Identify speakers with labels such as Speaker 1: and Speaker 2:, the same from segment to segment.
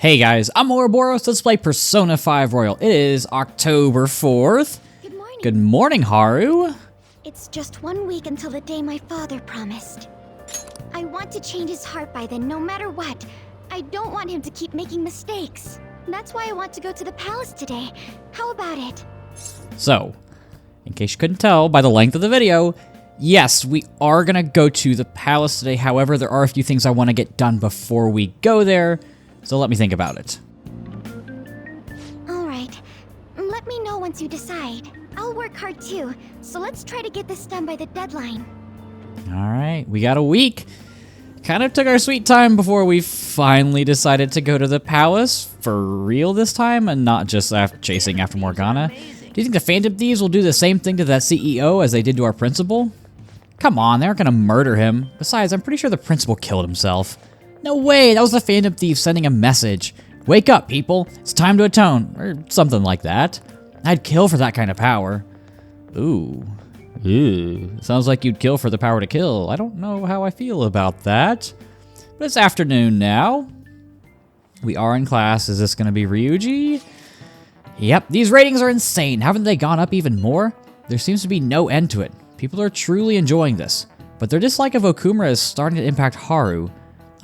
Speaker 1: Hey guys, I'm Ouroboros. Let's play Persona 5 Royal. It is October 4th.
Speaker 2: Good morning.
Speaker 1: Good morning, Haru.
Speaker 2: It's just 1 week until the day my father promised. I want to change his heart by then, no matter what. I don't want him to keep making mistakes. That's why I want to go to the palace today. How about it?
Speaker 1: So, in case you couldn't tell by the length of the video, yes, we are gonna go to the palace today. However, there are a few things I want to get done before we go there. So let me think about it.
Speaker 2: Alright. Let me know once you decide. I'll work hard too, so let's try to get this done by the deadline.
Speaker 1: Alright, we got a week. Kind of took our sweet time before we finally decided to go to the palace for real this time and not just chasing after Morgana. Do you think the Phantom Thieves will do the same thing to that CEO as they did to our principal? Come on, they aren't gonna murder him. Besides, I'm pretty sure the principal killed himself. No way, that was the Phantom Thief sending a message. Wake up, people. It's time to atone. Or something like that. I'd kill for that kind of power. Ooh. Sounds like you'd kill for the power to kill. I don't know how I feel about that. But it's afternoon now. We are in class. Is this going to be Ryuji? Yep, these ratings are insane. Haven't they gone up even more? There seems to be no end to it. People are truly enjoying this. But their dislike of Okumura is starting to impact Haru.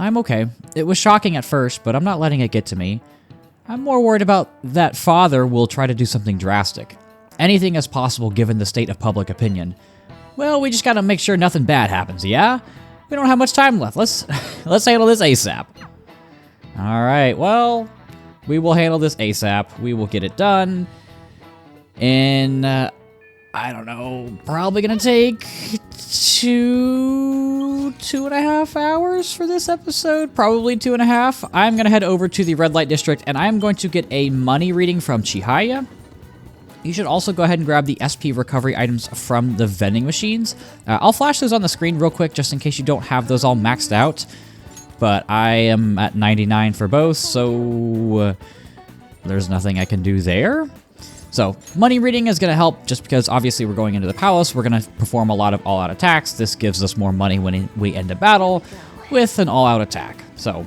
Speaker 1: I'm okay. It was shocking at first, but I'm not letting it get to me. I'm more worried about that father will try to do something drastic. Anything is possible given the state of public opinion. Well, we just gotta make sure nothing bad happens, yeah? We don't have much time left. Let's handle this ASAP. Alright, well, we will handle this ASAP. We will get it done. And, I don't know, probably gonna take 2.5 hours for this episode. Probably 2.5. I'm gonna head over to the Red Light District and I'm going to get a money reading from Chihaya. You should also go ahead and grab the SP recovery items from the vending machines. I'll flash those on the screen real quick just in case you don't have those all maxed out. But I am at 99 for both, so there's nothing I can do there. So, money reading is going to help just because obviously we're going into the palace. We're going to perform a lot of all-out attacks. This gives us more money when we end a battle with an all-out attack. So,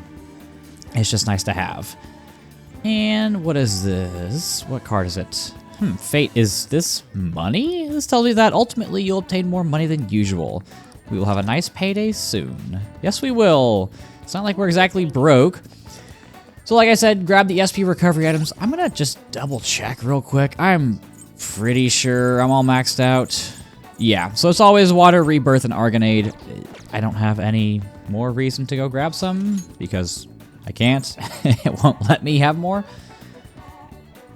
Speaker 1: it's just nice to have. And what is this? What card is it? Fate. Is this money? This tells me that ultimately you'll obtain more money than usual. We will have a nice payday soon. Yes, we will. It's not like we're exactly broke. So like I said, grab the SP recovery items. I'm gonna just double check real quick. I'm pretty sure I'm all maxed out. Yeah, so it's always water, rebirth, and Argonade. I don't have any more reason to go grab some because I can't. It won't let me have more.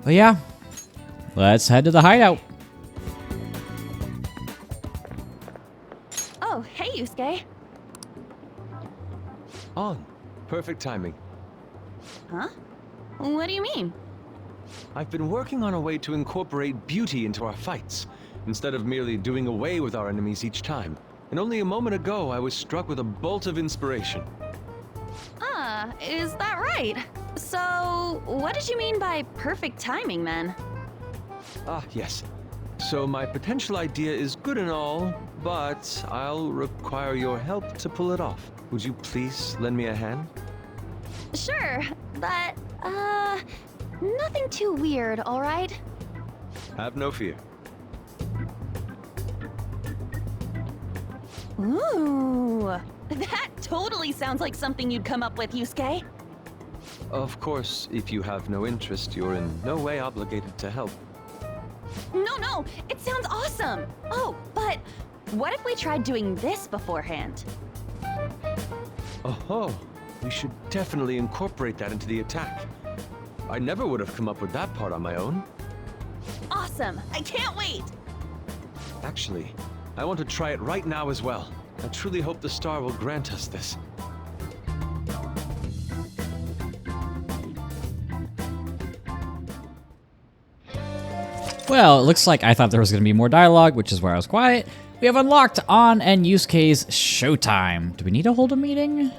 Speaker 1: But yeah, let's head to the hideout.
Speaker 3: Oh, hey, Yusuke.
Speaker 4: On. Perfect timing.
Speaker 3: Huh? What do you mean?
Speaker 4: I've been working on a way to incorporate beauty into our fights, instead of merely doing away with our enemies each time. And only a moment ago, I was struck with a bolt of inspiration.
Speaker 3: Ah, is that right? So, what did you mean by perfect timing, then?
Speaker 4: Ah, yes. So my potential idea is good and all, but I'll require your help to pull it off. Would you please lend me a hand?
Speaker 3: Sure, but, nothing too weird, alright?
Speaker 4: Have no fear.
Speaker 3: Ooh, that totally sounds like something you'd come up with, Yusuke.
Speaker 4: Of course, if you have no interest, you're in no way obligated to help.
Speaker 3: No, it sounds awesome! Oh, but what if we tried doing this beforehand?
Speaker 4: Oh, we should definitely incorporate that into the attack. I never would have come up with that part on my own.
Speaker 3: Awesome! I can't wait!
Speaker 4: Actually, I want to try it right now as well. I truly hope the star will grant us this.
Speaker 1: Well, it looks like I thought there was going to be more dialogue, which is where I was quiet. We have unlocked An and Yusuke's showtime. Do we need to hold a meeting?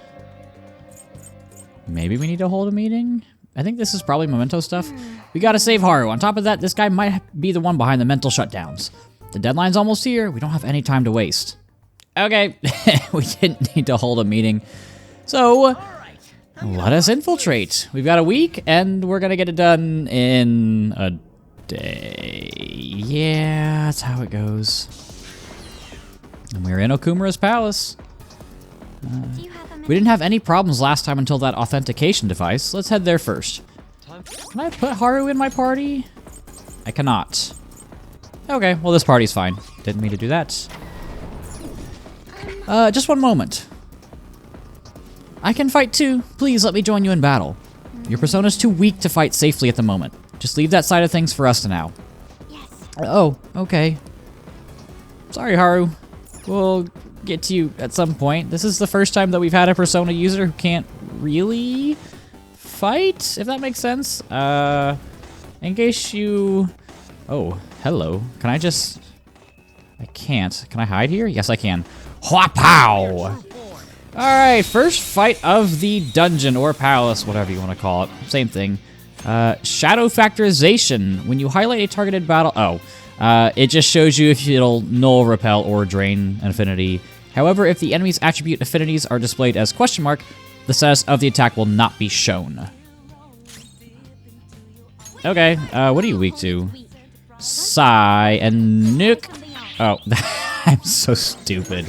Speaker 1: Maybe we need to hold a meeting? I think this is probably memento stuff. We gotta save Haru. On top of that, this guy might be the one behind the mental shutdowns. The deadline's almost here. We don't have any time to waste. Okay, we didn't need to hold a meeting. So, Let us infiltrate. We've got a week, and we're gonna get it done in a day. Yeah, that's how it goes. And we're in Okumura's palace.
Speaker 2: Do you have a
Speaker 1: We didn't have any problems last time until that authentication device. Let's head there first. Can I put Haru in my party? I cannot. Okay, well this party's fine. Didn't mean to do that. Just one moment. I can fight too. Please let me join you in battle. Your persona's too weak to fight safely at the moment. Just leave that side of things for us to now.
Speaker 2: Yes.
Speaker 1: Oh, okay. Sorry, Haru. We'll get to you at some point. This is the first time that we've had a Persona user who can't really fight, if that makes sense. In case you... Oh, hello. Can I just... I can't. Can I hide here? Yes, I can. Hua-pow! Alright, first fight of the dungeon or palace, whatever you want to call it. Same thing. Shadow factorization. When you highlight a targeted battle... it just shows you if it'll null, repel, or drain an affinity. However, if the enemy's attribute affinities are displayed as question mark, the status of the attack will not be shown. Okay, what are you weak to? Sigh and Nuke. Oh, I'm so stupid.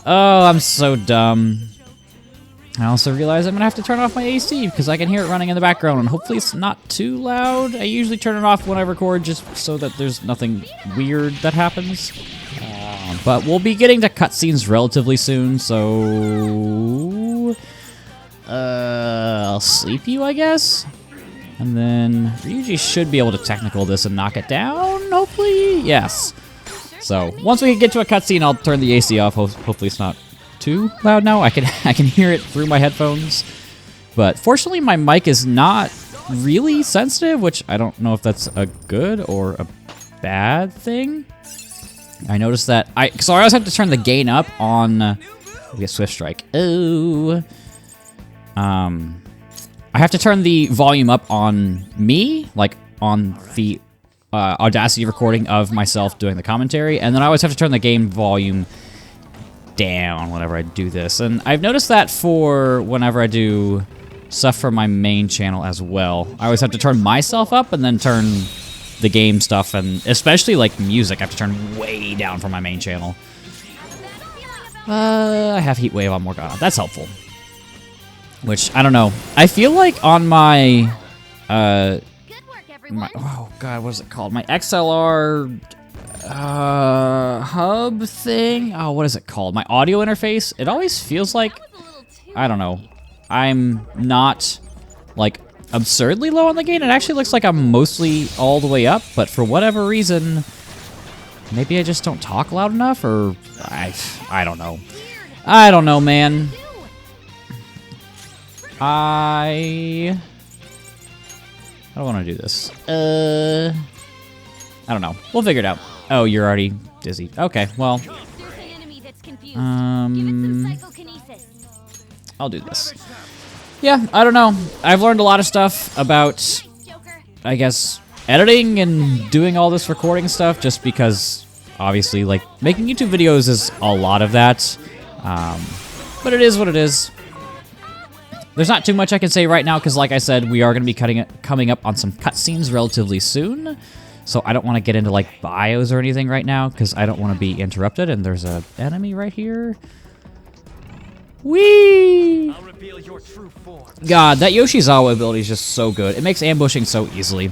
Speaker 1: Oh, I'm so dumb. I also realize I'm gonna have to turn off my AC because I can hear it running in the background, and hopefully it's not too loud. I usually turn it off when I record just so that there's nothing weird that happens. But we'll be getting to cutscenes relatively soon, so... I'll sleep you, I guess? And then Ryuji should be able to technical this and knock it down, hopefully? Yes. So, once we get to a cutscene, I'll turn the AC off. Hopefully it's not too loud now. I can hear it through my headphones. But fortunately, my mic is not really sensitive, which I don't know if that's a good or a bad thing. I noticed that so I always have to turn the gain up on we get Swift Strike. Oh. I have to turn the volume up on me, like on the Audacity recording of myself doing the commentary, and then I always have to turn the game volume down whenever I do this. And I've noticed that for whenever I do stuff for my main channel as well. I always have to turn myself up and then turn the game stuff, and especially like music, I have to turn way down for my main channel. I have Heat Wave on Morgana. That's helpful. Which, I don't know. I feel like on my...
Speaker 2: Good work, everyone.
Speaker 1: oh god, what is it called? My XLR hub thing? Oh, what is it called? My audio interface? It always feels like... I don't know. I'm not, like, absurdly low on the gain. It actually looks like I'm mostly all the way up, but for whatever reason... Maybe I just don't talk loud enough, or... I don't know. I don't know, man. I don't want to do this. I don't know. We'll figure it out. Oh, you're already dizzy. Okay, well. I'll do this. Yeah, I don't know. I've learned a lot of stuff about, I guess, editing and doing all this recording stuff just because, obviously, like, making YouTube videos is a lot of that. But it is what it is. There's not too much I can say right now because, like I said, we are going to be coming up on some cutscenes relatively soon. So I don't want to get into, like, bios or anything right now because I don't want to be interrupted. And there's an enemy right here. Whee!
Speaker 4: I'll reveal your true form.
Speaker 1: God, that Yoshizawa ability is just so good. It makes ambushing so easily.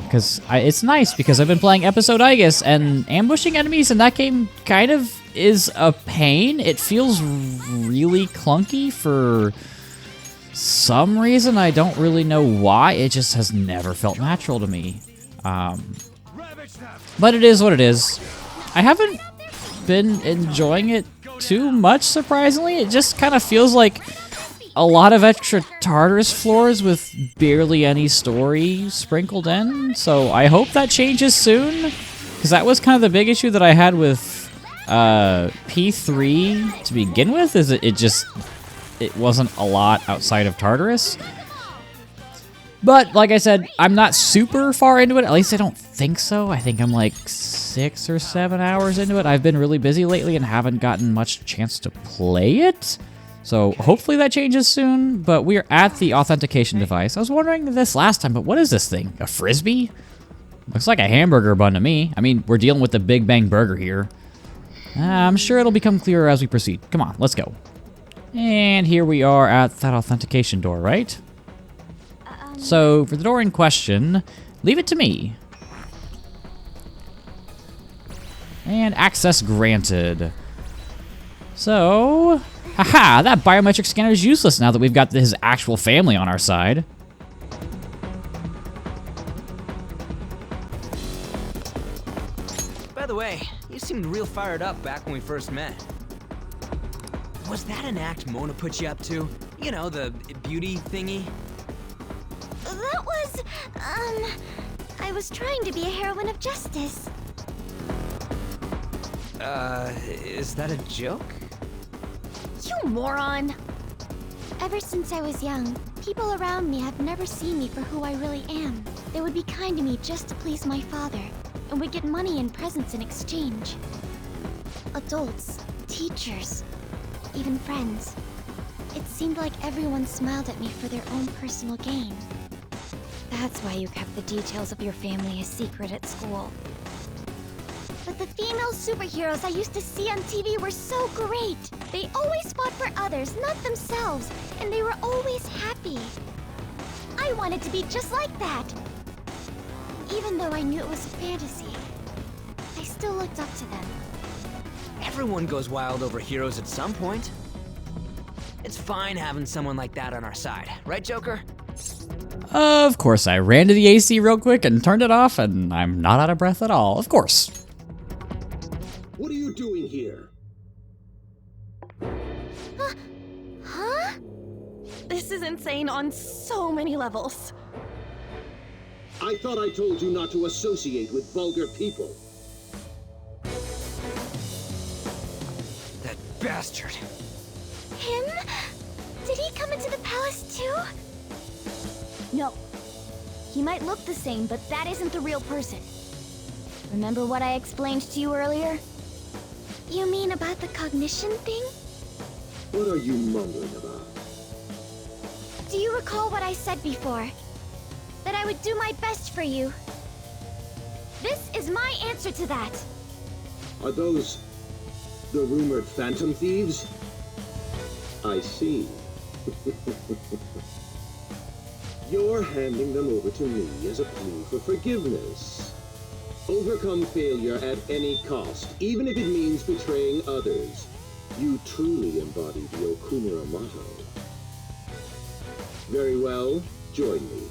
Speaker 1: Because it's nice because I've been playing Episode Igus, and ambushing enemies in that game kind of is a pain. It feels really clunky for some reason. I don't really know why. It just has never felt natural to me. But it is what it is. I haven't been enjoying it too much, surprisingly. It just kind of feels like a lot of extra Tartarus floors with barely any story sprinkled in. So I hope that changes soon, because that was kind of the big issue that I had with P3 to begin with, is it wasn't a lot outside of Tartarus. But, like I said, I'm not super far into it. At least I don't think so. I think I'm like 6 or 7 hours into it. I've been really busy lately and haven't gotten much chance to play it. So hopefully that changes soon, but we're at the authentication device. I was wondering this last time, but what is this thing? A Frisbee? Looks like a hamburger bun to me. I mean, we're dealing with the Big Bang Burger here. I'm sure it'll become clearer as we proceed. Come on, let's go. And here we are at that authentication door, right? So, for the door in question, leave it to me. And access granted. So, haha, that biometric scanner is useless now that we've got his actual family on our side.
Speaker 5: By the way, you seemed real fired up back when we first met. Was that an act Mona put you up to? You know, the beauty thingy?
Speaker 2: That was, I was trying to be a heroine of justice.
Speaker 5: Is that a joke?
Speaker 2: You moron! Ever since I was young, people around me have never seen me for who I really am. They would be kind to me just to please my father, and would get money and presents in exchange. Adults, teachers, even friends. It seemed like everyone smiled at me for their own personal gain. That's why you kept the details of your family a secret at school. But the female superheroes I used to see on TV were so great. They always fought for others, not themselves, and they were always happy. I wanted to be just like that. Even though I knew it was a fantasy, I still looked up to them.
Speaker 5: Everyone goes wild over heroes at some point. It's fine having someone like that on our side, right, Joker?
Speaker 1: Of course, I ran to the AC real quick and turned it off, and I'm not out of breath at all. Of course.
Speaker 6: What are you doing here?
Speaker 3: Huh? This is insane on so many levels.
Speaker 6: I thought I told you not to associate with vulgar people.
Speaker 5: That bastard.
Speaker 2: Him? Did he come into the palace too?
Speaker 3: No. He might look the same, but that isn't the real person. Remember what I explained to you earlier?
Speaker 2: You mean about the cognition thing?
Speaker 6: What are you mumbling about?
Speaker 2: Do you recall what I said before? That I would do my best for you. This is my answer to that.
Speaker 6: Are those the rumored phantom thieves? I see. You're handing them over to me as a plea for forgiveness. Overcome failure at any cost, even if it means betraying others. You truly embody the Okumura motto. Very well, join me.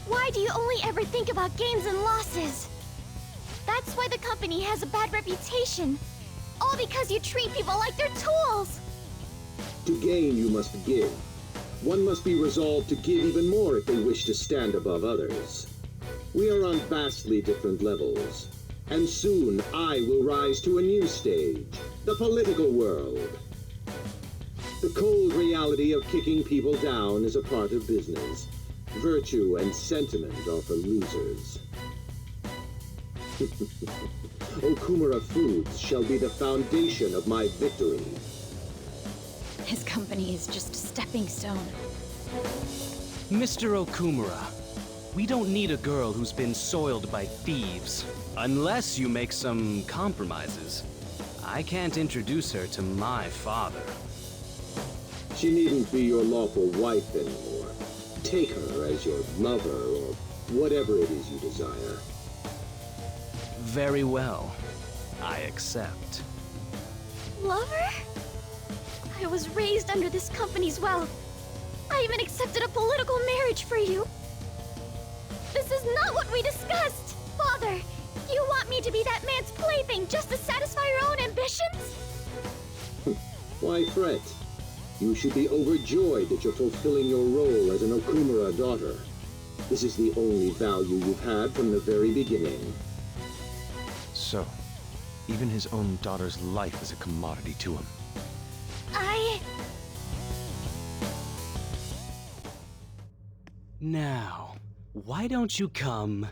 Speaker 2: Why do you only ever think about gains and losses? That's why the company has a bad reputation. All because you treat people like they're tools.
Speaker 6: To gain, you must give. One must be resolved to give even more if they wish to stand above others. We are on vastly different levels, and soon I will rise to a new stage, the political world. The cold reality of kicking people down is a part of business. Virtue and sentiment are for losers. Okumura Foods shall be the foundation of my victory.
Speaker 3: His company is just a stepping stone.
Speaker 7: Mr. Okumura, we don't need a girl who's been soiled by thieves. Unless you make some compromises. I can't introduce her to my father.
Speaker 6: She needn't be your lawful wife anymore. Take her as your lover or whatever it is you desire.
Speaker 7: Very well. I accept.
Speaker 2: Lover? I was raised under this company's wealth. I even accepted a political marriage for you. This is not what we discussed! Father, you want me to be that man's plaything just to satisfy your own ambitions?
Speaker 6: Why fret? You should be overjoyed that you're fulfilling your role as an Okumura daughter. This is the only value you've had from the very beginning.
Speaker 4: So, even his own daughter's life is a commodity to him.
Speaker 7: Now, why don't you come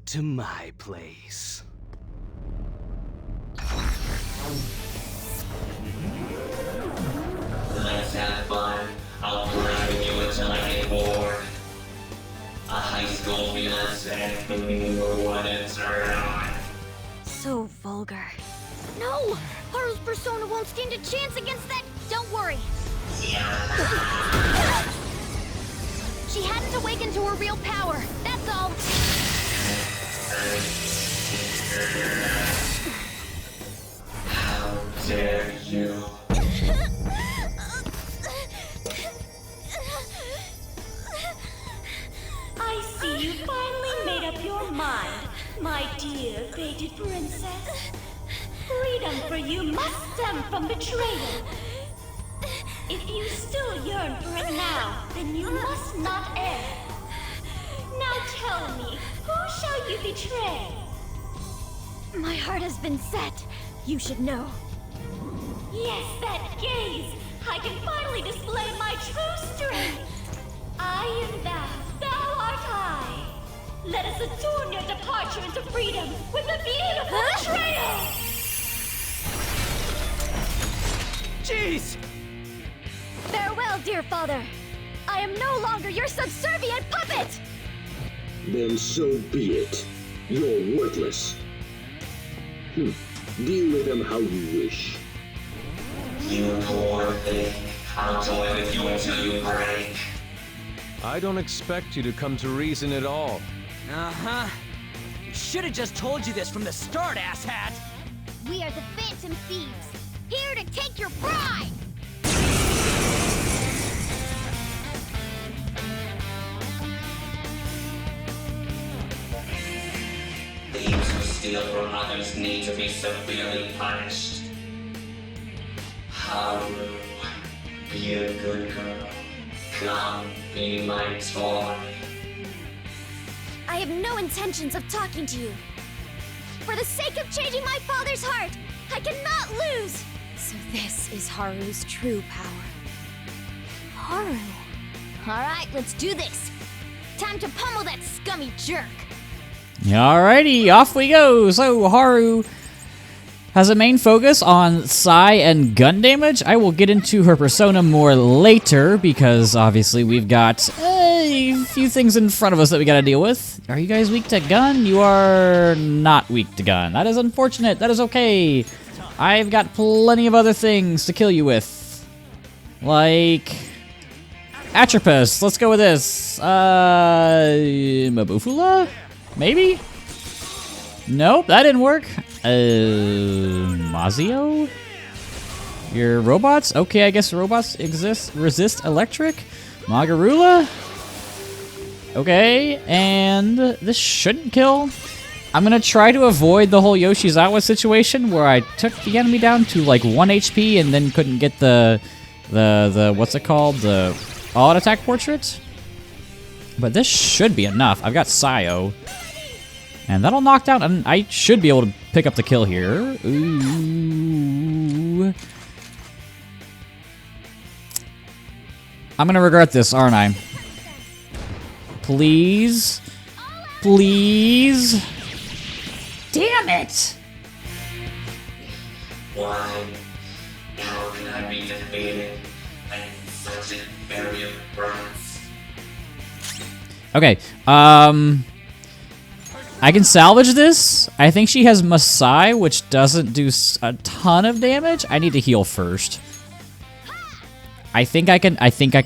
Speaker 7: to my place?
Speaker 8: Let's have fun. I'll grind you until I get bored. A high school fiancé for what it's worth.
Speaker 3: So vulgar. No! Haru's persona won't stand a chance against that. Don't worry. She hadn't awakened to her real power. That's all.
Speaker 8: How dare you?
Speaker 9: I see you finally made up your mind, my dear fated princess. Freedom for you must stem from betrayal. If you still yearn for it now, then you must not err. Now tell me, who shall you betray?
Speaker 3: My heart has been set. You should know.
Speaker 9: Yes, that gaze! I can finally display my true strength! I am thou, thou art I! Let us adorn your departure into freedom with a beautiful betrayal!
Speaker 5: Jeez!
Speaker 3: Farewell, dear father. I am no longer your subservient puppet!
Speaker 6: Then so be it. You're worthless. Deal with them how you wish.
Speaker 8: You poor thing. I'll toy with you until you break.
Speaker 4: I don't expect you to come to reason at all.
Speaker 5: Uh-huh. Should have just told you this from the start, asshat!
Speaker 3: We are the Phantom Thieves, here to take your bride!
Speaker 8: Thieves who steal from others need to be severely punished. Haru, be a good girl. Come, be my toy.
Speaker 3: I have no intentions of talking to you. For the sake of changing my father's heart, I cannot lose! So this is Haru's true power. Haru. Alright, let's do this. Time to pummel that scummy jerk.
Speaker 1: Alrighty, off we go. So Haru has a main focus on Psy and gun damage. I will get into her persona more later because obviously we've got a few things in front of us that we gotta deal with. Are you guys weak to gun? You are not weak to gun. That is unfortunate. That is okay. I've got plenty of other things to kill you with. Like Atropus. Let's go with this. Mabufula? Maybe? Nope, that didn't work. Mazio? Your robots? Okay, I guess robots resist electric. Magarula? Okay, and this shouldn't kill. I'm gonna try to avoid the whole Yoshizawa situation where I took the enemy down to like 1 HP and then couldn't get the what's it called? The all-out attack portrait. But this should be enough. I've got Sayo. And that'll knock down, and I should be able to pick up the kill here. Ooh. I'm gonna regret this, aren't I? Please. Please. Damn it!
Speaker 8: Why? How can I be defeated? I'm such a very brats.
Speaker 1: Okay, I can salvage this. I think she has Masai, which doesn't do a ton of damage. I need to heal first. I think I can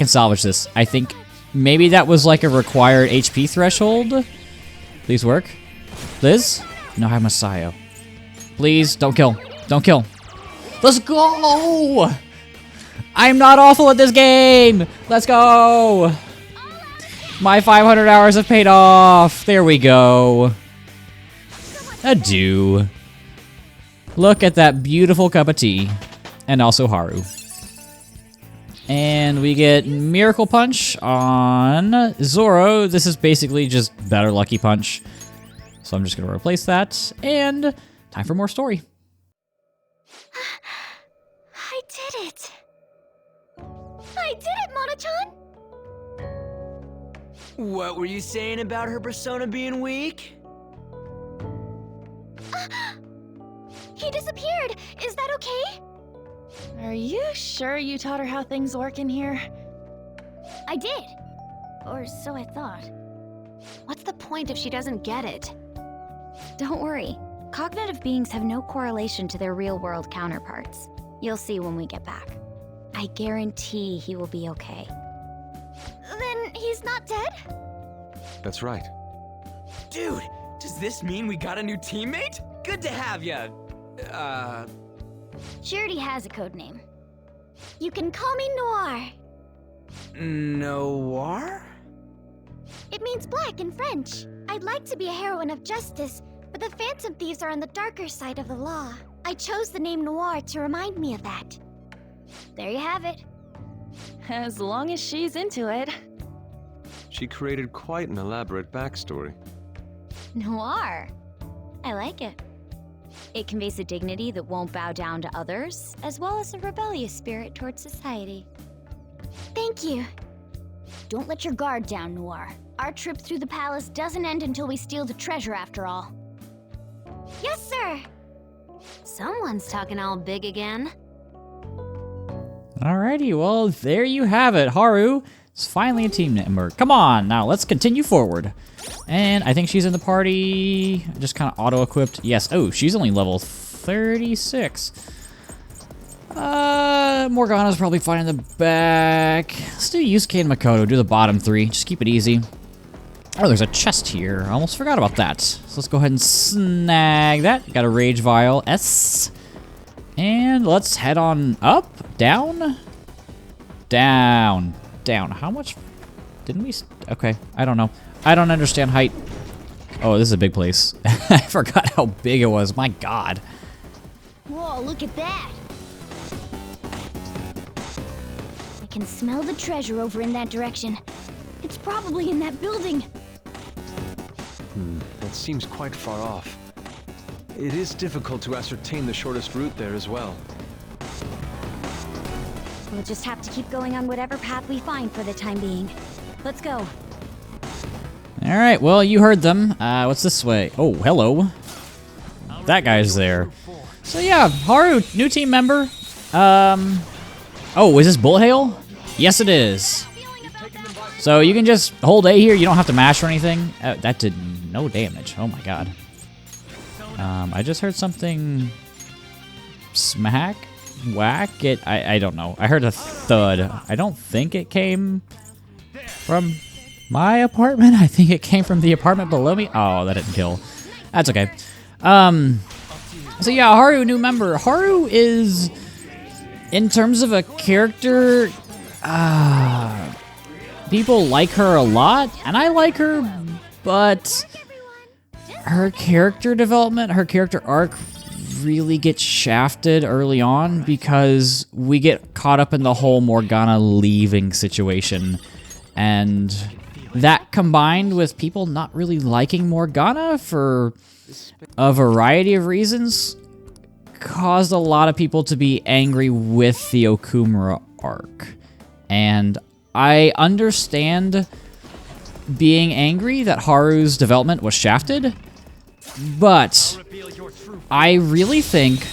Speaker 1: salvage this. I think maybe that was like a required HP threshold. Please work. Liz? No, I have Masayo. Please, don't kill. Don't kill. Let's go! I'm not awful at this game! Let's go! My 500 hours have paid off. There we go. Adieu. Look at that beautiful cup of tea. And also Haru. And we get Miracle Punch on Zoro. This is basically just better Lucky Punch. So I'm just going to replace that. And time for more story.
Speaker 3: I did it! I did it, Mona-chan!
Speaker 5: What were you saying about her persona being weak?
Speaker 3: He disappeared! Is that okay?
Speaker 10: Are you sure you taught her how things work in here?
Speaker 3: I did. Or so I thought. What's the point if she doesn't get it? Don't worry. Cognitive beings have no correlation to their real-world counterparts. You'll see when we get back. I guarantee he will be okay.
Speaker 2: Then he's not dead?
Speaker 4: That's right.
Speaker 5: Dude, does this mean we got a new teammate? Good to have ya.
Speaker 3: She already has a code name.
Speaker 2: You can call me Noir.
Speaker 5: Noir?
Speaker 2: It means black in French. I'd like to be a heroine of justice, but the Phantom Thieves are on the darker side of the law. I chose the name Noir to remind me of that.
Speaker 3: There you have it.
Speaker 10: As long as she's into it.
Speaker 4: She created quite an elaborate backstory.
Speaker 3: Noir. I like it. It conveys a dignity that won't bow down to others, as well as a rebellious spirit towards society.
Speaker 2: Thank you.
Speaker 3: Don't let your guard down, Noir. Our trip through the palace doesn't end until we steal the treasure after all.
Speaker 2: Yes, sir.
Speaker 3: Someone's talking all big again.
Speaker 1: Alrighty, well, there you have it. Haru is finally a team member. Come on, now let's continue forward. And I think she's in the party, just kind of auto-equipped. Yes, oh, she's only level 36. Morgana's probably fine in the back. Let's do Yusuke and Makoto, do the bottom three. Just keep it easy. Oh, there's a chest here. I almost forgot about that. So let's go ahead and snag that. Got a Rage Vial, S. And let's head on up, down, down, down. How much? Didn't we? Okay, I don't know. I don't understand height. Oh, this is a big place. I forgot how big it was. My God.
Speaker 3: Whoa, look at that! I can smell the treasure over in that direction. It's probably in that building.
Speaker 4: That seems quite far off. It is difficult to ascertain the shortest route there as well.
Speaker 3: We'll just have to keep going on whatever path we find for the time being. Let's go.
Speaker 1: Alright, well, you heard them. What's this way? Oh, hello. That guy's there. So yeah, Haru, new team member. Oh, is this Bullet Hail? Yes, it is. So you can just hold A here. You don't have to mash or anything. That did no damage. Oh my God. I just heard something smack, whack. I don't know. I heard a thud. I don't think it came from my apartment. I think it came from the apartment below me. Oh, that didn't kill. That's okay. So yeah, Haru, new member. Haru is, in terms of a character, people like her a lot, and I like her, but her character development, her character arc really gets shafted early on because we get caught up in the whole Morgana leaving situation, and that combined with people not really liking Morgana for a variety of reasons caused a lot of people to be angry with the Okumura arc. And I understand being angry that Haru's development was shafted, but I really think,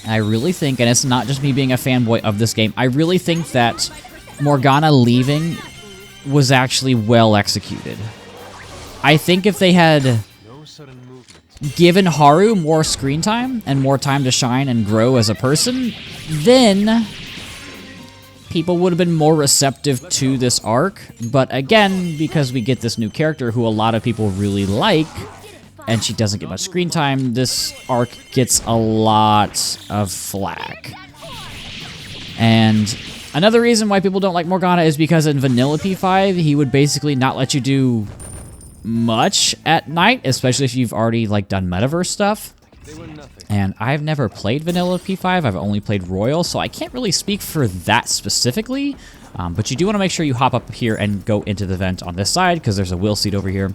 Speaker 1: and it's not just me being a fanboy of this game, I really think that Morgana leaving was actually well executed. I think if they had given Haru more screen time and more time to shine and grow as a person, then people would have been more receptive to this arc. But again, because we get this new character who a lot of people really like, and she doesn't get much screen time, this arc gets a lot of flack. And another reason why people don't like Morgana is because in Vanilla P5, he would basically not let you do much at night, especially if you've already like done metaverse stuff. And I've never played Vanilla P5, I've only played Royal, so I can't really speak for that specifically. But you do want to make sure you hop up here and go into the vent on this side, because there's a will seat over here.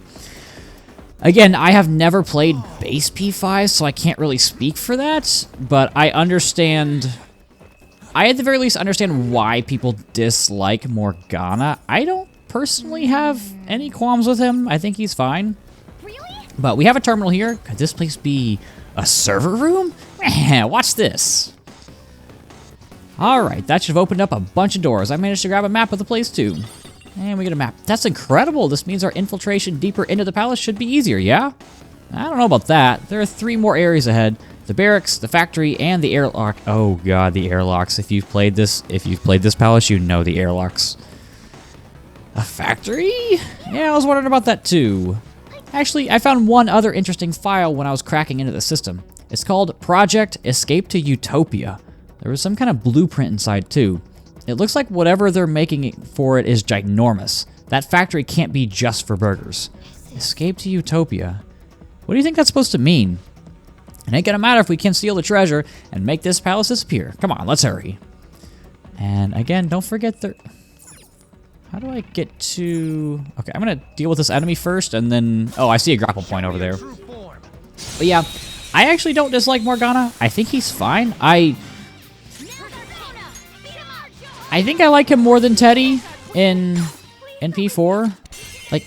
Speaker 1: Again, I have never played base P5, so I can't really speak for that, but I understand, I at the very least understand why people dislike Morgana. I don't personally have any qualms with him. I think he's fine. But we have a terminal here. Could this place be a server room? Watch this. Alright, that should have opened up a bunch of doors. I managed to grab a map of the place too. And we get a map. That's incredible. This means our infiltration deeper into the palace should be easier, yeah? I don't know about that. There are 3 more areas ahead. The barracks, the factory, and the airlock. Oh god, the airlocks. If you've played this palace, you know the airlocks. A factory? Yeah, I was wondering about that too. Actually, I found one other interesting file when I was cracking into the system. It's called Project Escape to Utopia. There was some kind of blueprint inside too. It looks like whatever they're making for it is ginormous. That factory can't be just for burgers. Escape to Utopia. What do you think that's supposed to mean? It ain't gonna matter if we can steal the treasure and make this palace disappear. Come on, let's hurry. And again, don't forget the... How do I get to... Okay, I'm gonna deal with this enemy first, and then... Oh, I see a grapple point over there. But yeah, I actually don't dislike Morgana. I think he's fine. I think I like him more than Teddy in P4. Like,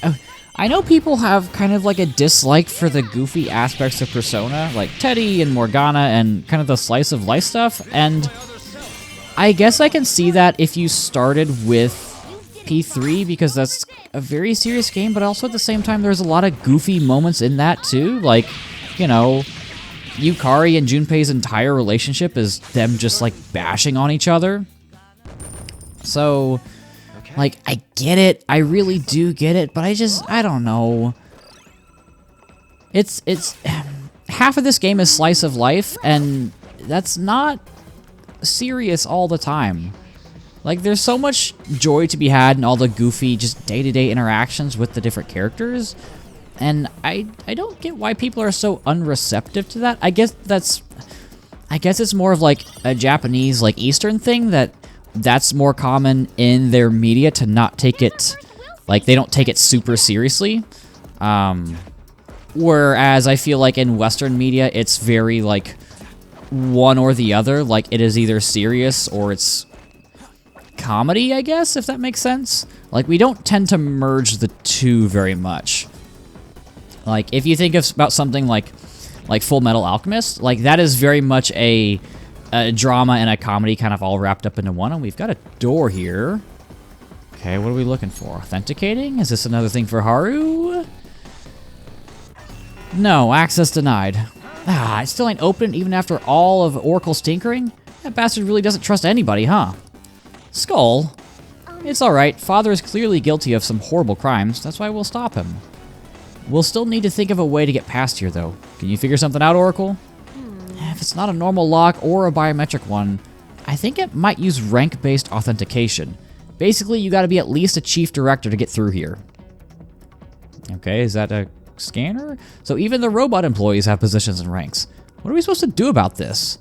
Speaker 1: I know people have kind of like a dislike for the goofy aspects of Persona, like Teddy and Morgana and kind of the slice of life stuff, and I guess I can see that if you started with P3, because that's a very serious game, but also at the same time there's a lot of goofy moments in that too, like, you know, Yukari and Junpei's entire relationship is them just like bashing on each other. So, like, I get it. I really do get it, but I don't know. It's half of this game is slice of life, and that's not serious all the time. Like, there's so much joy to be had in all the goofy, just day-to-day interactions with the different characters, and I don't get why people are so unreceptive to that. I guess it's more of like a Japanese, like, Eastern thing that's more common in their media to not take it, like, they don't take it super seriously. Whereas I feel like in Western media, it's very, like, one or the other. Like, it is either serious or it's comedy, I guess, if that makes sense. Like, we don't tend to merge the two very much. Like, if you think about something like Full Metal Alchemist, like, that is very much a drama and a comedy kind of all wrapped up into one, and we've got a door here. Okay, what are we looking for? Authenticating? Is this another thing for Haru? No, access denied. It still ain't open even after all of Oracle's tinkering? That bastard really doesn't trust anybody, huh? Skull? It's alright, Father is clearly guilty of some horrible crimes, that's why we'll stop him. We'll still need to think of a way to get past here, though. Can you figure something out, Oracle? If it's not a normal lock or a biometric one, I think it might use rank-based authentication. Basically, you gotta be at least a chief director to get through here. Okay, is that a scanner? So even the robot employees have positions and ranks. What are we supposed to do about this?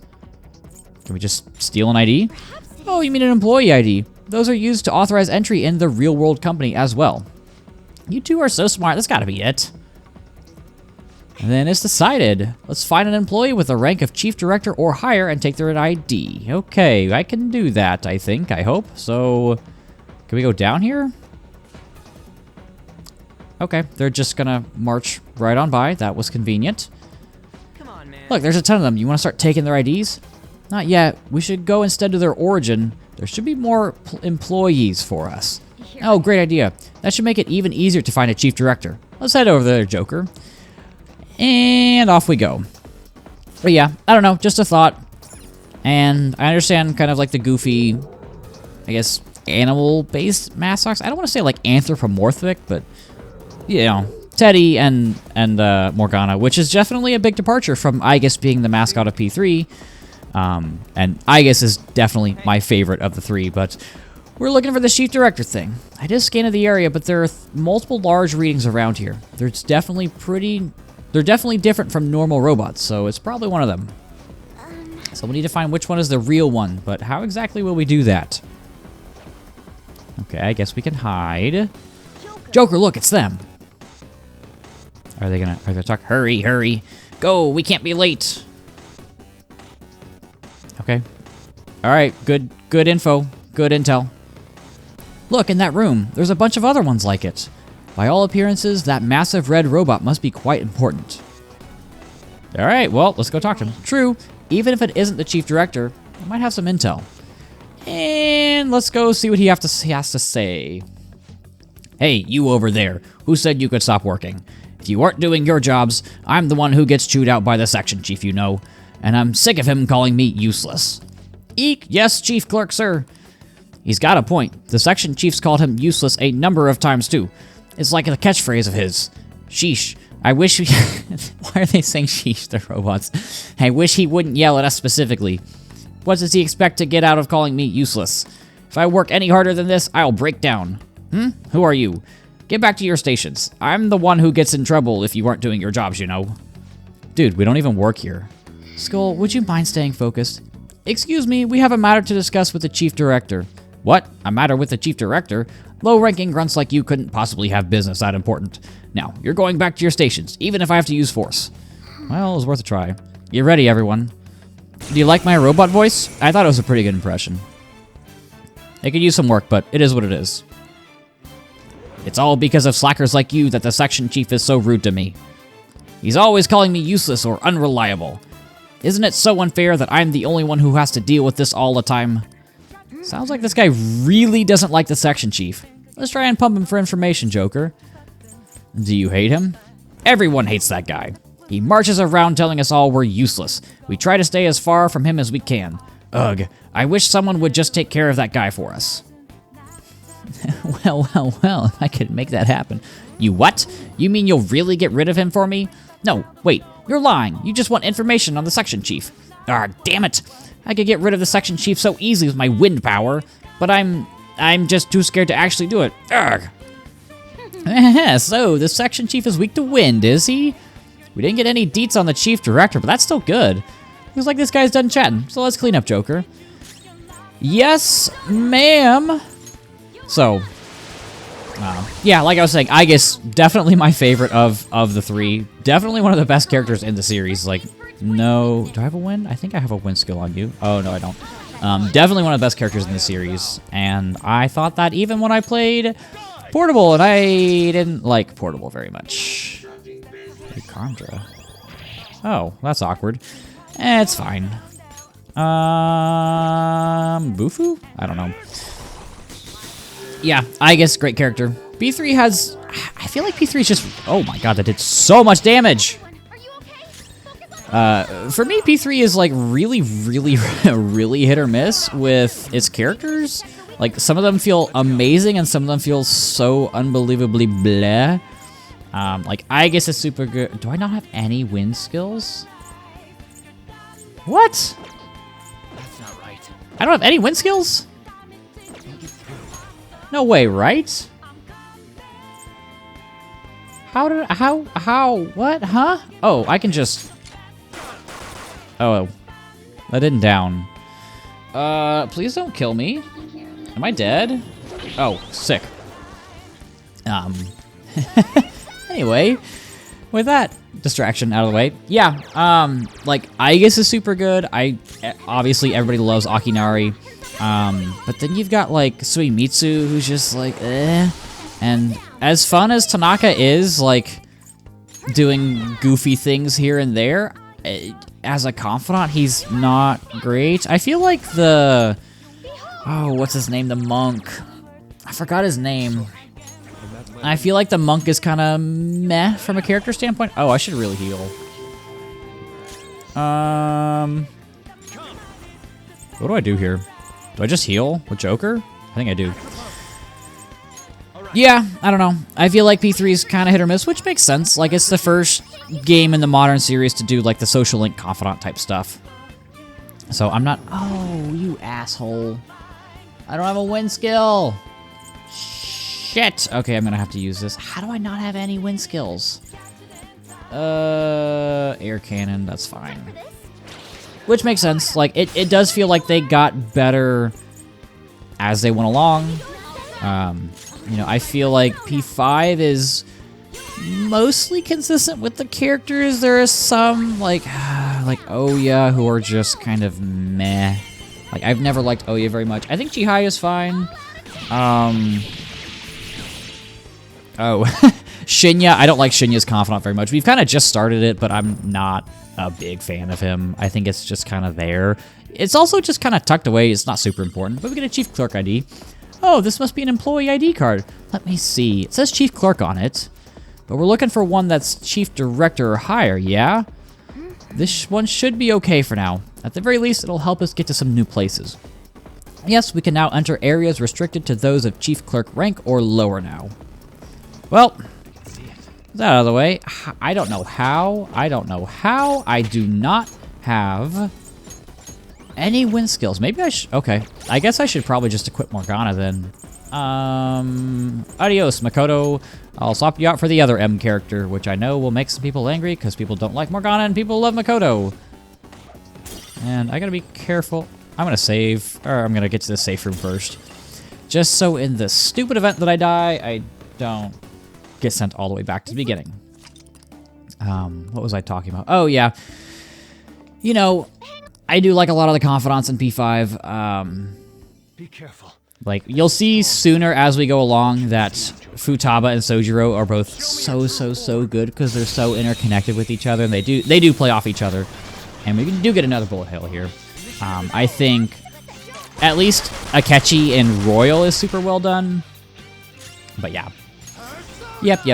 Speaker 1: Can we just steal an ID? Oh, you mean an employee ID. Those are used to authorize entry in the real-world company as well. You two are so smart, that's gotta be it. And then it's decided. Let's find an employee with the rank of chief director or higher and take their ID. Okay, I can do that, I think, I hope. So, can we go down here? Okay, they're just gonna march right on by. That was convenient.
Speaker 5: Come on, man.
Speaker 1: Look, there's a ton of them. You wanna start taking their IDs? Not yet. We should go instead to their origin. There should be more employees for us. Oh, great idea. That should make it even easier to find a chief director. Let's head over there, Joker. And off we go. But yeah, I don't know, just a thought. And I understand kind of like the goofy, I guess, animal-based mascots. I don't want to say like anthropomorphic, but, you know, Teddy and Morgana, which is definitely a big departure from Aigis being the mascot of P3. And Aigis is definitely my favorite of the three, but we're looking for the chief director thing. I did scan the area, but there are multiple large readings around here. They're definitely different from normal robots, so it's probably one of them. So we need to find which one is the real one, but how exactly will we do that? Okay, I guess we can hide. Joker, look, it's them. Are they gonna talk? Hurry, hurry. Go, we can't be late. Okay. All right, good info, good intel. Look, in that room, there's a bunch of other ones like it. By all appearances, that massive red robot must be quite important. All right, well, let's go talk to him. True, even if it isn't the chief director, it might have some intel. And let's go see what he has to say. Hey, you over there. Who said you could stop working? If you aren't doing your jobs, I'm the one who gets chewed out by the section chief, you know. And I'm sick of him calling me useless. Eek, yes, chief clerk, sir. He's got a point. The section chief's called him useless a number of times, too. It's like a catchphrase of his. Sheesh. I wish we... Why are they saying sheesh, the robots? I wish he wouldn't yell at us specifically. What does he expect to get out of calling me useless? If I work any harder than this, I'll break down. Who are you? Get back to your stations. I'm the one who gets in trouble if you aren't doing your jobs, you know. Dude, we don't even work here. Skull, would you mind staying focused? Excuse me, we have a matter to discuss with the chief director. What? A matter with the chief director? Low-ranking grunts like you couldn't possibly have business that important. Now, you're going back to your stations, even if I have to use force. Well, it was worth a try. Get ready, everyone. Do you like my robot voice? I thought it was a pretty good impression. It could use some work, but it is what it is. It's all because of slackers like you that the section chief is so rude to me. He's always calling me useless or unreliable. Isn't it so unfair that I'm the only one who has to deal with this all the time? Sounds like this guy really doesn't like the section chief. Let's try and pump him for information, Joker. Do you hate him? Everyone hates that guy. He marches around telling us all we're useless. We try to stay as far from him as we can. Ugh, I wish someone would just take care of that guy for us. Well, if I could make that happen. You what? You mean you'll really get rid of him for me? No, wait, you're lying. You just want information on the section chief. Ah, damn it. I could get rid of the section chief so easily with my wind power, but I'm just too scared to actually do it. Ugh. So, the section chief is weak to wind, is he? We didn't get any deets on the chief director, but that's still good. Looks like this guy's done chatting, so let's clean up, Joker. Yes, ma'am. So, yeah, like I was saying, I guess definitely my favorite of the three. Definitely one of the best characters in the series. Like, no, do I have a win? I think I have a win skill on you. Oh, no, I don't. Definitely one of the best characters in the series. And I thought that even when I played Portable, and I didn't like Portable very much. Condra. Oh, that's awkward. It's fine. Bufu? I don't know. Yeah, I guess great character. P3 has... I feel like P3 is just... Oh my god, that did so much damage! For me, P3 is like really hit or miss with its characters. Like, some of them feel amazing and some of them feel so unbelievably bleh. Like, I guess it's super good. Do I not have any wind skills? What?
Speaker 5: That's not right.
Speaker 1: I don't have any wind skills? No way, right? What? Huh? Oh, I can just... Oh, that didn't down. Please don't kill me. Am I dead? Oh, sick. Anyway, with that distraction out of the way, yeah, like, Aegis is super good. Obviously, everybody loves Akinari. But then you've got, like, Suimitsu, who's just, like, eh. And as fun as Tanaka is, like, doing goofy things here and there, as a confidant, he's not great. I feel like the... Oh, what's his name? The monk. I forgot his name. I feel like the monk is kind of meh from a character standpoint. Oh, I should really heal. What do I do here? Do I just heal with Joker? I think I do. Yeah, I don't know. I feel like P3 is kind of hit or miss, which makes sense. Like, it's the first game in the modern series to do, like, the social link confidant type stuff. So I'm not... Oh, you asshole. I don't have a wind skill. Shit. Okay, I'm gonna have to use this. How do I not have any wind skills? Air cannon, that's fine. Which makes sense. Like, it does feel like they got better as they went along. You know, I feel like P5 is mostly consistent with the characters. There is some, like Ouya, who are just kind of meh. Like, I've never liked Ouya very much. I think Chihaya is fine. Oh, Shinya. I don't like Shinya's confidant very much. We've kind of just started it, but I'm not a big fan of him. I think it's just kind of there. It's also just kind of tucked away. It's not super important, but we get a Chief Clerk ID. Oh, this must be an employee ID card. Let me see. It says Chief Clerk on it, but we're looking for one that's Chief Director or higher, yeah? This one should be okay for now. At the very least, it'll help us get to some new places. Yes, we can now enter areas restricted to those of Chief Clerk rank or lower now. Well, that out of the way. I don't know how. I do not have any win skills. Maybe I should. Okay. I guess I should probably just equip Morgana then. Adios, Makoto. I'll swap you out for the other M character, which I know will make some people angry because people don't like Morgana and people love Makoto. And I gotta be careful. I'm gonna save, or I'm gonna get to the safe room first. Just so in the stupid event that I die, I don't get sent all the way back to the beginning. What was I talking about? Oh, yeah. You know, I do like a lot of the confidants in P5.
Speaker 7: Be careful.
Speaker 1: Like, you'll see sooner as we go along that Futaba and Sojiro are both so good because they're so interconnected with each other, and they do play off each other. And we do get another bullet hell here. I think at least Akechi and Royal is super well done. But yeah. Yep.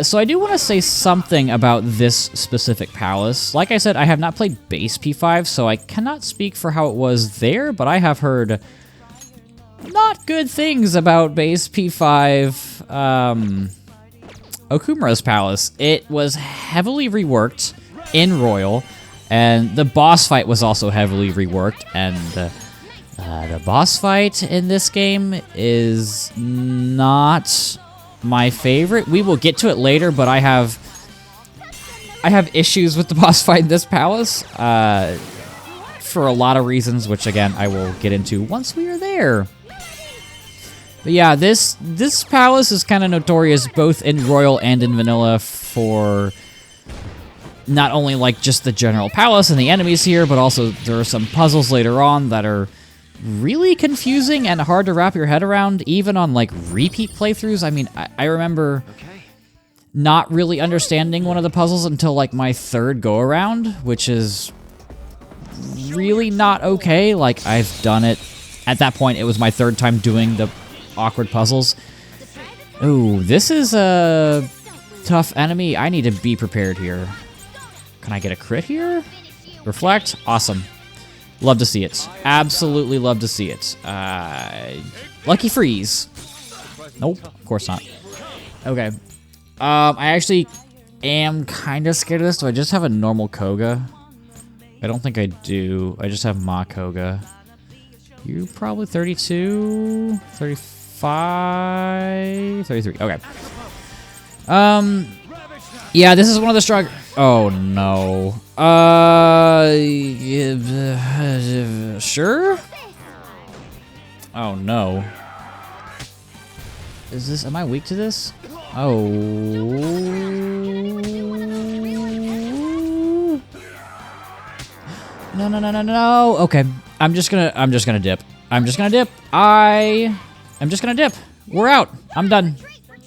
Speaker 1: So I do want to say something about this specific palace. Like I said, I have not played base P5, so I cannot speak for how it was there, but I have heard not good things about base P5 Okumura's palace. It was heavily reworked in Royal, and the boss fight was also heavily reworked, and the boss fight in this game is not my favorite. We will get to it later, but I have issues with the boss fight in this palace for a lot of reasons, which again I will get into once we are there. But yeah, this palace is kind of notorious both in Royal and in Vanilla for not only like just the general palace and the enemies here, but also there are some puzzles later on that are really confusing and hard to wrap your head around, even on like repeat playthroughs. I mean, I remember not really understanding one of the puzzles until like my third go around, which is really not okay. Like, I've done it at that point. It was my third time doing the awkward puzzles. Ooh, this is a tough enemy. I need to be prepared here. Can I get a crit here? Reflect? Awesome. Love to see it. Absolutely love to see it. Lucky freeze. Nope, of course not. Okay. I actually am kind of scared of this. Do I just have a normal Koga? I don't think I do. I just have Ma Koga. You probably 32, 35, 33. Okay. Yeah, this is one of the strong. Oh no. Sure? Oh no. Is this, am I weak to this? Oh. No. Okay. I'm just gonna dip. I'm just gonna dip. We're out. I'm done.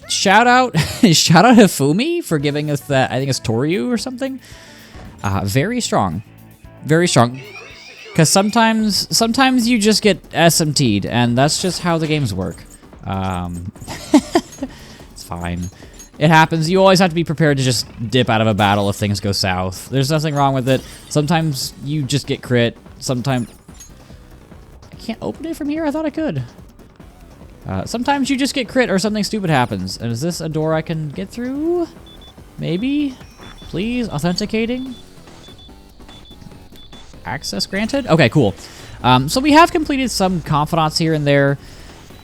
Speaker 1: Shout out Hifumi for giving us that. I think it's Toryu or something. Very strong. Very strong. Because sometimes you just get SMT'd, and that's just how the games work. It's fine. It happens. You always have to be prepared to just dip out of a battle if things go south. There's nothing wrong with it. Sometimes you just get crit. Sometimes... I can't open it from here? I thought I could. Sometimes you just get crit or something stupid happens. And is this a door I can get through? Maybe? Please? Authenticating? Access granted? Okay, cool. So we have completed some confidants here and there.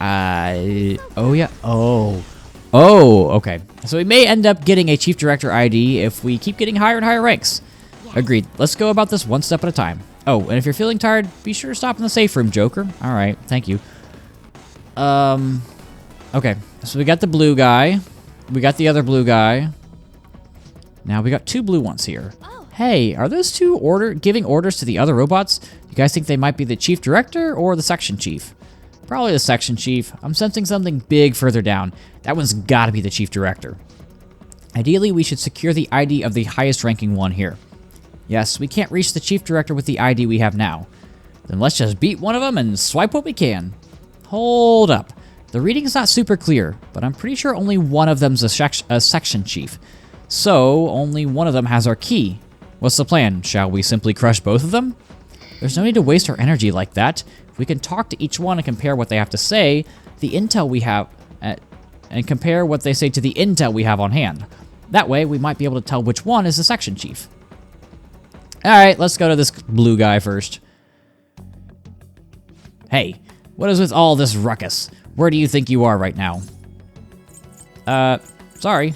Speaker 1: Oh yeah. Oh, okay. So we may end up getting a Chief Director ID if we keep getting higher and higher ranks. Agreed. Let's go about this one step at a time. Oh, and if you're feeling tired, be sure to stop in the safe room, Joker. All right, thank you. Okay. So we got the blue guy. We got the other blue guy. Now we got two blue ones here. Hey, are those two giving orders to the other robots? You guys think they might be the Chief Director or the Section Chief? Probably the Section Chief. I'm sensing something big further down. That one's gotta be the Chief Director. Ideally, we should secure the ID of the highest ranking one here. Yes, we can't reach the Chief Director with the ID we have now. Then let's just beat one of them and swipe what we can. Hold up. The reading's not super clear, but I'm pretty sure only one of them's a section chief. So, only one of them has our key. What's the plan? Shall we simply crush both of them? There's no need to waste our energy like that. If we can talk to each one and compare what they have to say, the intel we have, and compare what they say to the intel we have on hand. That way, we might be able to tell which one is the section chief. Alright, let's go to this blue guy first. Hey, what is with all this ruckus? Where do you think you are right now? Sorry.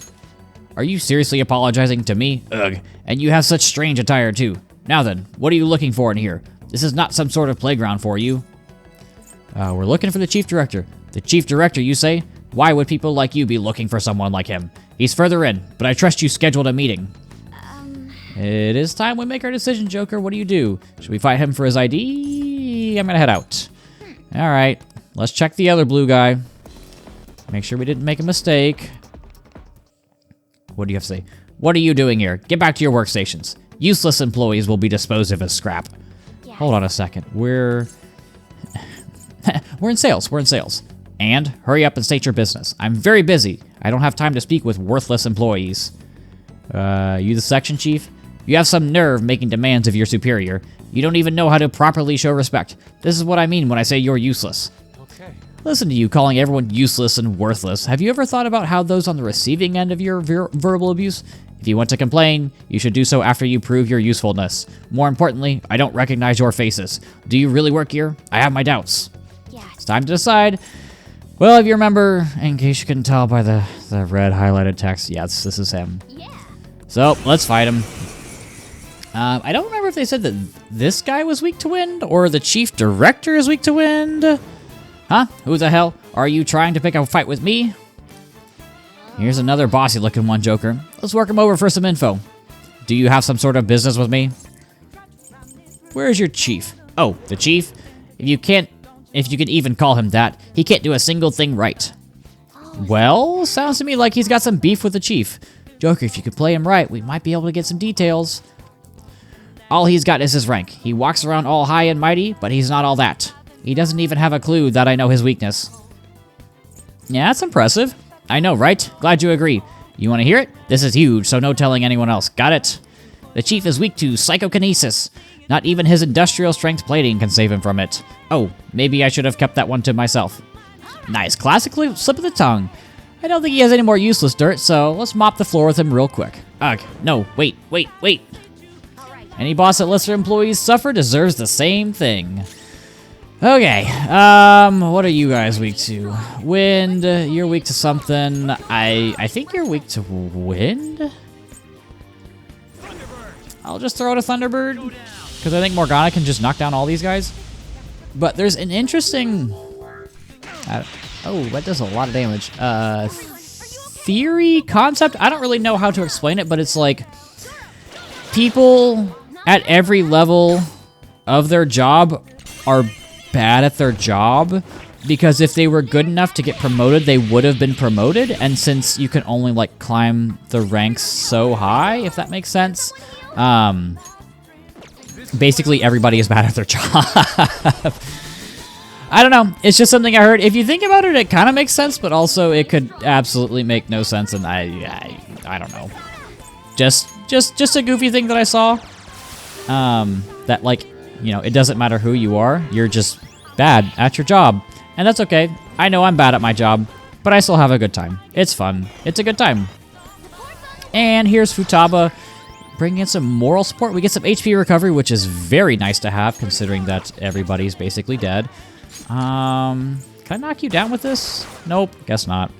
Speaker 1: Are you seriously apologizing to me? Ugh, and you have such strange attire too. Now then, what are you looking for in here? This is not some sort of playground for you. We're looking for the chief director. The chief director, you say? Why would people like you be looking for someone like him? He's further in, but I trust you scheduled a meeting. It is time we make our decision, Joker. What do you do? Should we fight him for his ID? I'm gonna head out. Alright, let's check the other blue guy. Make sure we didn't make a mistake. What do you have to say? What are you doing here? Get back to your workstations. Useless employees will be disposed of as scrap.
Speaker 2: Yeah.
Speaker 1: Hold on a second. We're in sales. We're in sales. And hurry up and state your business. I'm very busy. I don't have time to speak with worthless employees. You the section chief? You have some nerve making demands of your superior. You don't even know how to properly show respect. This is what I mean when I say you're useless.
Speaker 4: Okay.
Speaker 1: Listen to you calling everyone useless and worthless. Have you ever thought about how those on the receiving end of your verbal abuse? If you want to complain, you should do so after you prove your usefulness. More importantly, I don't recognize your faces. Do you really work here? I have my doubts.
Speaker 2: Yeah.
Speaker 1: It's time to decide. Well, if you remember, in case you couldn't tell by the red highlighted text, yes, this is him.
Speaker 2: Yeah.
Speaker 1: So, let's fight him. I don't remember if they said that this guy was weak to wind, or the chief director is weak to wind. Huh? Who the hell? Are you trying to pick a fight with me? Here's another bossy looking one, Joker. Let's work him over for some info. Do you have some sort of business with me? Where's your chief? Oh, the chief? If you can even call him that, he can't do a single thing right. Well, sounds to me like he's got some beef with the chief. Joker, if you could play him right, we might be able to get some details. All he's got is his rank. He walks around all high and mighty, but he's not all that. He doesn't even have a clue that I know his weakness. Yeah, that's impressive. I know, right? Glad you agree. You want to hear it? This is huge, so no telling anyone else. Got it? The chief is weak to psychokinesis. Not even his industrial strength plating can save him from it. Oh, maybe I should have kept that one to myself. Nice, classic slip of the tongue. I don't think he has any more useless dirt, so let's mop the floor with him real quick. Ugh, no, wait. Any boss that lets their employees suffer deserves the same thing. Okay, what are you guys weak to? Wind, you're weak to something. I think you're weak to wind? I'll just throw out a Thunderbird, because I think Morgana can just knock down all these guys. But there's an interesting... oh, that does a lot of damage. Theory, concept? I don't really know how to explain it, but it's like... people at every level of their job are bad at their job, because if they were good enough to get promoted, they would have been promoted, and since you can only like climb the ranks so high, if that makes sense, basically everybody is bad at their job. I don't know, it's just something I heard. If you think about it, it kind of makes sense, but also it could absolutely make no sense, and I don't know. Just a goofy thing that I saw, that like, you know, it doesn't matter who you are, you're just bad at your job. And that's okay. I know I'm bad at my job, but I still have a good time. It's fun. It's a good time. And here's Futaba bringing in some moral support. We get some HP recovery, which is very nice to have, considering that everybody's basically dead. Can I knock you down with this? Nope, guess not.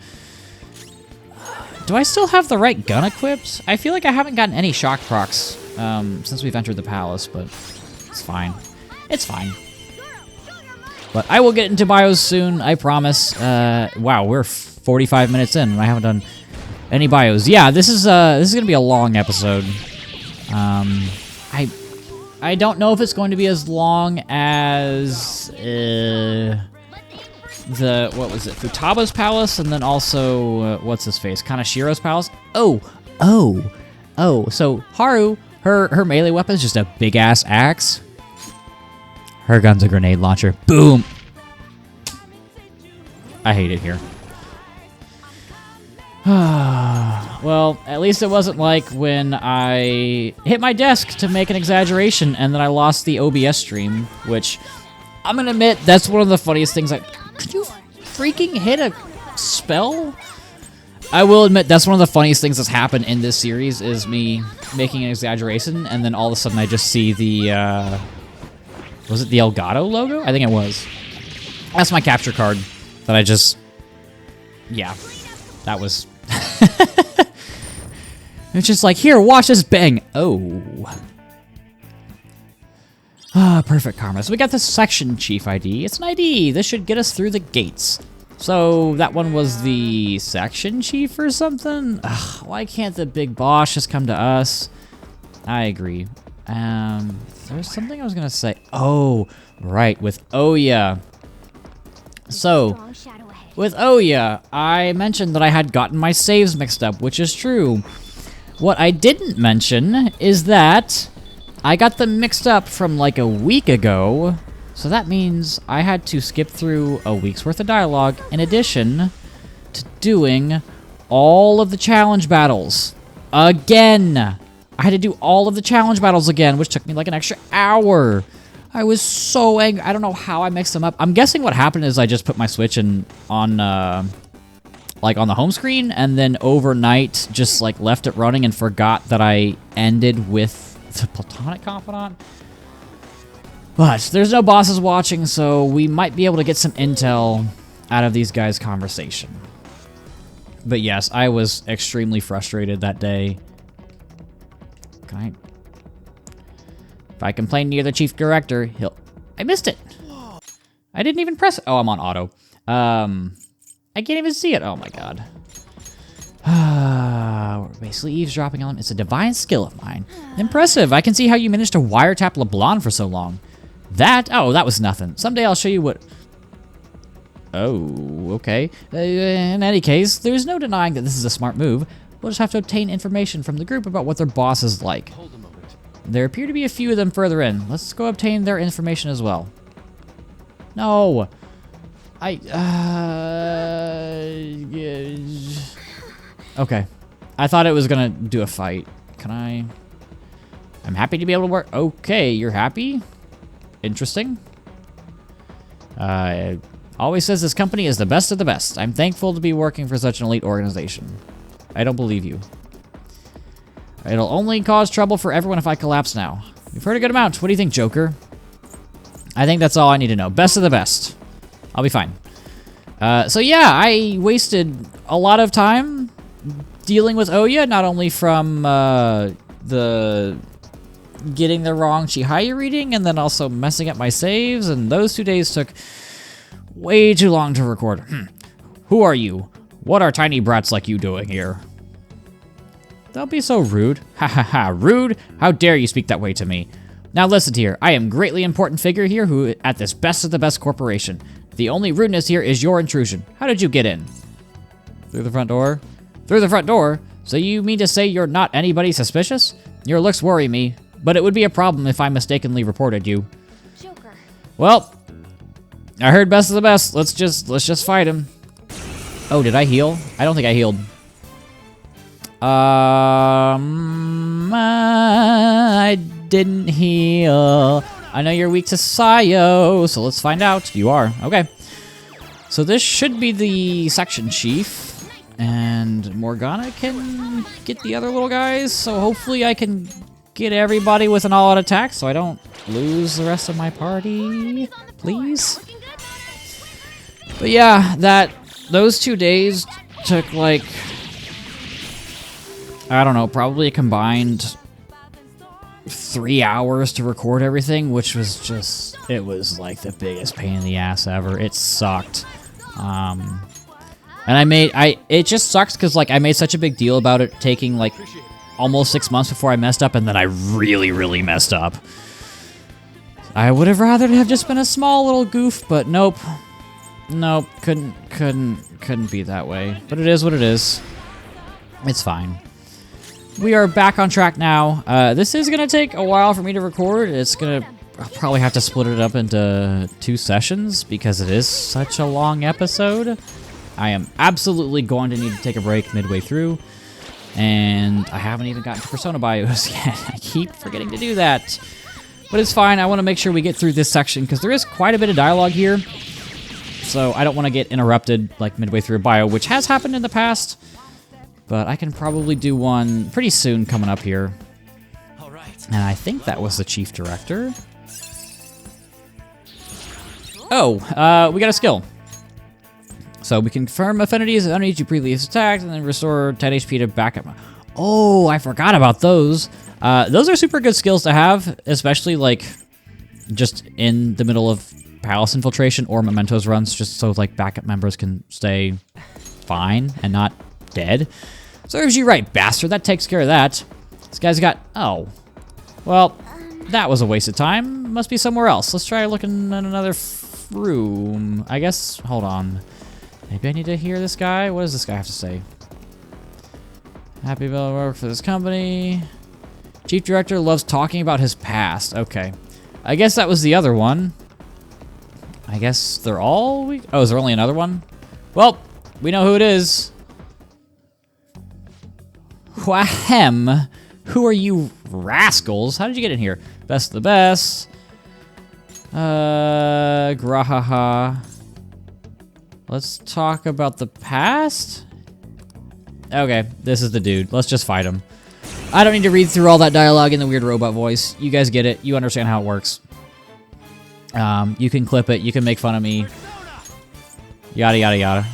Speaker 1: Do I still have the right gun equipped? I feel like I haven't gotten any shock procs since we've entered the palace, but it's fine. It's fine. But I will get into bios soon, I promise. Wow, we're 45 minutes in and I haven't done any bios. Yeah, this is gonna be a long episode. I don't know if it's going to be as long as what was it? Futaba's palace, and then also what's his face? Kanashiro's palace. So Haru, her melee weapon is just a big ass axe. Her gun's a grenade launcher. Boom! I hate it here. Well, at least it wasn't like when I hit my desk to make an exaggeration and then I lost the OBS stream, which I'm gonna admit, that's one of the funniest things. Could you freaking hit a spell? I will admit, that's one of the funniest things that's happened in this series, is me making an exaggeration and then all of a sudden I just see the, was it the Elgato logo? I think it was. That's my capture card that I just, yeah, that was... It's just like, here, watch this bang. Oh. Ah, perfect karma. So we got this section chief ID. It's an ID. This should get us through the gates. So that one was the section chief or something? Ugh, why can't the big boss just come to us? I agree. There's something I was gonna say. Oh, right, with Oya. So, with Oya, I mentioned that I had gotten my saves mixed up, which is true. What I didn't mention is that I got them mixed up from like a week ago, so that means I had to skip through a week's worth of dialogue in addition to doing all of the challenge battles again. I had to do all of the challenge battles again, which took me like an extra hour. I was so angry. I don't know how I mixed them up. I'm guessing what happened is I just put my Switch on like on the home screen, and then overnight just like left it running and forgot that I ended with the Platonic Confidant. But there's no bosses watching, so we might be able to get some intel out of these guys' conversation. But yes, I was extremely frustrated that day. Can I... If I complain near the chief director, he'll... I missed it! I didn't even press it. Oh, I'm on auto. I can't even see it. Oh my god. We're basically eavesdropping on him. It's a divine skill of mine. Impressive. I can see how you managed to wiretap LeBlanc for so long. That? Oh, that was nothing. Someday I'll show you what... Oh, okay. In any case, there's no denying that this is a smart move. We'll just have to obtain information from the group about what their boss is like.
Speaker 4: Hold a moment.
Speaker 1: There appear to be a few of them further in. Let's go obtain their information as well. No. Okay. I thought it was gonna do a fight. Can I... I'm happy to be able to work... Okay, you're happy? Interesting. Always says this company is the best of the best. I'm thankful to be working for such an elite organization. I don't believe you. It'll only cause trouble for everyone if I collapse now. You've heard a good amount. What do you think, Joker? I think that's all I need to know. Best of the best. I'll be fine. So yeah, I wasted a lot of time dealing with Oya, not only from the getting the wrong Chihaya reading, and then also messing up my saves, and those 2 days took way too long to record. Who are you? What are tiny brats like you doing here? Don't be so rude. Ha ha ha, rude? How dare you speak that way to me? Now listen here, I am greatly important figure here who at this best of the best corporation. The only rudeness here is your intrusion. How did you get in? Through the front door? Through the front door? So you mean to say you're not anybody suspicious? Your looks worry me, but it would be a problem if I mistakenly reported you.
Speaker 3: Joker.
Speaker 1: Well, I heard best of the best. Let's just fight him. Oh, did I heal? I don't think I healed. I didn't heal. I know you're weak to Sayo, so let's find out. You are. Okay. So this should be the section chief, and Morgana can get the other little guys, so hopefully I can get everybody with an all-out attack so I don't lose the rest of my party, please. But yeah, those 2 days took like, I don't know, probably a combined 3 hours to record everything, which was just, it was like the biggest pain in the ass ever. It sucked. And it just sucks because like I made such a big deal about it taking like almost 6 months before I messed up, and then I really messed up. I would have rather have just been a small little goof, but nope. Nope, couldn't be that way. But it is what it is. It's fine. We are back on track now. This is gonna take a while for me to record. It's gonna I'll probably have to split it up into 2 sessions because it is such a long episode. I am absolutely going to need to take a break midway through. And I haven't even gotten to Persona bios yet. I keep forgetting to do that. But it's fine. I want to make sure we get through this section because there is quite a bit of dialogue here. So I don't want to get interrupted like midway through a bio, which has happened in the past. But I can probably do one pretty soon coming up here. And I think that was the Chief Director. Oh, we got a skill. So we confirm affinities underneath you previously attacked and then restore 10 HP to backup. Oh, I forgot about those. Those are super good skills to have, especially like just in the middle of Palace infiltration or Mementos runs, just so like backup members can stay fine and not dead. Serves you right, bastard. That takes care of that. This guy's got... Oh. Well, that was a waste of time. Must be somewhere else. Let's try looking at another room. I guess... Hold on. Maybe I need to hear this guy. What does this guy have to say? Happy to work for this company. Chief Director loves talking about his past. Okay. I guess that was the other one. I guess they're all weak. Oh, is there only another one? Well, we know who it is. Whahem. Who are you rascals? How did you get in here? Best of the best. Grahaha. Let's talk about the past. Okay, this is the dude. Let's just fight him. I don't need to read through all that dialogue in the weird robot voice. You guys get it. You understand how it works. You can clip it. You can make fun of me. Yada, yada, yada.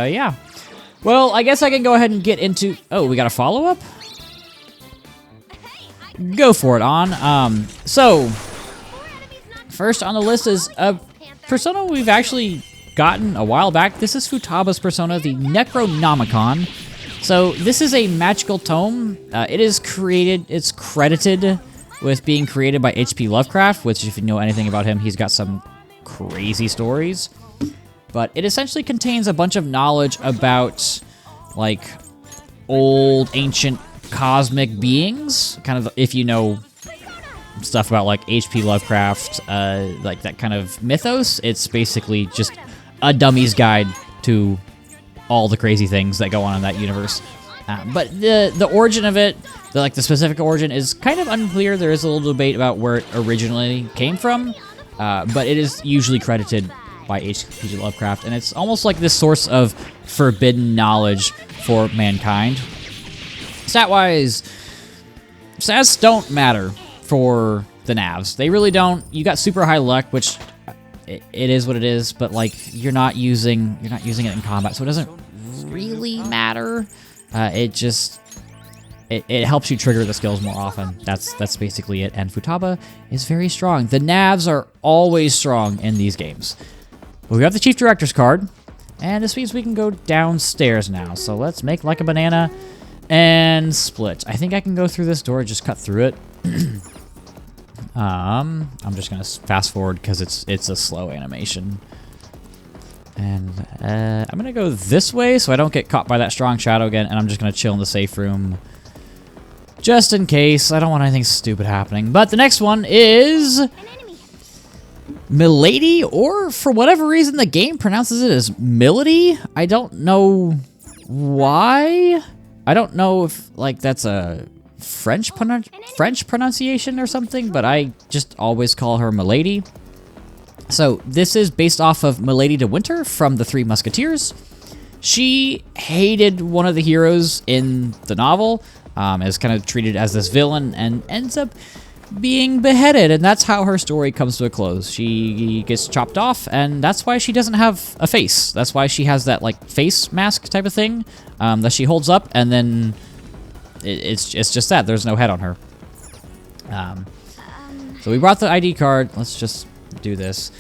Speaker 1: Yeah. Well, I guess I can go ahead and get into... Oh, we got a follow-up? Go for it, On. So, first on the list is a persona we've actually gotten a while back. This is Futaba's persona, the Necronomicon. So, this is a magical tome. It's credited with being created by H.P. Lovecraft, which if you know anything about him, he's got some crazy stories. But it essentially contains a bunch of knowledge about, like, old, ancient, cosmic beings. Kind of, if you know stuff about, like, H.P. Lovecraft, like, that kind of mythos, it's basically just a dummy's guide to all the crazy things that go on in that universe. But the origin of it, the specific origin, is kind of unclear. There is a little debate about where it originally came from, but it is usually credited by H.P. Lovecraft, and it's almost like this source of forbidden knowledge for mankind. Stat-wise, stats don't matter for the Navs. They really don't. You got super high luck, which it is what it is, but like you're not using it in combat, so it doesn't really matter. It helps you trigger the skills more often. That's basically it. And Futaba is very strong. The Navs are always strong in these games. But we have the Chief Director's card, and this means we can go downstairs now. So let's make like a banana and split. I think I can go through this door, just cut through it. I'm just gonna fast forward because it's a slow animation. And I'm gonna go this way so I don't get caught by that strong shadow again, and I'm just gonna chill in the safe room just in case. I don't want anything stupid happening. But the next one is Milady, or for whatever reason the game pronounces it as Milady. I don't know why. I don't know if like that's a French pronunciation or something, but I just always call her Milady. So this is based off of Milady de Winter from The Three Musketeers. She hated one of the heroes in the novel, is kind of treated as this villain, and ends up being beheaded, and that's how her story comes to a close. She gets chopped off, and that's why she doesn't have a face. That's why she has that like face mask type of thing that she holds up, and then it's just that there's no head on her. So we brought the ID card. Let's just do this.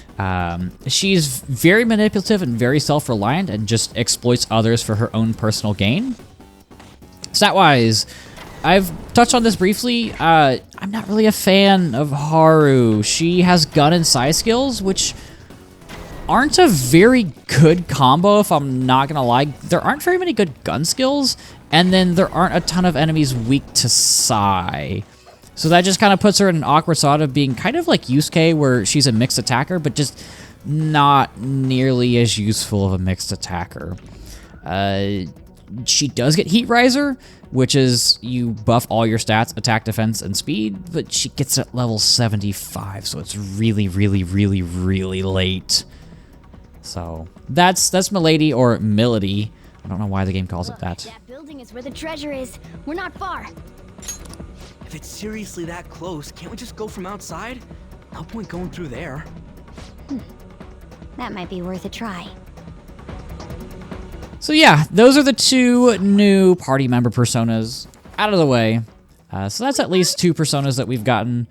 Speaker 1: She's very manipulative and very self-reliant, and just exploits others for her own personal gain. Stat-wise, I've touched on this briefly. I'm not really a fan of Haru. She has gun and psi skills, which aren't a very good combo, if I'm not gonna lie. There aren't very many good gun skills, and then there aren't a ton of enemies weak to psi. So that just kind of puts her in an awkward spot of being kind of like Yusuke, where she's a mixed attacker, but just not nearly as useful of a mixed attacker. She does get Heat Riser, which is you buff all your stats, attack, defense, and speed, but she gets it at level 75, so it's really, really, really, really late. So that's Milady, or Milady. I don't know why the game calls it that.
Speaker 2: That building is where the treasure is. We're not far.
Speaker 5: If it's seriously that close, can't we just go from outside? No point going through there.
Speaker 2: That might be worth a try.
Speaker 1: So yeah, those are the 2 new party member personas out of the way. So that's at least 2 personas that we've gotten,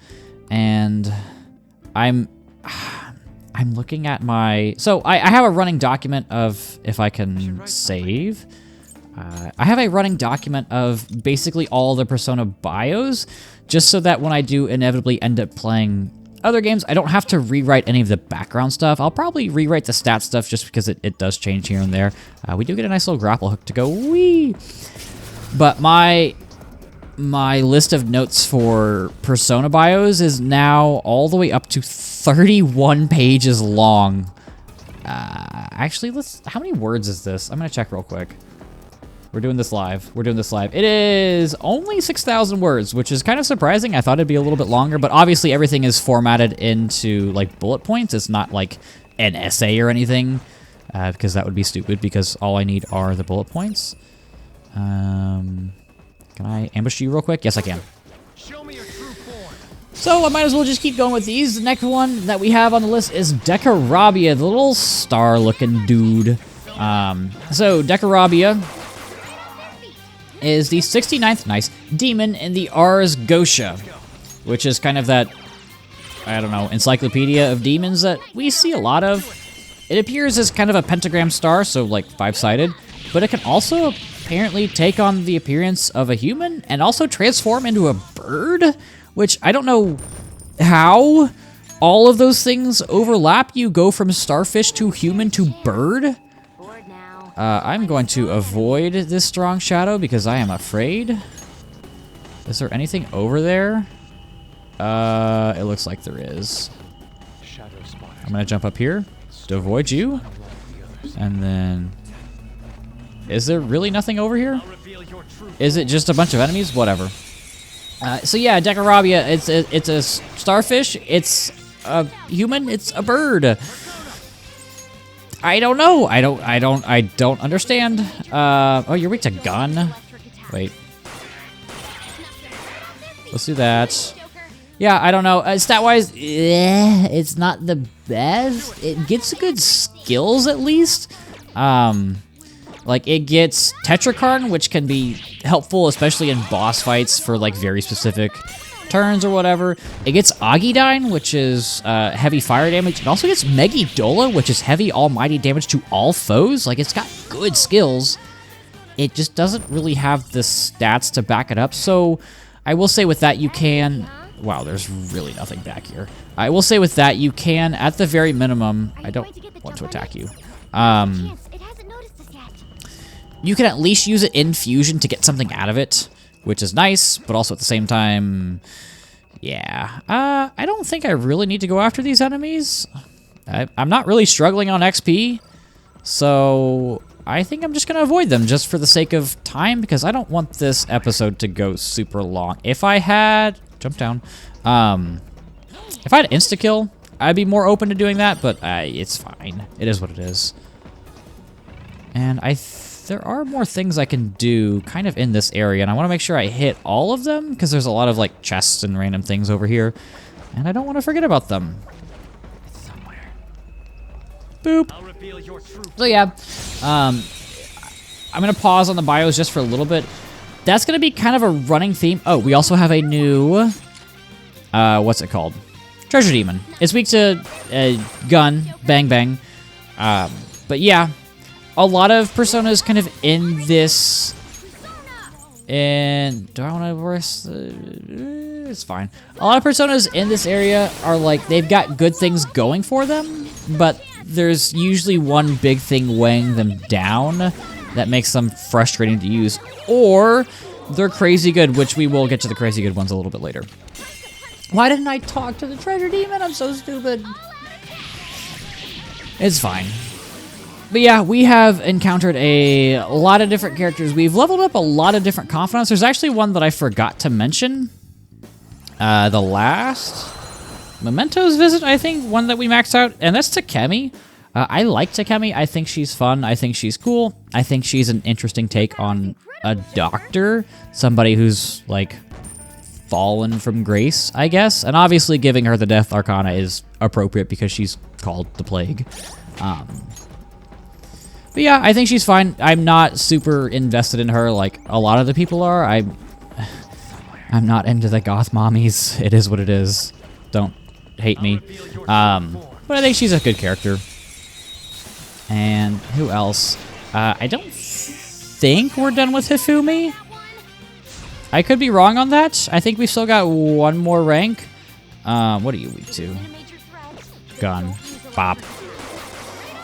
Speaker 1: and I'm looking at my... So I have a running document of if I can save. I have a running document of basically all the Persona bios, just so that when I do inevitably end up playing other games, I don't have to rewrite any of the background stuff. I'll probably rewrite the stat stuff just because it does change here and there. We do get a nice little grapple hook to go wee. But my list of notes for Persona bios is now all the way up to 31 pages long. Actually, how many words is this? I'm gonna check real quick. We're doing this live. It is only 6,000 words, which is kind of surprising. I thought it'd be a little bit longer, but obviously everything is formatted into like bullet points. It's not like an essay or anything, because that would be stupid, because all I need are the bullet points. Can I ambush you real quick? Yes, I can. So I might as well just keep going with these. The next one that we have on the list is Decarabia, the little star-looking dude. So Decarabia is the 69th demon in the Ars Gotia, which is kind of that, I don't know, encyclopedia of demons that we see a lot of. It appears as kind of a pentagram star, so like 5-sided, but it can also apparently take on the appearance of a human and also transform into a bird, which I don't know how all of those things overlap. You go from starfish to human to bird. I'm going to avoid this strong shadow because I am afraid. Is there anything over there? It looks like there is. I'm going to jump up here to avoid you. And then... Is there really nothing over here? Is it just a bunch of enemies? Whatever. So yeah, Decarabia, it's a starfish, it's a human, it's a bird. I don't know. I don't understand. Oh, you're weak to gun. Wait. Let's do that. Yeah, I don't know. Stat-wise, it's not the best. It gets good skills, at least. Like, it gets Tetrakarn, which can be helpful, especially in boss fights for, like, very specific turns or whatever. It gets Agidyne, which is heavy fire damage. It also gets Megidola, which is heavy almighty damage to all foes. Like, it's got good skills. It just doesn't really have the stats to back it up. So I will say with that you can... Wow, there's really nothing back here. I will say with that you can, at the very minimum... I don't want to attack you. You can at least use it in fusion to get something out of it, which is nice, but also at the same time, yeah. I don't think I really need to go after these enemies. I'm not really struggling on XP, so I think I'm just going to avoid them just for the sake of time, because I don't want this episode to go super long. If I had... Jump down. If I had insta-kill, I'd be more open to doing that, but it's fine. It is what it is. And there are more things I can do kind of in this area, and I want to make sure I hit all of them, because there's a lot of like chests and random things over here, and I don't want to forget about them. Somewhere. Boop. So yeah, I'm going to pause on the bios just for a little bit. That's going to be kind of a running theme. Oh, we also have a new, what's it called? Treasure Demon. It's weak to gun, bang bang. But yeah, a lot of personas kind of in this... And do I want to reverse? It's fine. A lot of personas in this area are like, they've got good things going for them, but there's usually one big thing weighing them down that makes them frustrating to use. Or they're crazy good, which we will get to the crazy good ones a little bit later. Why didn't I talk to the treasure demon? I'm so stupid. It's fine. But yeah, we have encountered a lot of different characters. We've leveled up a lot of different confidants. There's actually one that I forgot to mention. The last Mementos visit, I think, one that we maxed out, and that's Takemi. I like Takemi. I think she's fun. I think she's cool. I think she's an interesting take on a doctor, somebody who's like fallen from grace, I guess. And obviously giving her the Death Arcana is appropriate because she's called the Plague. But yeah, I think she's fine. I'm not super invested in her like a lot of the people are. I'm not into the goth mommies. It is what it is. Don't hate me. But I think she's a good character. And who else? I don't think we're done with Hifumi. I could be wrong on that. I think we've still got one more rank. What are you weak to? Gun. Bop.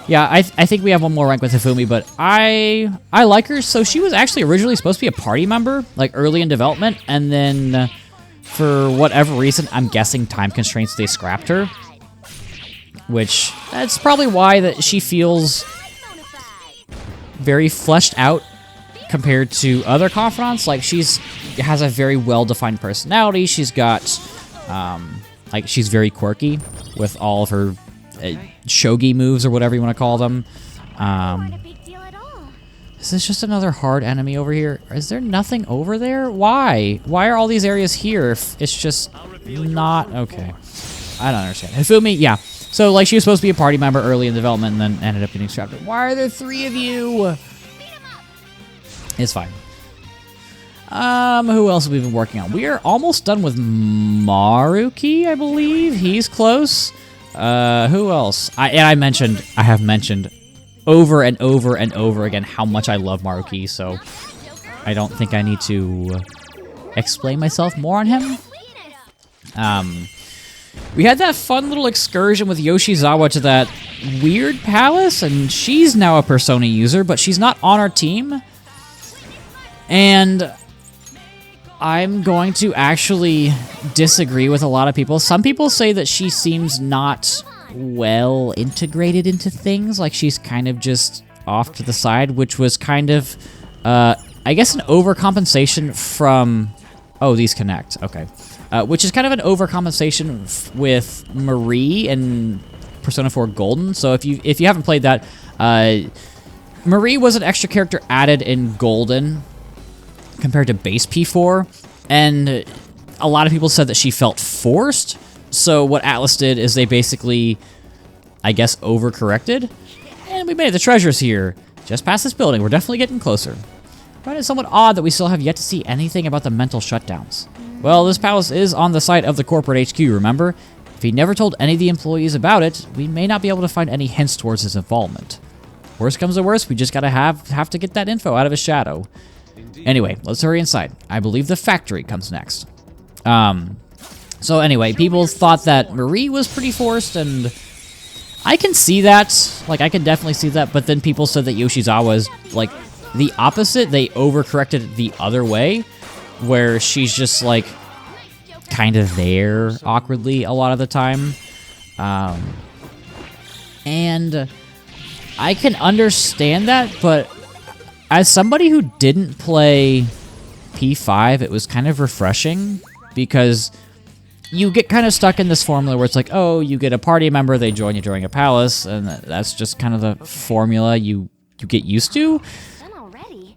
Speaker 1: Yeah, I think we have one more rank with Hifumi, but I like her. So she was actually originally supposed to be a party member, like early in development, and then for whatever reason, I'm guessing time constraints, they scrapped her. Which, that's probably why that she feels very fleshed out compared to other confidants. Like, has a very well-defined personality. She's got, like, she's very quirky with all of her shogi moves or whatever you want to call them. Is this just another hard enemy over here? Is there nothing over there? Why? Why are all these areas here if it's just not... Okay. I don't understand. Hifumi, yeah. So, like, she was supposed to be a party member early in development and then ended up getting scrapped. Why are there 3 of you? It's fine. Who else have we been working on? We are almost done with Maruki, I believe. He's close. Who else? I have mentioned over and over and over again how much I love Maruki, so I don't think I need to explain myself more on him. We had that fun little excursion with Yoshizawa to that weird palace, and she's now a Persona user, but she's not on our team. And I'm going to actually disagree with a lot of people. Some people say that she seems not well integrated into things, like she's kind of just off to the side, which was kind of, I guess, an overcompensation from... Oh, these connect. Okay. Which is kind of an overcompensation with Marie and Persona 4 Golden. So if you haven't played that, Marie was an extra character added in Golden compared to base P4, and a lot of people said that she felt forced. So what Atlas did is they basically, I guess, overcorrected, and we made the treasures here, just past this building. We're definitely getting closer. But it's somewhat odd that we still have yet to see anything about the mental shutdowns. Well, this palace is on the site of the corporate HQ, remember? If he never told any of the employees about it, we may not be able to find any hints towards his involvement. Worst comes to worst, we just gotta have to get that info out of his shadow. Anyway, let's hurry inside. I believe the factory comes next. So anyway, people thought that Marie was pretty forced, and I can see that. Like, I can definitely see that, but then people said that Yoshizawa is, like, the opposite. They overcorrected the other way, where she's just, like, kind of there awkwardly a lot of the time. And I can understand that, but as somebody who didn't play P5, it was kind of refreshing, because you get kind of stuck in this formula where it's like, oh, you get a party member, they join you during a palace, and that's just kind of the formula you get used to.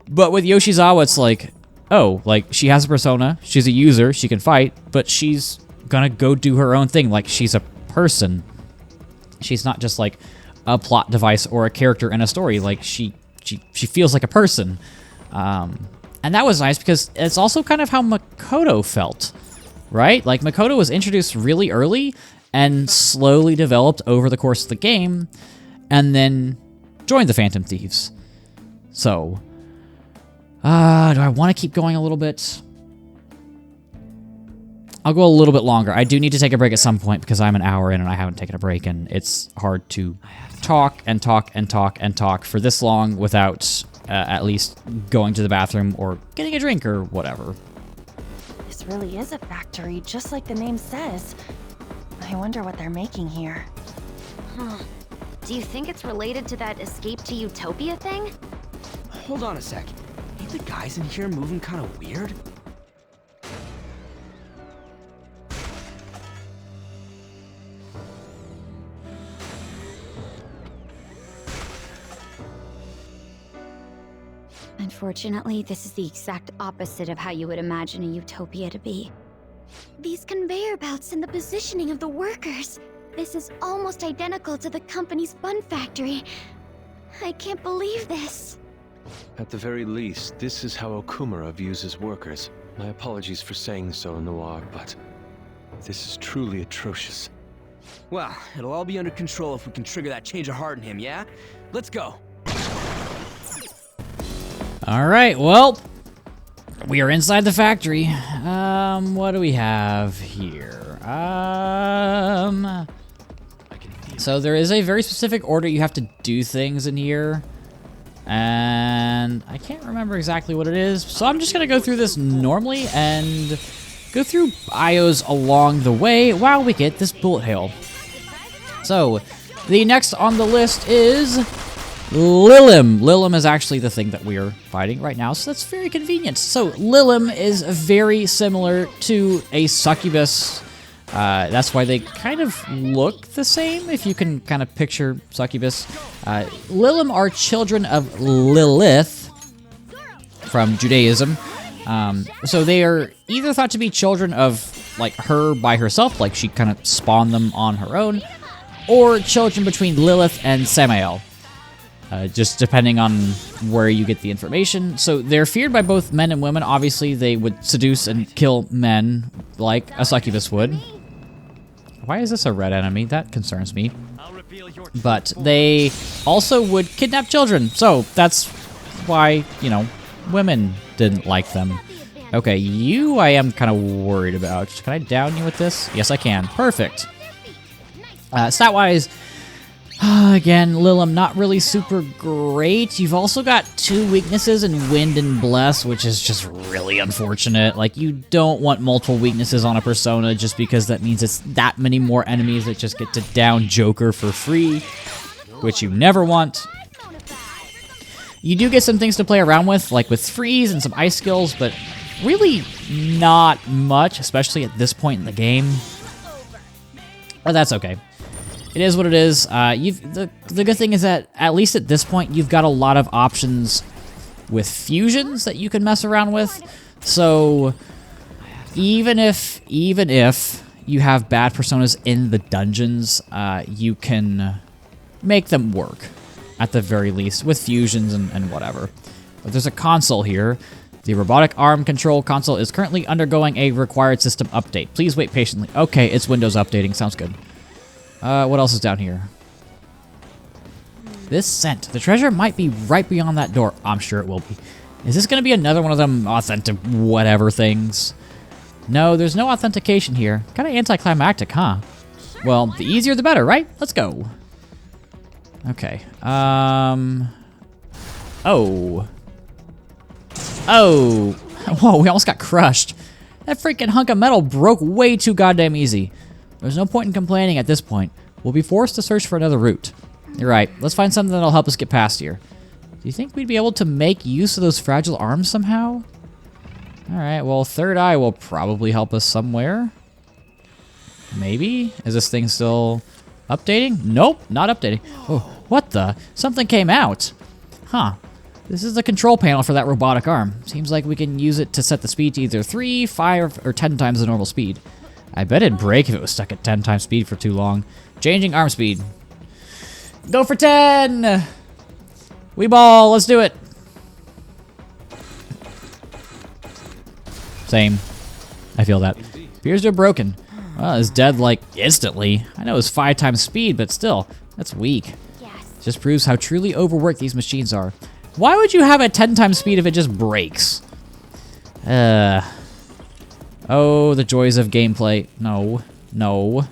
Speaker 1: But with Yoshizawa, it's like, oh, like, she has a persona, she's a user, she can fight, but she's gonna go do her own thing, like, she's a person. She's not just, like, a plot device or a character in a story, like, she feels like a person. And that was nice, because it's also kind of how Makoto felt, right? Like, Makoto was introduced really early and slowly developed over the course of the game, and then joined the Phantom Thieves. So... do I want to keep going a little bit? I'll go a little bit longer. I do need to take a break at some point because I'm an hour in and I haven't taken a break, and it's hard to talk and talk and talk and talk for this long without at least going to the bathroom or getting a drink or whatever.
Speaker 5: This
Speaker 10: this really is a factory, just like the name says. I wonder what they're making here.
Speaker 3: Huh. Do you think it's related to that escape to Utopia thing?
Speaker 5: Hold on a sec. Ain't the guys in here moving kind of weird?
Speaker 3: Unfortunately, this is the exact opposite of how you would imagine a utopia to be.
Speaker 2: These conveyor belts and the positioning of the workers. This is almost identical to the company's bun factory. I can't believe this.
Speaker 4: At the very least, this is how Okumura views his workers. My apologies for saying so, Noir, but this is truly atrocious.
Speaker 5: Well, it'll all be under control if we can trigger that change of heart in him, yeah? Let's go.
Speaker 1: All right, well, we are inside the factory. What do we have here? So there is a very specific order you have to do things in here. And I can't remember exactly what it is. So I'm just gonna go through this normally and go through IOs along the way while we get this bullet hail. So the next on the list is Lilim. Lilim is actually the thing that we are fighting right now, so that's very convenient. So Lilim is very similar to a succubus. That's why they kind of look the same, if you can kind of picture succubus. Lilim are children of Lilith from Judaism. So they are either thought to be children of like her by herself, like she kind of spawned them on her own, or children between Lilith and Samael. Just depending on where you get the information. So they're feared by both men and women. Obviously, they would seduce and kill men like a succubus would. Why is this a red enemy? That concerns me. But they also would kidnap children. So that's why, you know, women didn't like them. Okay, you I am kind of worried about. Can I down you with this? Yes, I can. Perfect. Stat-wise, again, Lilim, not really super great. You've also got 2 weaknesses in Wind and Bless, which is just really unfortunate. Like, you don't want multiple weaknesses on a persona just because that means it's that many more enemies that just get to down Joker for free, which you never want. You do get some things to play around with, like with Freeze and some ice skills, but really not much, especially at this point in the game. But that's okay. It is what it is. The good thing is that, at least at this point, you've got a lot of options with fusions that you can mess around with. So, even if you have bad personas in the dungeons, you can make them work, at the very least, with fusions and whatever. But there's a console here. The robotic arm control console is currently undergoing a required system update. Please wait patiently. Okay, it's Windows updating. Sounds good. What else is down here? This scent. The treasure might be right beyond that door. I'm sure it will be. Is this going to be another one of them authentic whatever things? No, there's no authentication here. Kind of anticlimactic, huh? Well, the easier the better, right? Let's go. Okay. Oh. Oh. Whoa, we almost got crushed. That freaking hunk of metal broke way too goddamn easy. There's no point in complaining at this point. We'll be forced to search for another route. You're right. Let's find something that'll help us get past here. Do you think we'd be able to make use of those fragile arms somehow? Alright, well, Third Eye will probably help us somewhere. Maybe? Is this thing still updating? Nope, not updating. Oh, what the? Something came out. Huh. This is the control panel for that robotic arm. Seems like we can use it to set the speed to either 3, 5, or 10 times the normal speed. I bet it'd break if it was stuck at 10 times speed for too long. Changing arm speed. Go for 10! We ball, let's do it. Same. I feel that. Appears to have broken. Well, it's dead like instantly. I know it's 5 times speed, but still, that's weak. Just proves how truly overworked these machines are. Why would you have a 10 times speed if it just breaks? Oh, the joys of gameplay. No. No.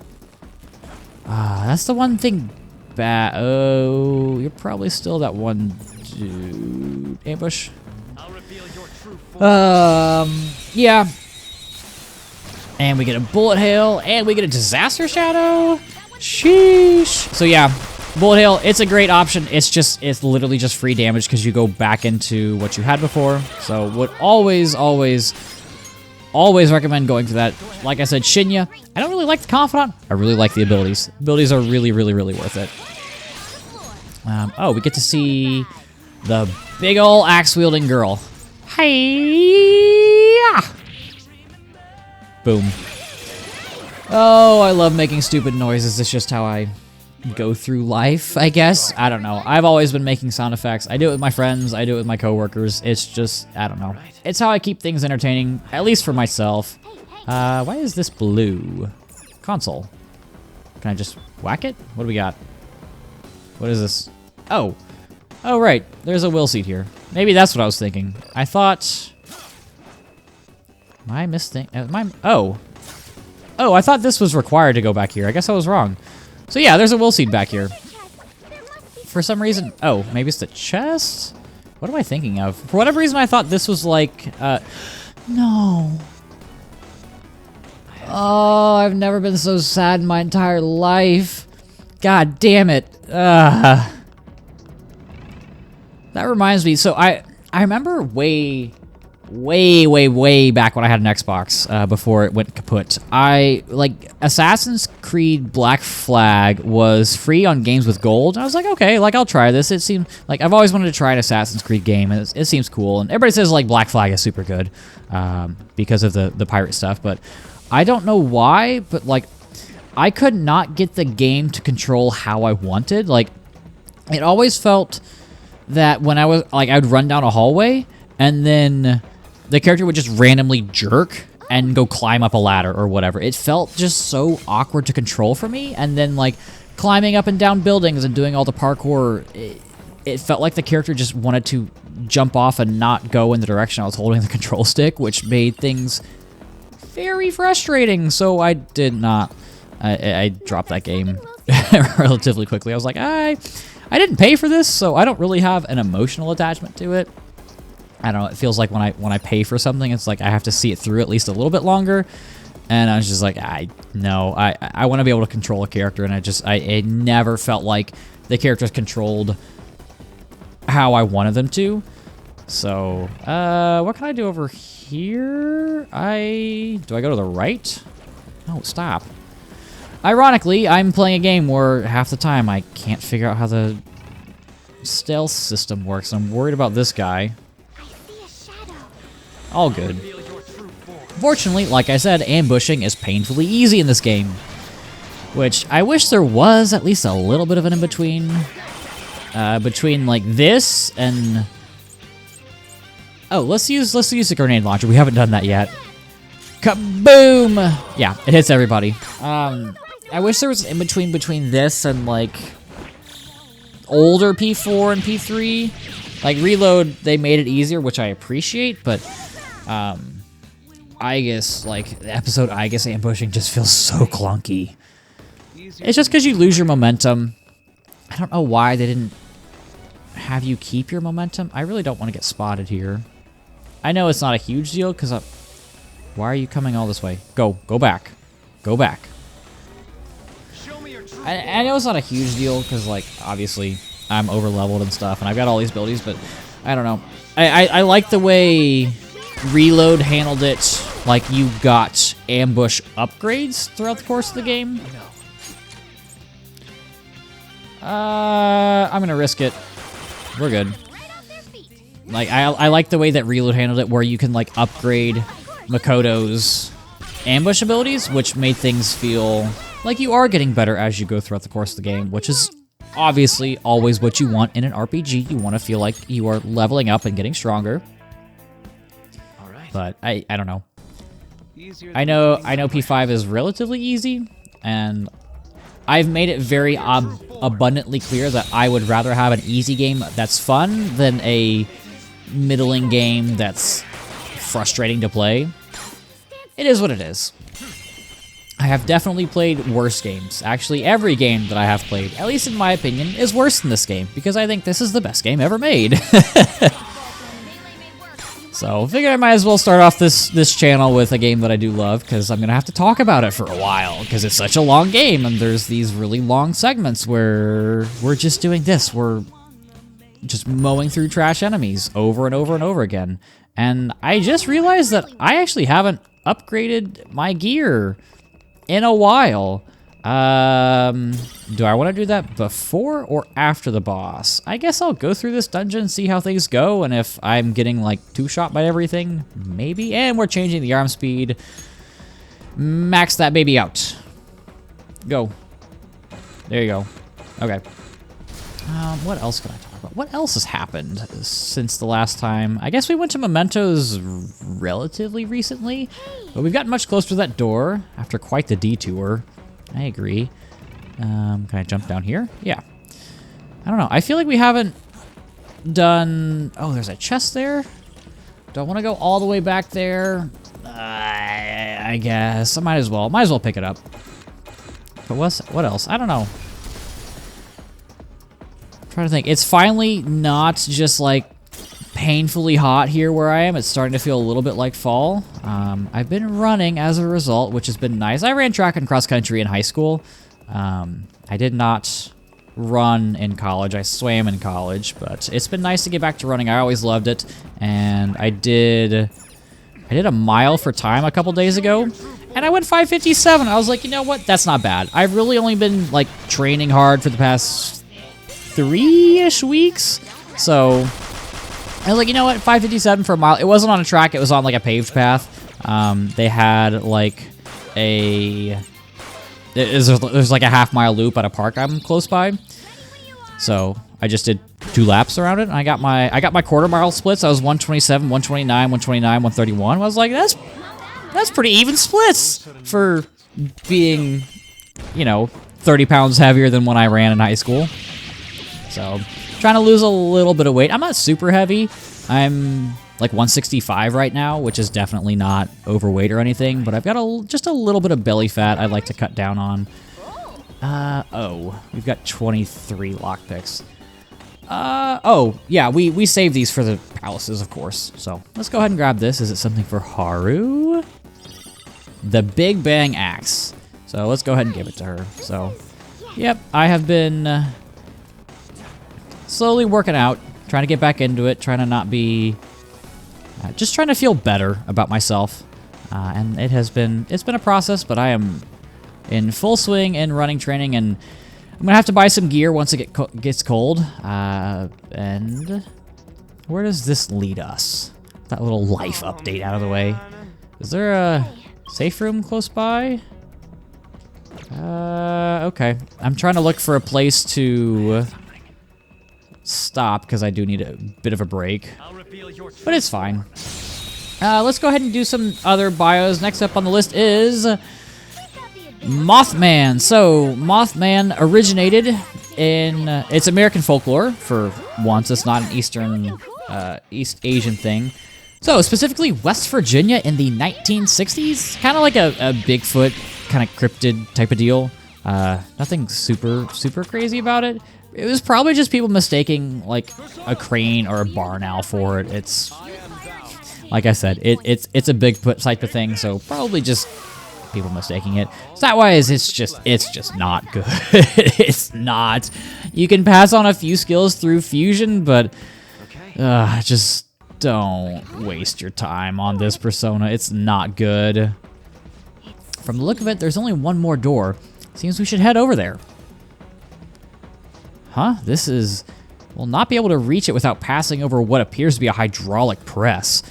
Speaker 1: That's the one thing bad. Oh, you're probably still that one dude. Ambush. Yeah. And we get a bullet hail, and we get a disaster shadow. Sheesh. So yeah, bullet hail, it's a great option. It's literally just free damage because you go back into what you had before. So would always recommend going for that. Like I said, Shinya, I don't really like the Confidant. I really like the abilities. Abilities are really worth it. Oh, we get to see the big ol' axe-wielding girl. Hi-ya! Boom. Oh, I love making stupid noises. It's just how I go through life, I guess. I don't know. I've always been making sound effects. I do it with my friends. I do it with my coworkers. It's just, I don't know. It's how I keep things entertaining, at least for myself. Why is this blue? Console. Can I just whack it? What do we got? What is this? Oh. Oh, right. There's a will seat here. Maybe that's what I was thinking. I thought... Am I missing? Oh. Oh, I thought this was required to go back here. I guess I was wrong. So yeah, there's a will seed back here. For some reason... Oh, maybe it's the chest? What am I thinking of? For whatever reason, I thought this was like... No. Oh, I've never been so sad in my entire life. God damn it. That reminds me. So I remember way back when I had an Xbox, before it went kaput. Assassin's Creed Black Flag was free on Games with Gold. I was like, okay, I'll try this. It seemed like I've always wanted to try an Assassin's Creed game, and it seems cool. And everybody says Black Flag is super good, because of the pirate stuff. But I don't know why, but I could not get the game to control how I wanted. It always felt that when I was I'd run down a hallway, and then the character would just randomly jerk and go climb up a ladder or whatever. It felt just so awkward to control for me. And then climbing up and down buildings and doing all the parkour, it felt like the character just wanted to jump off and not go in the direction I was holding the control stick, which made things very frustrating. So I did not. I dropped that game relatively quickly. I was like, I didn't pay for this, so I don't really have an emotional attachment to it. I don't know, it feels like when I pay for something, it's like I have to see it through at least a little bit longer. And I was just like, I want to be able to control a character, and it never felt like the characters controlled how I wanted them to. So, what can I do over here? Do I go to the right? No, stop. Ironically, I'm playing a game where half the time I can't figure out how the stealth system works. I'm worried about this guy. All good. Fortunately, like I said, ambushing is painfully easy in this game. Which, I wish there was at least a little bit of an in-between. Between, this and... Oh, let's use the grenade launcher. We haven't done that yet. Kaboom! Yeah, it hits everybody. I wish there was an in-between between this and, older P4 and P3. Reload, they made it easier, which I appreciate, but... Aegis, the episode Aegis ambushing just feels so clunky. It's just because you lose your momentum. I don't know why they didn't have you keep your momentum. I really don't want to get spotted here. I know it's not a huge deal, because why are you coming all this way? Go back. Go back. I know it's not a huge deal, because, obviously, I'm over-leveled and stuff, and I've got all these abilities, but I don't know. I like the way Reload handled it. You got ambush upgrades throughout the course of the game. I'm gonna risk it. We're good. I like the way that Reload handled it, where you can, upgrade Makoto's ambush abilities, which made things feel like you are getting better as you go throughout the course of the game, which is obviously always what you want in an RPG. You want to feel like you are leveling up and getting stronger. But I don't know. I know P5 is relatively easy, and I've made it very abundantly clear that I would rather have an easy game that's fun than a middling game that's frustrating to play. It is what it is. I have definitely played worse games. Actually, every game that I have played, at least in my opinion, is worse than this game, because I think this is the best game ever made. So figured I might as well start off this channel with a game that I do love, because I'm gonna have to talk about it for a while because it's such a long game, and there's these really long segments where we're just doing this. We're just mowing through trash enemies over and over and over again. And I just realized that I actually haven't upgraded my gear in a while. Do I want to do that before or after the boss? I guess I'll go through this dungeon, see how things go, and if I'm getting like two-shot by everything, maybe. And we're changing the arm speed. Max that baby out. Go. There you go. Okay. What else can I talk about? What else has happened since the last time? I guess we went to Mementos relatively recently, but we've gotten much closer to that door after quite the detour. I agree. Can I jump down here? Yeah. I don't know. I feel like we haven't done... Oh, there's a chest there? Do I want to go all the way back there? I guess. I might as well. Might as well pick it up. But what else? I don't know. I'm trying to think. It's finally not just like painfully hot here where I am. It's starting to feel a little bit like fall. I've been running as a result, which has been nice. I ran track and cross country in high school. I did not run in college. I swam in college, but it's been nice to get back to running. I always loved it, and I did a mile for time a couple days ago, and I went 5:57. I was like, you know what? That's not bad. I've really only been like training hard for the past 3-ish weeks, so I was like, you know what? 5:57 for a mile. It wasn't on a track. It was on like a paved path. They had like there's like a half-mile loop at a park I'm close by. So I just did 2 laps around it, and I got my quarter-mile splits. I was 127, 129, 129, 131. I was like, that's pretty even splits for being, you know, 30 pounds heavier than when I ran in high school. So trying to lose a little bit of weight. I'm not super heavy. I'm like 165 right now, which is definitely not overweight or anything, but I've got just a little bit of belly fat I'd like to cut down on. Oh, we've got 23 lockpicks. Oh, yeah, we saved these for the palaces, of course. So let's go ahead and grab this. Is it something for Haru? The Big Bang Axe. So let's go ahead and give it to her. So, yep, I have been slowly working out, trying to get back into it, trying to not be... just trying to feel better about myself. And it's been a process, but I am in full swing in running training, and I'm gonna have to buy some gear once it gets cold. And where does this lead us? That little life update out of the way. Is there a safe room close by? Okay. I'm trying to look for a place to stop because I do need a bit of a break, but it's fine. Let's go ahead and do some other bios. Next up on the list is Mothman. So Mothman originated in it's American folklore for once. It's not an East Asian thing. So specifically West Virginia in the 1960s, kind of like a Bigfoot kind of cryptid type of deal. Nothing super crazy about it. It was probably just people mistaking like a crane or a barn owl for it. It's like I said, it's a Bigfoot type of thing, so probably just people mistaking it. Stat-wise, it's just not good. It's not. You can pass on a few skills through fusion, but just don't waste your time on this persona. It's not good. From the look of it, there's only one more door. Seems we should head over there. Huh? We'll not be able to reach it without passing over what appears to be a hydraulic press.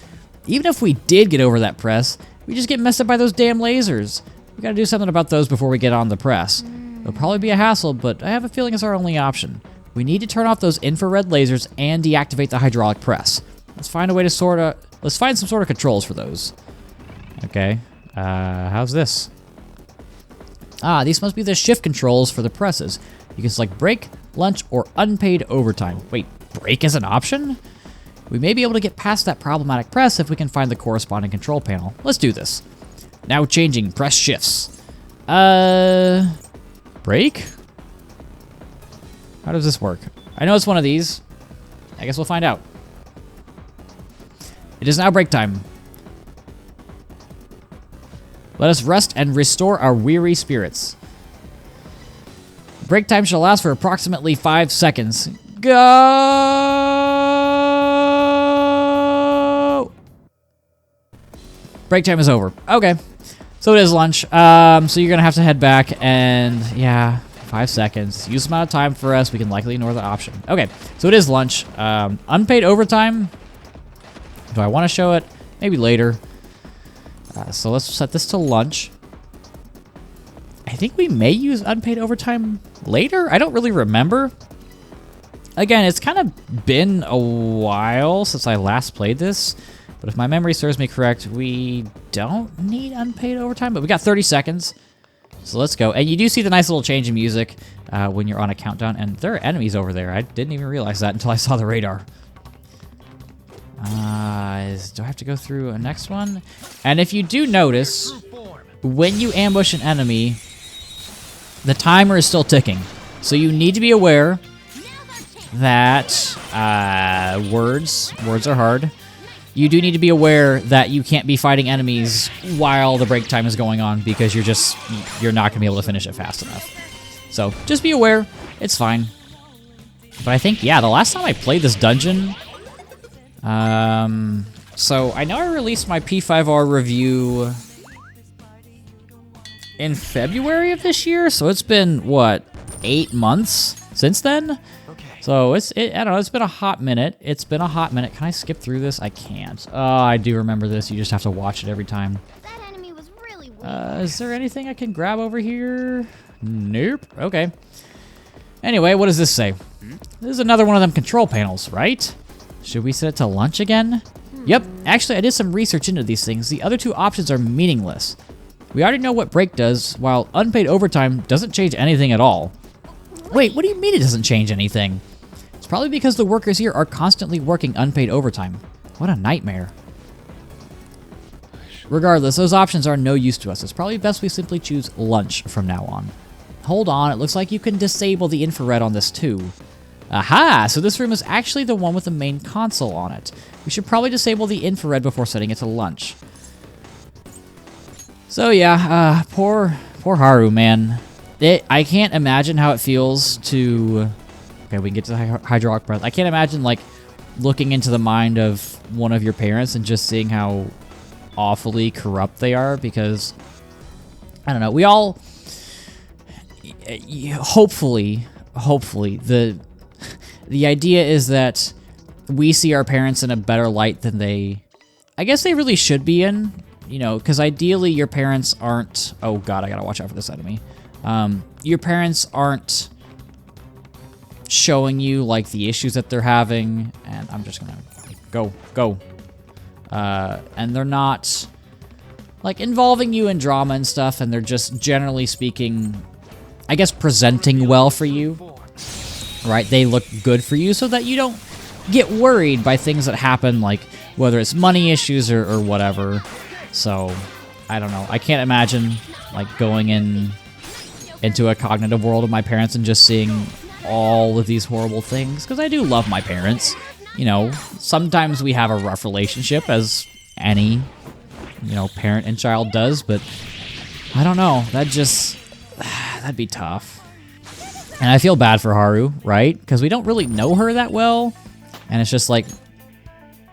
Speaker 1: Even if we did get over that press, we just get messed up by those damn lasers. We gotta do something about those before we get on the press. It'll probably be a hassle, but I have a feeling it's our only option. We need to turn off those infrared lasers and deactivate the hydraulic press. Let's find a way to let's find some sort of controls for those. Okay. How's this? Ah, these must be the shift controls for the presses. You can select break, lunch, or unpaid overtime. Wait, break is an option? We may be able to get past that problematic press if we can find the corresponding control panel. Let's do this. Now changing press shifts. Break? How does this work? I know it's one of these. I guess we'll find out. It is now break time. Let us rest and restore our weary spirits. Break time shall last for approximately 5 seconds. Go! Break time is over. Okay. So it is lunch. So you're going to have to head back and, yeah, 5 seconds. Use amount of time for us. We can likely ignore the option. Okay. So it is lunch. Unpaid overtime. Do I want to show it? Maybe later. So let's set this to lunch. I think we may use unpaid overtime later. I don't really remember. Again, it's kind of been a while since I last played this. But if my memory serves me correct, we don't need unpaid overtime. But we got 30 seconds. So let's go. And you do see the nice little change in music when you're on a countdown. And there are enemies over there. I didn't even realize that until I saw the radar. Do I have to go through a next one? And if you do notice, when you ambush an enemy, the timer is still ticking. So you need to be aware that words are hard. You do need to be aware that you can't be fighting enemies while the break time is going on because you're not going to be able to finish it fast enough. So just be aware. It's fine. But I think, yeah, the last time I played this dungeon... So I know I released my P5R review in February of this year, so it's been, what, 8 months since then? So I don't know, it's been a hot minute. It's been a hot minute. Can I skip through this? I can't. Oh, I do remember this. You just have to watch it every time.
Speaker 2: That enemy was really weak.
Speaker 1: Is there anything I can grab over here? Nope. Okay. Anyway, what does this say? This is another one of them control panels, right? Should we set it to lunch again? Yep, actually I did some research into these things. The other two options are meaningless. We already know what break does, while unpaid overtime doesn't change anything at all. Wait, what do you mean it doesn't change anything? It's probably because the workers here are constantly working unpaid overtime. What a nightmare. Regardless, those options are no use to us. It's probably best we simply choose lunch from now on. Hold on, it looks like you can disable the infrared on this too. Aha! So this room is actually the one with the main console on it. We should probably disable the infrared before setting it to lunch. So yeah, poor Haru, man. I can't imagine how it feels to... Okay, we can get to the hydraulic breath. I can't imagine, like, looking into the mind of one of your parents and just seeing how awfully corrupt they are, because... I don't know, we all... Hopefully, the idea is that we see our parents in a better light than they... I guess they really should be in, you know, because ideally your parents aren't... Oh god, I gotta watch out for this enemy. Your parents aren't showing you, like, the issues that they're having, and I'm just gonna... Go. And they're not, like, involving you in drama and stuff, and they're just, generally speaking, I guess, presenting well for you. Right, they look good for you so that you don't get worried by things that happen, like whether it's money issues or whatever. So, I don't know. I can't imagine, like, going into a cognitive world of my parents and just seeing all of these horrible things, because I do love my parents. You know, sometimes we have a rough relationship, as any, you know, parent and child does, but I don't know. That'd be tough. And I feel bad for Haru, right? Because we don't really know her that well, and it's just like,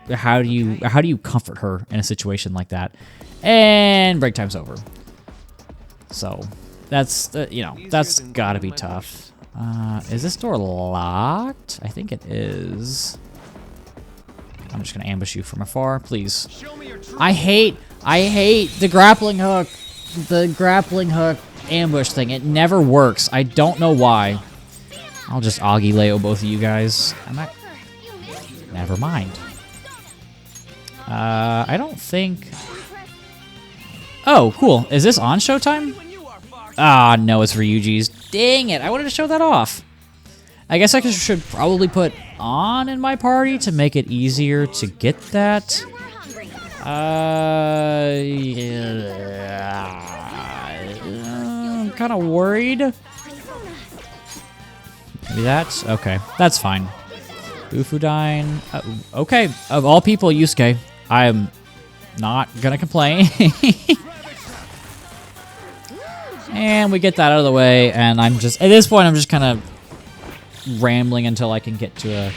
Speaker 1: how do you comfort her in a situation like that? And break time's over. So that's that's gotta be tough. Is this door locked? I think it is. I'm just gonna ambush you from afar, please. I hate the grappling hook. The grappling hook ambush thing. It never works. I don't know why. I'll just Agileo both of you guys. Never mind. I don't think... Oh, cool. Is this on Showtime? Ah, no, it's for Ryuji's. Dang it, I wanted to show that off. I guess I should probably put on in my party to make it easier to get that. I'm kind of worried. Maybe that's... Okay, that's fine. Ufudine. Okay, of all people, Yusuke. I'm not gonna complain. And we get that out of the way, and I'm just, at this point, I'm just kind of rambling until I can get to a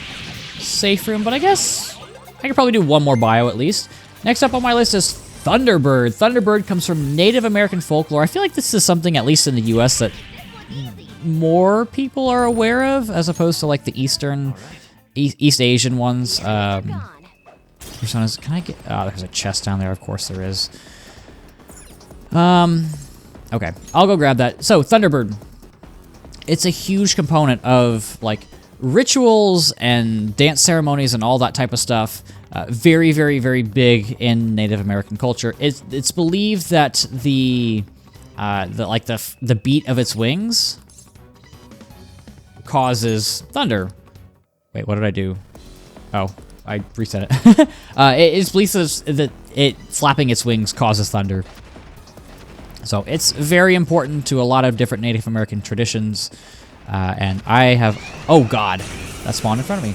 Speaker 1: safe room, but I guess I could probably do one more bio at least. Next up on my list is Thunderbird. Thunderbird comes from Native American folklore. I feel like this is something, at least in the US, that more people are aware of, as opposed to like the East Asian ones. Personas, can I get, oh, there's a chest down there, of course there is. Okay, I'll go grab that. So, Thunderbird. It's a huge component of, like, rituals and dance ceremonies and all that type of stuff. Very, very, very big in Native American culture. It's believed that the beat of its wings causes thunder. Wait, what did I do? Oh, I reset it. It's believed that it flapping its wings causes thunder. So it's very important to a lot of different Native American traditions, and I have, oh god, that spawned in front of me.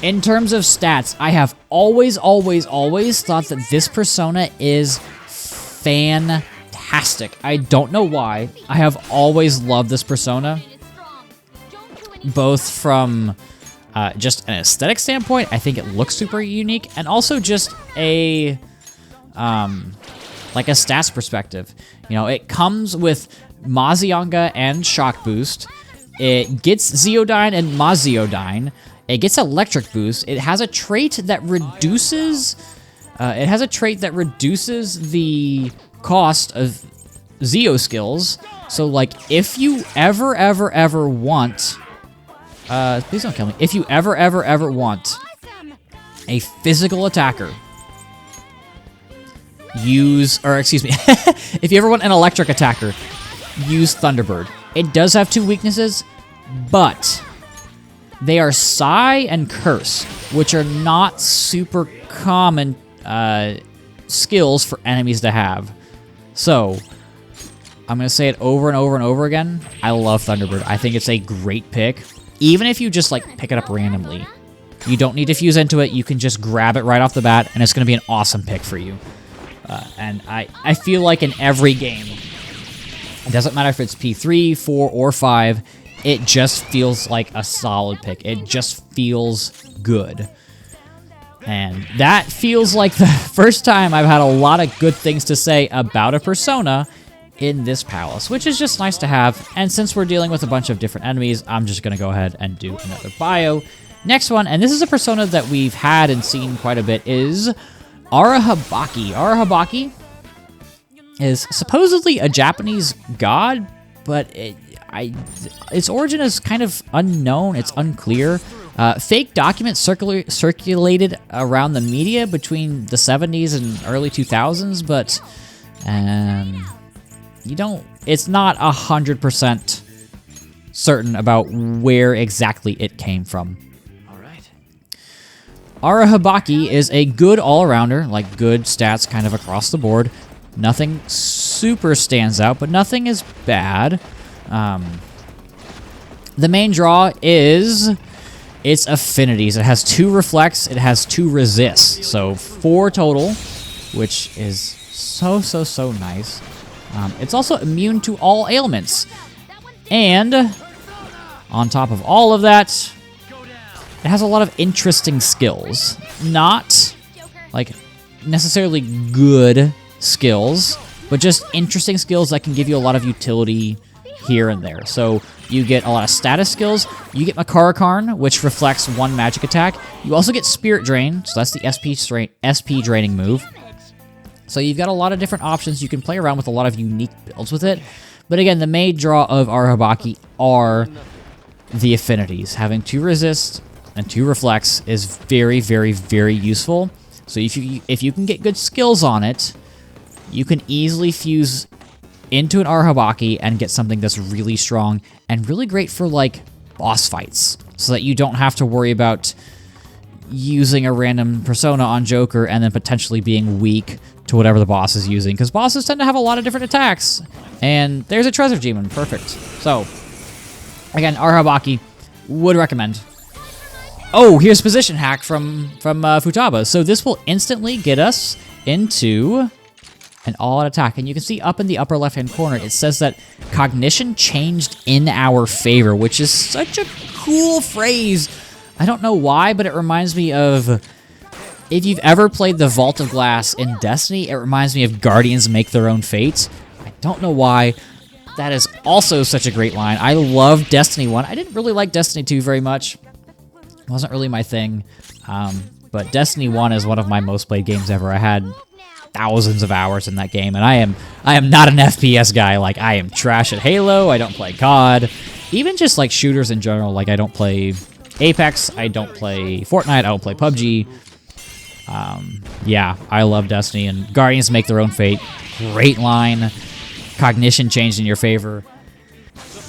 Speaker 1: In terms of stats, I have always thought that this persona is fantastic. I don't know why. I have always loved this persona, both from just an aesthetic standpoint. I think it looks super unique, and also just a like a stats perspective. You know, it comes with Mazionga and Shock Boost. It gets Zeodyne and Maziodyne. It gets Electric Boost. It has a trait that reduces the cost of Zeo skills. So, like, if you ever want, please don't kill me. If you ever want a physical attacker, if you ever want an electric attacker, use Thunderbird. It does have two weaknesses, but they are Psy and Curse, which are not super common skills for enemies to have. So, I'm going to say it over and over and over again. I love Thunderbird. I think it's a great pick. Even if you just, like, pick it up randomly. You don't need to fuse into it. You can just grab it right off the bat, and it's going to be an awesome pick for you. And I feel like in every game, it doesn't matter if it's P3, 4, or 5, it just feels like a solid pick. It just feels good. And that feels like the first time I've had a lot of good things to say about a persona in this palace, which is just nice to have. And since we're dealing with a bunch of different enemies, I'm just going to go ahead and do another bio. Next one, and this is a persona that we've had and seen quite a bit, is Arahabaki. Arahabaki is supposedly a Japanese god, but its origin is kind of unknown. It's unclear. Fake documents circulated around the media between the 70s and early 2000s, but it's not 100% certain about where exactly it came from. Arahabaki is a good all-arounder, like good stats kind of across the board. Nothing super stands out, but nothing is bad. The main draw is its affinities. It has 2 reflects, it has 2 resists, so 4 total, which is so nice. It's also immune to all ailments. And on top of all of that, it has a lot of interesting skills. Not, like, necessarily good skills, but just interesting skills that can give you a lot of utility here and there. So you get a lot of status skills. You get Makarakarn, which reflects 1 magic attack. You also get Spirit Drain, so that's the SP draining move. So you've got a lot of different options. You can play around with a lot of unique builds with it. But again, the main draw of Arahabaki are the affinities. Having 2 resist and 2 reflects is very, very, very useful. So if you can get good skills on it, you can easily fuse into an Arahabaki and get something that's really strong and really great for, like, boss fights, so that you don't have to worry about using a random persona on Joker and then potentially being weak to whatever the boss is using, because bosses tend to have a lot of different attacks. And there's a Treasure Demon, perfect. So, again, Arahabaki, would recommend. Oh, here's position hack from Futaba. So this will instantly get us into an all-out attack. And you can see up in the upper left-hand corner, it says that cognition changed in our favor, which is such a cool phrase. I don't know why, but it reminds me of... If you've ever played the Vault of Glass in Destiny, it reminds me of Guardians Make Their Own Fate. I don't know why. That is also such a great line. I love Destiny 1. I didn't really like Destiny 2 very much. It wasn't really my thing. But Destiny 1 is one of my most played games ever. I had thousands of hours in that game, and I am not an FPS guy. Like, I am trash at Halo. I don't play COD. Even just like shooters in general. Like, I don't play Apex. I don't play Fortnite. I don't play PUBG. Yeah, I love Destiny, and Guardians Make Their Own Fate. Great line. Cognition changed in your favor.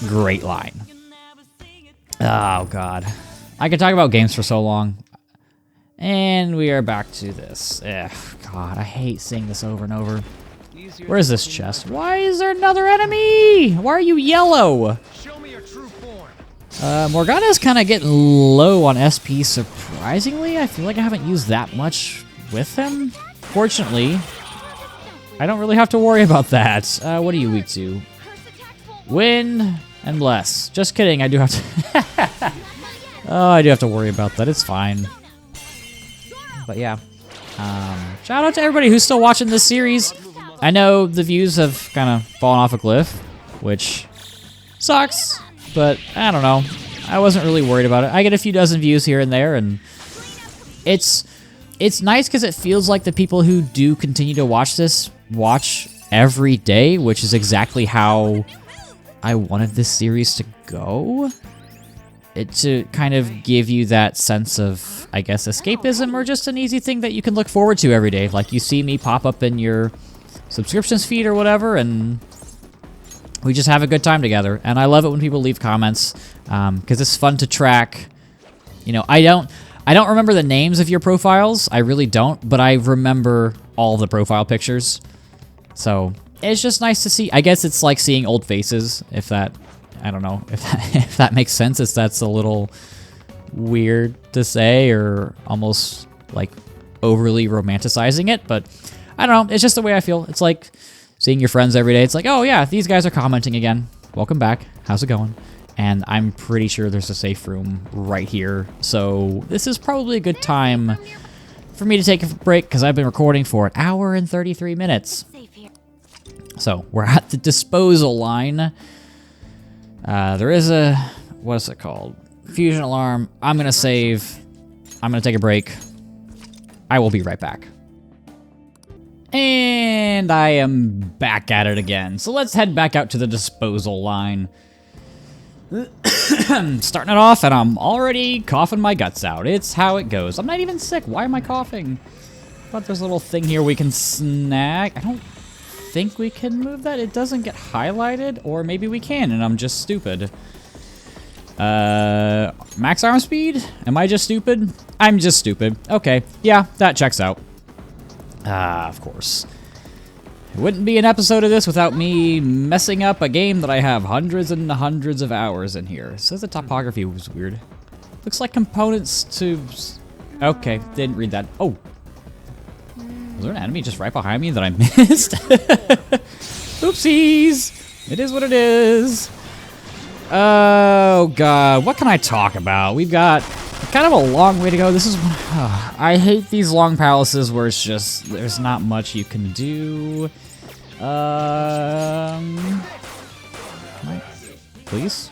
Speaker 1: Great line. Oh, God. I could talk about games for so long. And we are back to this. Ugh, God, I hate seeing this over and over. Where is this chest? Why is there another enemy? Why are you yellow? Morgana is kind of getting low on SP, surprisingly. I feel like I haven't used that much with him. Fortunately, I don't really have to worry about that. What are you weak to? Wind and bless. Just kidding, I do have to... Oh, I do have to worry about that. It's fine. But yeah. Shout out to everybody who's still watching this series. I know the views have kind of fallen off a cliff, which sucks. But, I don't know. I wasn't really worried about it. I get a few dozen views here and there, and it's nice because it feels like the people who do continue to watch this watch every day, which is exactly how I wanted this series to go. To kind of give you that sense of, I guess, escapism, or just an easy thing that you can look forward to every day. Like, you see me pop up in your subscriptions feed or whatever, and... we just have a good time together, and I love it when people leave comments, because it's fun to track. You know, I don't remember the names of your profiles, I really don't, but I remember all the profile pictures. So it's just nice to see. I guess it's like seeing old faces, if that, I don't know, if that makes sense. That's a little weird to say, or almost like overly romanticizing it, but I don't know. It's just the way I feel. It's like seeing your friends every day. It's like, oh yeah, these guys are commenting again. Welcome back. How's it going? And I'm pretty sure there's a safe room right here. So this is probably a good time for me to take a break, because I've been recording for 1 hour and 33 minutes. So we're at the disposal line. There is a, what is it called? Fusion alarm. I'm going to save. I'm going to take a break. I will be right back. And I am back at it again. So let's head back out to the disposal line. Starting it off, and I'm already coughing my guts out. It's how it goes. I'm not even sick. Why am I coughing? I thought there's a little thing here we can snag. I don't think we can move that. It doesn't get highlighted, or maybe we can, and I'm just stupid. Max arm speed? Am I just stupid? I'm just stupid. Okay, yeah, that checks out. Of course. It wouldn't be an episode of this without me messing up a game that I have hundreds and hundreds of hours in here. It says the topography was weird. Looks like components to... Okay, didn't read that. Oh. Was there an enemy just right behind me that I missed? Oopsies. It is what it is. Oh, God. What can I talk about? We've got kind of a long way to go. This is... I hate these long palaces where it's just... there's not much you can do. Please?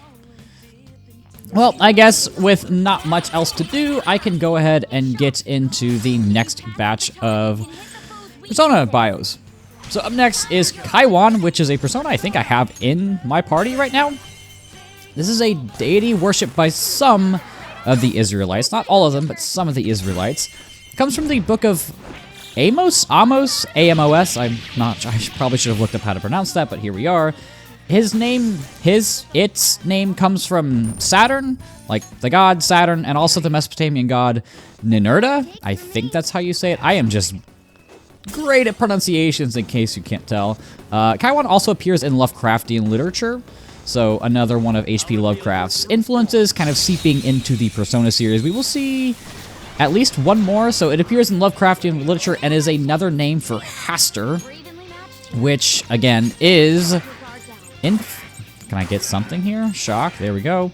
Speaker 1: Well, I guess with not much else to do, I can go ahead and get into the next batch of Persona bios. So up next is Kaiwan, which is a Persona I think I have in my party right now. This is a deity worshipped by some of the Israelites. Not all of them, but some of the Israelites. It comes from the book of Amos? A-M-O-S? I'm not sure. I probably should have looked up how to pronounce that, but here we are. Its name comes from Saturn, like the god Saturn, and also the Mesopotamian god Ninurta. I think that's how you say it. I am just great at pronunciations, in case you can't tell. Kaiwan also appears in Lovecraftian literature. So another one of H.P. Lovecraft's influences kind of seeping into the Persona series. We will see at least one more. So it appears in Lovecraftian literature and is another name for Hastur, which again is in... Can I get something here? Shock. There we go.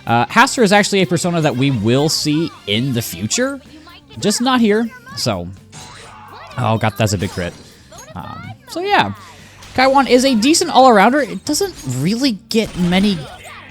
Speaker 1: Hastur is actually a persona that we will see in the future, just not here. So, oh god, that's a big crit. So yeah, Kaiwan is a decent all-arounder. It doesn't really get many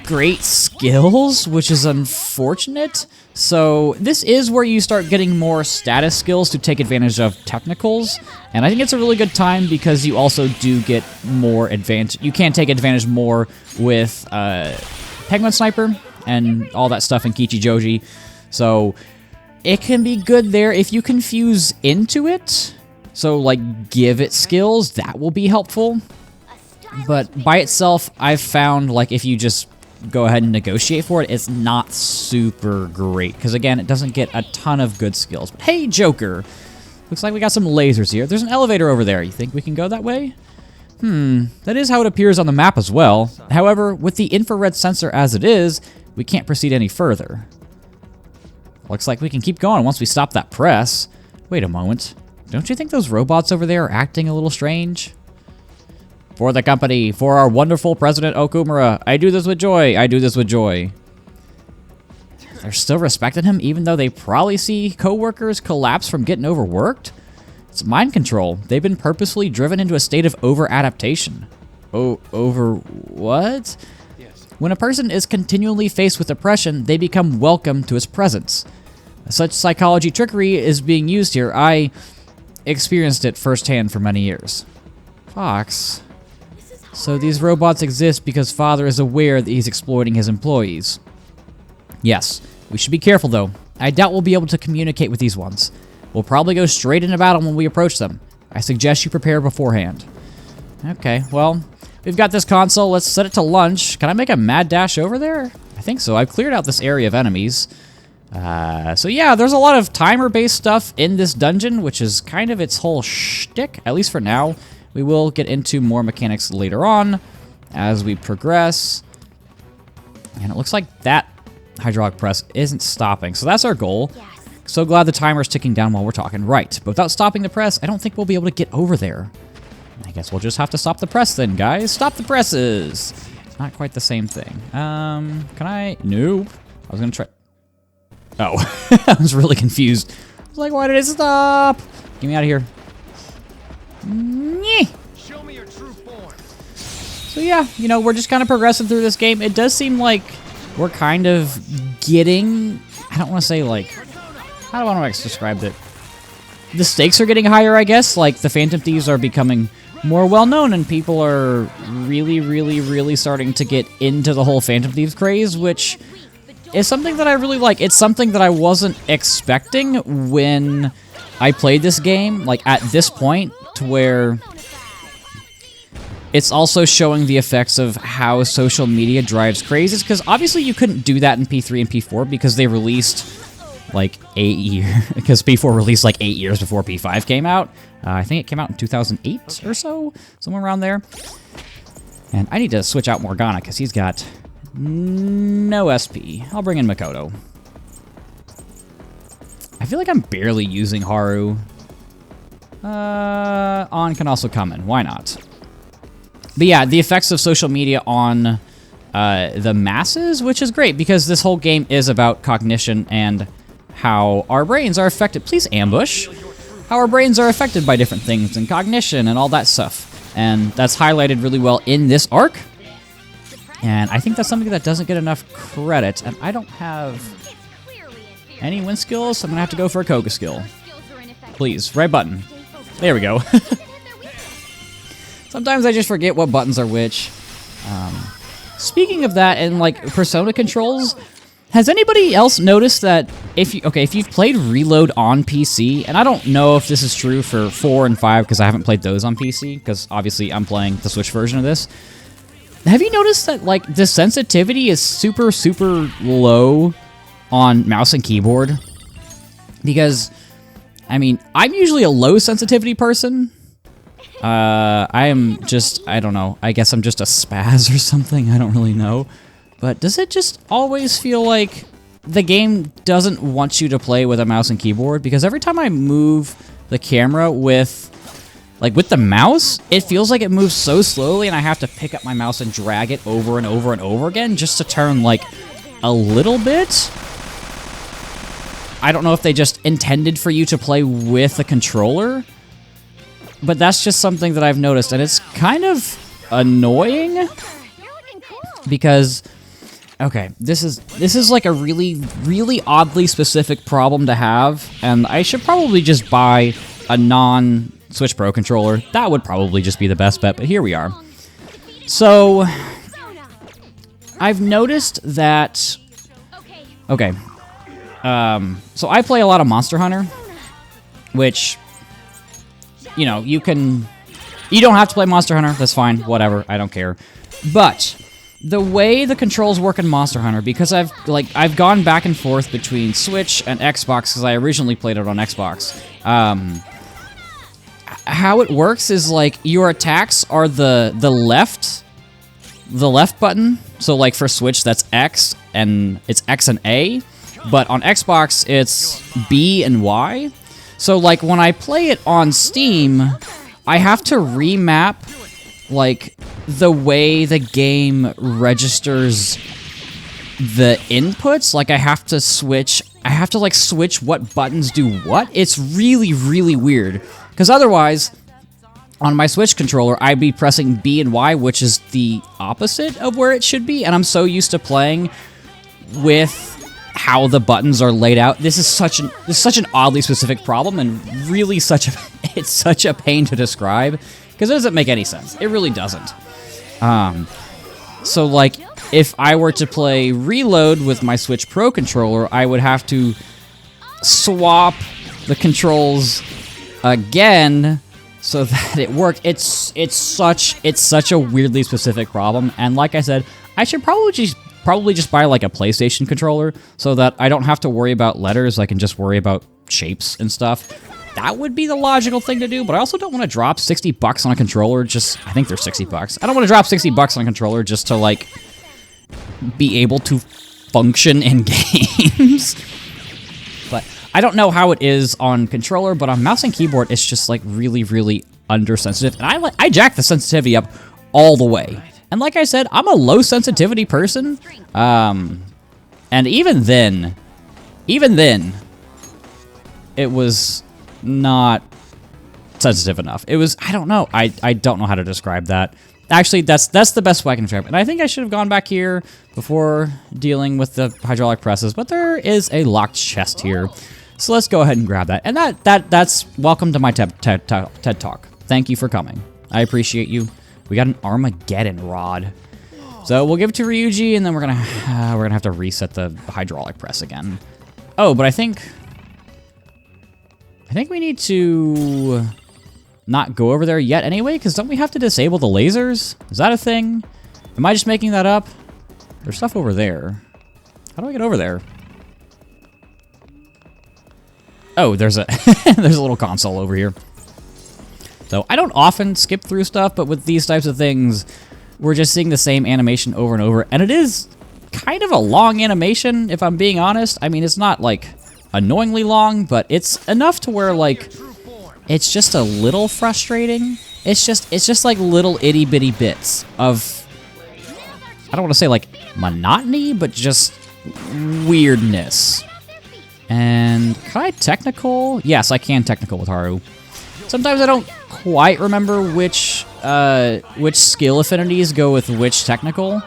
Speaker 1: great skills, which is unfortunate. So this is where you start getting more status skills to take advantage of technicals, and I think it's a really good time because you also do get more advantage. You can take advantage more with Penguin Sniper and all that stuff in Kichijoji, so it can be good there if you can fuse into it. So like give it skills, that will be helpful. But by itself, I've found like if you just go ahead and negotiate for it, it's not super great. Because again, it doesn't get a ton of good skills. But hey, Joker! Looks like we got some lasers here. There's an elevator over there. You think we can go that way? That is how it appears on the map as well. However, with the infrared sensor as it is, we can't proceed any further. Looks like we can keep going once we stop that press. Wait a moment. Don't you think those robots over there are acting a little strange? For the company, for our wonderful President Okumura, I do this with joy, I do this with joy. They're still respecting him even though they probably see co-workers collapse from getting overworked? It's mind control. They've been purposefully driven into a state of over-adaptation. Oh, over what? Yes. When a person is continually faced with oppression, they become welcome to his presence. Such psychology trickery is being used here. I experienced it firsthand for many years. Fox... So these robots exist because Father is aware that he's exploiting his employees. Yes, we should be careful though. I doubt we'll be able to communicate with these ones. We'll probably go straight into battle when we approach them. I suggest you prepare beforehand. Okay, well, we've got this console. Let's set it to lunch. Can I make a mad dash over there? I think so. I've cleared out this area of enemies. So yeah, there's a lot of timer-based stuff in this dungeon, which is kind of its whole shtick, at least for now. We will get into more mechanics later on as we progress. And it looks like that hydraulic press isn't stopping, so that's our goal. Yes. So glad the timer's ticking down while we're talking. Right, but without stopping the press, I don't think we'll be able to get over there. I guess we'll just have to stop the press then, guys. Stop the presses! It's not quite the same thing. Can I? Nope. I was gonna try... Oh, I was really confused. I was like, why did it stop? Get me out of here. Show me your true form. So yeah, you know, we're just kind of progressing through this game. It does seem like we're kind of getting... I don't want to say like... How do I want to describe it? The stakes are getting higher, I guess. Like, the Phantom Thieves are becoming more well-known, and people are really starting to get into the whole Phantom Thieves craze, which is something that I really like. It's something that I wasn't expecting when I played this game, like, at this point, to where it's also showing the effects of how social media drives crazes, because obviously you couldn't do that in P3 and P4 because they released like 8 years, because P4 released like 8 years before P5 came out. I think it came out in 2008 or so, somewhere around there. And I need to switch out Morgana because he's got no SP. I'll bring in Makoto. I feel like I'm barely using Haru. On can also come in. Why not? But yeah, the effects of social media on the masses, which is great because this whole game is about cognition and how our brains are affected. Please ambush. How our brains are affected by different things and cognition and all that stuff. And that's highlighted really well in this arc. And I think that's something that doesn't get enough credit. And I don't have any win skills, so I'm going to have to go for a Koga skill. Please, right button. There we go. Sometimes I just forget what buttons are which. Speaking of that and like Persona controls, has anybody else noticed that if you've played Reload on PC, and I don't know if this is true for 4 and 5 because I haven't played those on PC, because obviously I'm playing the Switch version of this. Have you noticed that like the sensitivity is super low on mouse and keyboard? Because I mean, I'm usually a low sensitivity person, I am just, I don't know, I guess I'm just a spaz or something, I don't really know. But does it just always feel like the game doesn't want you to play with a mouse and keyboard? Because every time I move the camera with the mouse, it feels like it moves so slowly and I have to pick up my mouse and drag it over and over and over again just to turn, like, a little bit. I don't know if they just intended for you to play with a controller, but that's just something that I've noticed, and it's kind of annoying because, okay, this is like a really oddly specific problem to have, and I should probably just buy a non-Switch Pro controller. That would probably just be the best bet, but here we are. So, I've noticed that, okay, so I play a lot of Monster Hunter, which, you know, you don't have to play Monster Hunter, that's fine, whatever, I don't care. But the way the controls work in Monster Hunter, because I've gone back and forth between Switch and Xbox, because I originally played it on Xbox. How it works is, like, your attacks are the left button. So, like, for Switch, that's X, and it's X and A. But on Xbox, it's B and Y. So, like, when I play it on Steam, I have to remap, like, the way the game registers the inputs. Like, I have to, like, switch what buttons do what. It's really, really weird. Because otherwise, on my Switch controller, I'd be pressing B and Y, which is the opposite of where it should be. And I'm so used to playing with how the buttons are laid out. This is such an oddly specific problem, and really it's such a pain to describe because it doesn't make any sense. It really doesn't. So, like, if I were to play Reload with my Switch Pro controller, I would have to swap the controls again so that it worked. It's such a weirdly specific problem, and like I said, I should probably just buy, like, a PlayStation controller so that I don't have to worry about letters. I can just worry about shapes and stuff. That would be the logical thing to do, but I also don't want to drop $60 on a controller. I think they're $60. I don't want to drop $60 on a controller just to, like, be able to function in games. But I don't know how it is on controller, but on mouse and keyboard, it's just, like, really, really undersensitive. And I jack the sensitivity up all the way. And like I said, I'm a low sensitivity person, and even then, it was not sensitive enough. It was, I don't know, I don't know how to describe that. Actually, that's the best way I can describe it. And I think I should have gone back here before dealing with the hydraulic presses, but there is a locked chest here. So let's go ahead and grab that. And that's welcome to my TED Talk. Thank you for coming. I appreciate you. We got an Armageddon rod. So we'll give it to Ryuji, and then we're gonna have to reset the hydraulic press again. Oh, but I think we need to not go over there yet anyway, because don't we have to disable the lasers? Is that a thing? Am I just making that up? There's stuff over there. How do I get over there? Oh, there's a there's a little console over here. So I don't often skip through stuff, but with these types of things, we're just seeing the same animation over and over. And it is kind of a long animation, if I'm being honest. I mean, it's not, like, annoyingly long, but it's enough to where, like, it's just a little frustrating. It's just like little itty-bitty bits of, I don't want to say, like, monotony, but just weirdness. And can I technical? Yes, I can technical with Haru. Sometimes I don't quite remember which skill affinities go with which technical.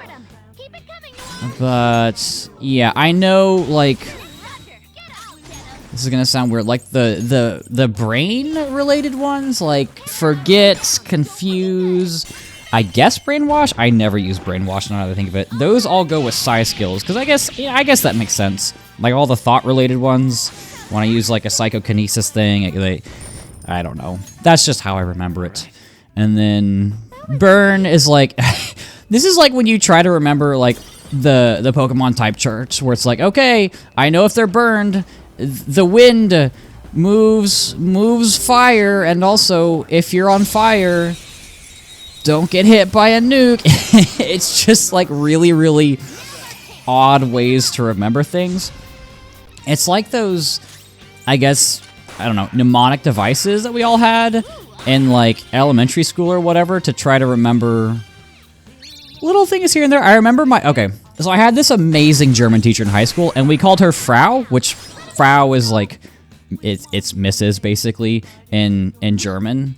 Speaker 1: But yeah, I know, like, this is gonna sound weird, like the brain related ones, like forget, confuse, I guess brainwash. I never use brainwash now that I think of it. Those all go with psi skills, because I guess that makes sense. Like all the thought related ones, when I use like a psychokinesis thing, I don't know. That's just how I remember it. And then burn is like, this is like when you try to remember like the Pokemon type charts, where it's like, okay, I know if they're burned, the wind moves fire, and also, if you're on fire, don't get hit by a nuke. It's just like really, really odd ways to remember things. It's like those, I guess, I don't know, mnemonic devices that we all had in like elementary school or whatever to try to remember little things here and there. I remember so I had this amazing German teacher in high school, and we called her Frau, which Frau is like, it's Mrs. basically in German,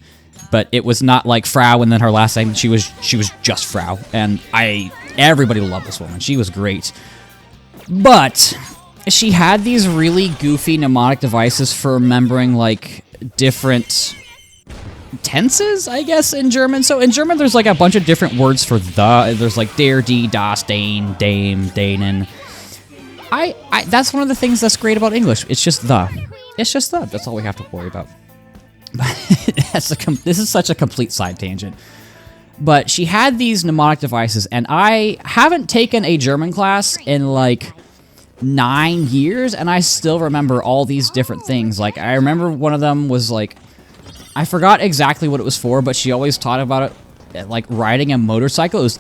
Speaker 1: but it was not like Frau and then her last name. She was just Frau, and everybody loved this woman. She was great, but she had these really goofy mnemonic devices for remembering like different tenses, I guess, in German. So in German, there's like a bunch of different words for the. There's like der, die, das, den, dame, denen. That's one of the things that's great about English. It's just the. It's just the. That's all we have to worry about. This is such a complete side tangent. But she had these mnemonic devices, and I haven't taken a German class in like 9 years, and I still remember all these different things. Like, I remember one of them was like, I forgot exactly what it was for, but she always taught about it, like riding a motorcycle. It was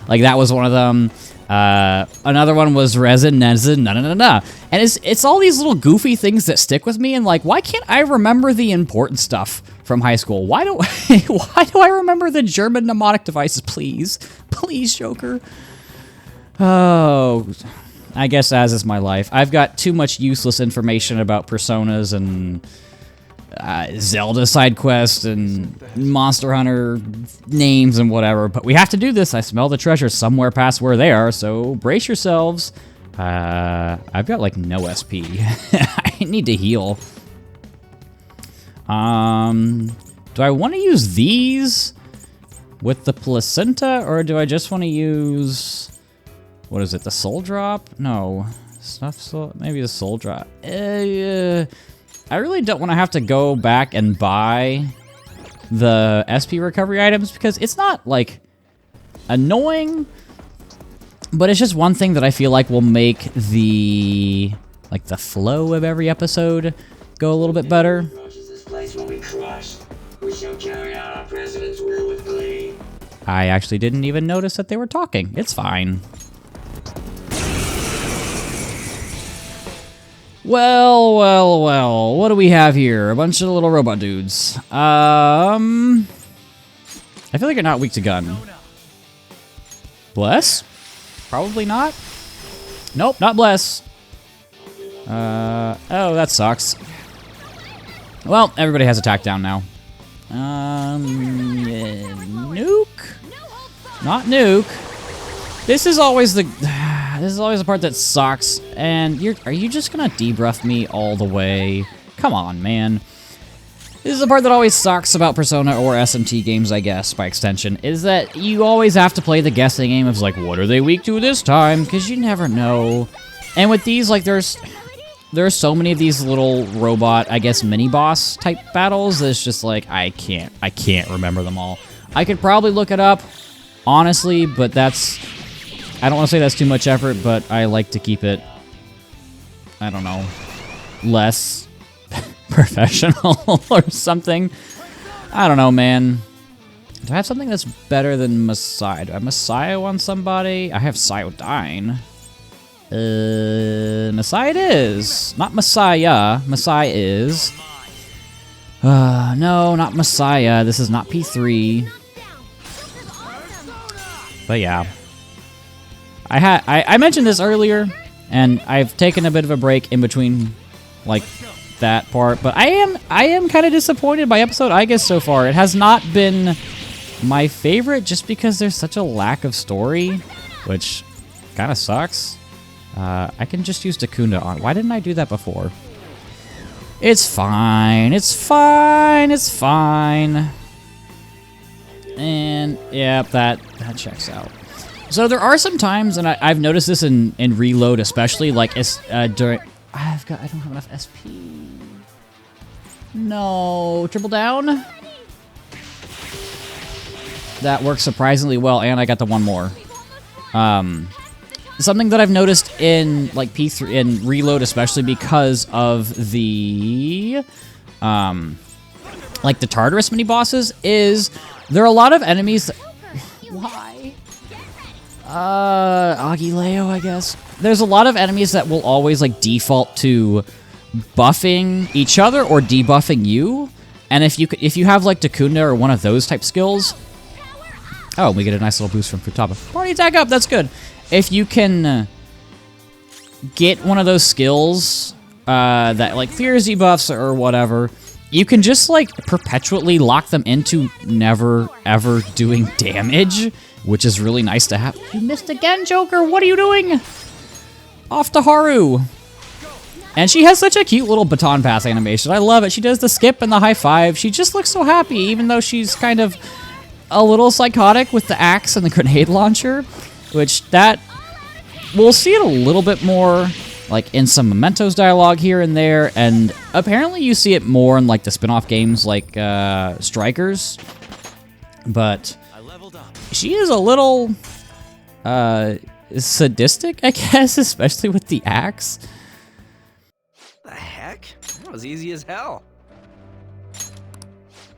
Speaker 1: like that was one of them. Another one was resin, nezin, and it's all these little goofy things that stick with me. And like, why can't I remember the important stuff from high school? Why do I remember the German mnemonic devices? Please, Joker. Oh. I guess as is my life. I've got too much useless information about Personas and Zelda side quests and Monster Hunter names and whatever, but we have to do this. I smell the treasure somewhere past where they are, so brace yourselves. I've got like no SP. I need to heal. Do I want to use these with the placenta, or do I just want to use... What is it, the soul drop? No. Stuff soul, maybe the soul drop. I really don't want to have to go back and buy the SP recovery items because it's not, like, annoying, but it's just one thing that I feel like will make the, like, the flow of every episode go a little bit better. I actually didn't even notice that they were talking. It's fine. Well, what do we have here? A bunch of little robot dudes. I feel like you're not weak to gun. Bless? Probably not. Nope, not Bless. Oh, that sucks. Well, everybody has attack down now. Yeah, Nuke? Not Nuke. This is always the... This is always the part that sucks, and are you just gonna debuff me all the way? Come on, man. This is the part that always sucks about Persona or SMT games, I guess, by extension, is that you always have to play the guessing game of, like, what are they weak to this time? Because you never know. And with these, like, there's so many of these little robot, I guess, mini-boss type battles that it's just like, I can't remember them all. I could probably look it up, honestly, but that's... I don't want to say that's too much effort, but I like to keep it, I don't know, less professional or something. I don't know, man. Do I have something that's better than Messiah? Do I have Messiah on somebody? I have Cyodyne. Messiah it is. Not Messiah. Messiah is. No, not Messiah. This is not P3. But yeah. I mentioned this earlier, and I've taken a bit of a break in between, like, that part, but I am kind of disappointed by episode I guess so far. It has not been my favorite just because there's such a lack of story, which kind of sucks. I can just use Dakunda on. Why didn't I do that before? It's fine. It's fine. It's fine. And, yeah, that checks out. So there are some times, and I've noticed this in Reload especially, like during... I don't have enough SP. No, triple down? That works surprisingly well, and I got the one more. something that I've noticed in like P3 and Reload, especially because of the like the Tartarus mini bosses, is there are a lot of enemies that, why? Agileo, I guess. There's a lot of enemies that will always like default to buffing each other or debuffing you. And if you have like Takunda or one of those type skills, oh, we get a nice little boost from Futaba. Party attack up, that's good. If you can get one of those skills that like clears debuffs or whatever, you can just like perpetually lock them into never ever doing damage, which is really nice to have. You missed again, Joker. What are you doing? Off to Haru. And she has such a cute little baton pass animation. I love it. She does the skip and the high five. She just looks so happy, even though she's kind of a little psychotic with the axe and the grenade launcher, which that we'll see it a little bit more like in some Mementos dialogue here and there, and apparently you see it more in like the spin-off games like Strikers. But she is a little sadistic, I guess, especially with the axe.
Speaker 5: The heck? That was easy as hell.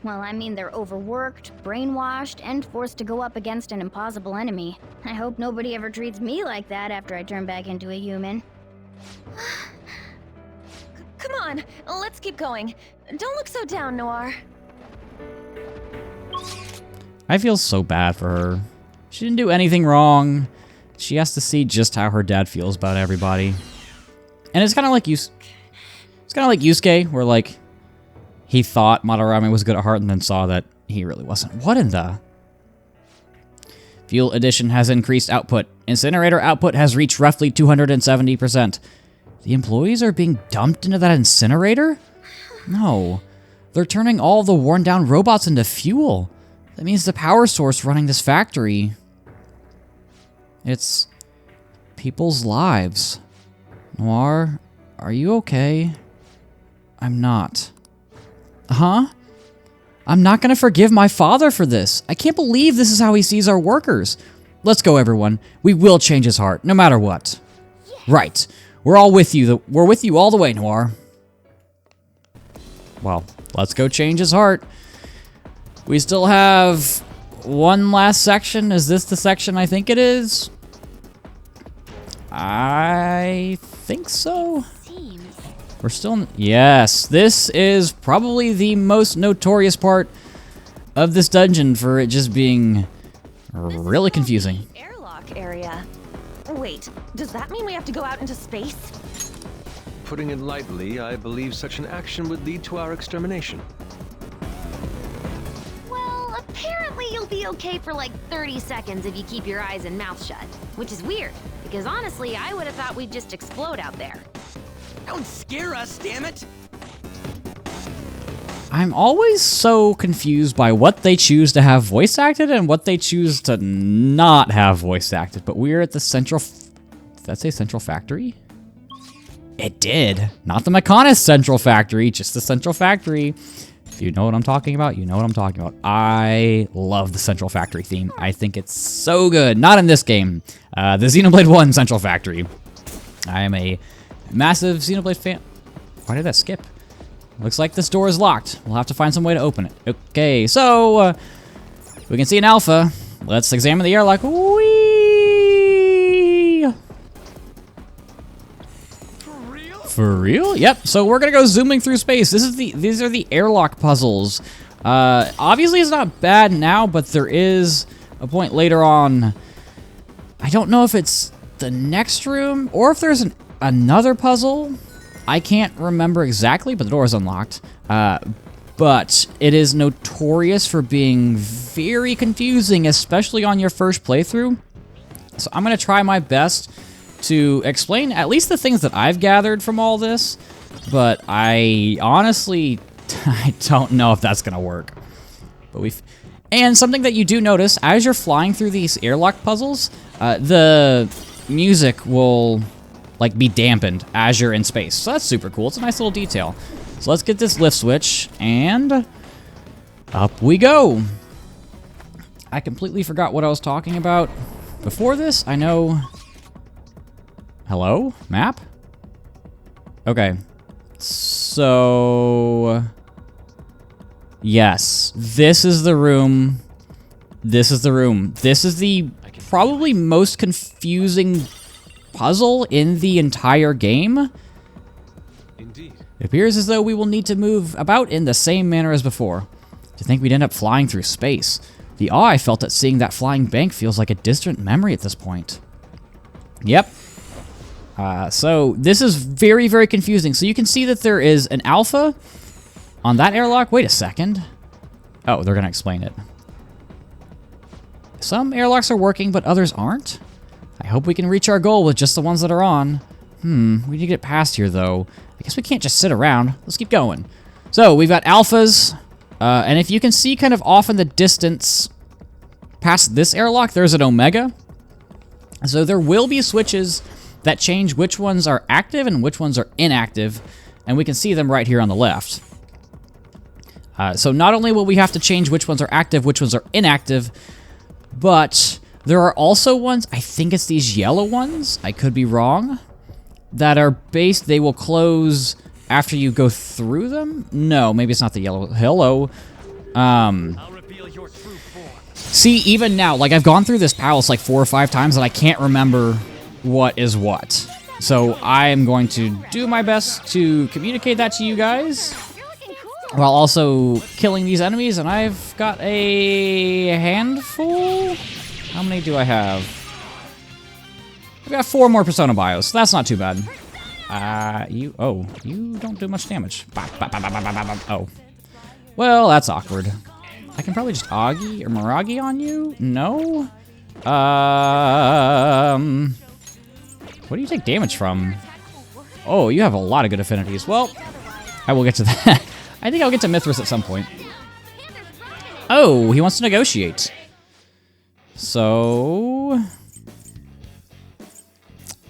Speaker 3: Well, I mean, they're overworked, brainwashed, and forced to go up against an impossible enemy. I hope nobody ever treats me like that after I turn back into a human.
Speaker 10: Come on, let's keep going. Don't look so down, Noir.
Speaker 1: I feel so bad for her. She didn't do anything wrong. She has to see just how her dad feels about everybody. And it's kind of like Yusuke, where like he thought Madarame was good at heart and then saw that he really wasn't. What in the? Fuel addition has increased output. Incinerator output has reached roughly 270%. The employees are being dumped into that incinerator? No. They're turning all the worn down robots into fuel. That means the power source running this factory. It's people's lives. Noir, are you okay? I'm not. Huh? I'm not gonna forgive my father for this. I can't believe this is how he sees our workers. Let's go, everyone. We will change his heart, no matter what. Yeah. Right. We're all with you. We're with you all the way, Noir. Well, let's go change his heart. We still have one last section. Is this the section I think it is? I think so. We're still... Yes, this is probably the most notorious part of this dungeon for it just being really confusing.
Speaker 10: Airlock area. Wait, does that mean we have to go out into space?
Speaker 4: Putting it lightly, I believe such an action would lead to our extermination.
Speaker 3: Well, apparently you'll be okay for like 30 seconds if you keep your eyes and mouth shut. Which is weird, because honestly, I would have thought we'd just explode out there.
Speaker 5: Don't scare us, damn it!
Speaker 1: I'm always so confused by what they choose to have voice acted and what they choose to not have voice acted. But we're at the central... Did that say central factory? It did. Not the Mechonis central factory, just the central factory. If you know what I'm talking about, you know what I'm talking about. I love the central factory theme. I think it's so good. Not in this game. The Xenoblade 1 central factory. I am a massive Xenoblade fan. Why did that skip? Looks like this door is locked. We'll have to find some way to open it. Okay, so we can see an alpha. Let's examine the airlock. Whee! For real? Yep. So we're gonna go zooming through space. These are the airlock puzzles. Obviously, it's not bad now, but there is a point later on. I don't know if it's the next room or if there's another puzzle. I can't remember exactly, but the door is unlocked. But it is notorious for being very confusing, especially on your first playthrough. So I'm gonna try my best to explain at least the things that I've gathered from all this, but I honestly, I don't know if that's gonna work. But and something that you do notice, as you're flying through these airlock puzzles, the music will like be dampened as you're in space. So that's super cool. It's a nice little detail. So let's get this lift switch, and up we go. I completely forgot what I was talking about before this. I know Hello? Map? Okay. So... Yes. This is the room. This is the room. This is the probably most confusing puzzle in the entire game.
Speaker 4: Indeed.
Speaker 1: It appears as though we will need to move about in the same manner as before. To think we'd end up flying through space. The awe I felt at seeing that flying bank feels like a distant memory at this point. Yep. So this is very, very confusing. So you can see that there is an alpha on that airlock. Wait a second. Oh, they're going to explain it. Some airlocks are working, but others aren't. I hope we can reach our goal with just the ones that are on. We need to get past here, though. I guess we can't just sit around. Let's keep going. So we've got alphas. And if you can see kind of off in the distance past this airlock, there's an Omega. So there will be switches that change which ones are active and which ones are inactive. And we can see them right here on the left. So not only will we have to change which ones are active, which ones are inactive, but there are also ones, I think it's these yellow ones, I could be wrong, that are based, they will close after you go through them? No, maybe it's not the yellow. Hello. See, even now, like I've gone through this palace like 4 or 5 times and I can't remember what is what. So I am going to do my best to communicate that to you guys while also killing these enemies, and I've got a handful? How many do I have? I've got 4 more Persona Bios, so that's not too bad. You don't do much damage. Oh. Well, that's awkward. I can probably just Augie or Miragi on you? No? What do you take damage from? Oh, you have a lot of good affinities. Well, I will get to that. I think I'll get to Mithras at some point. Oh, he wants to negotiate. So...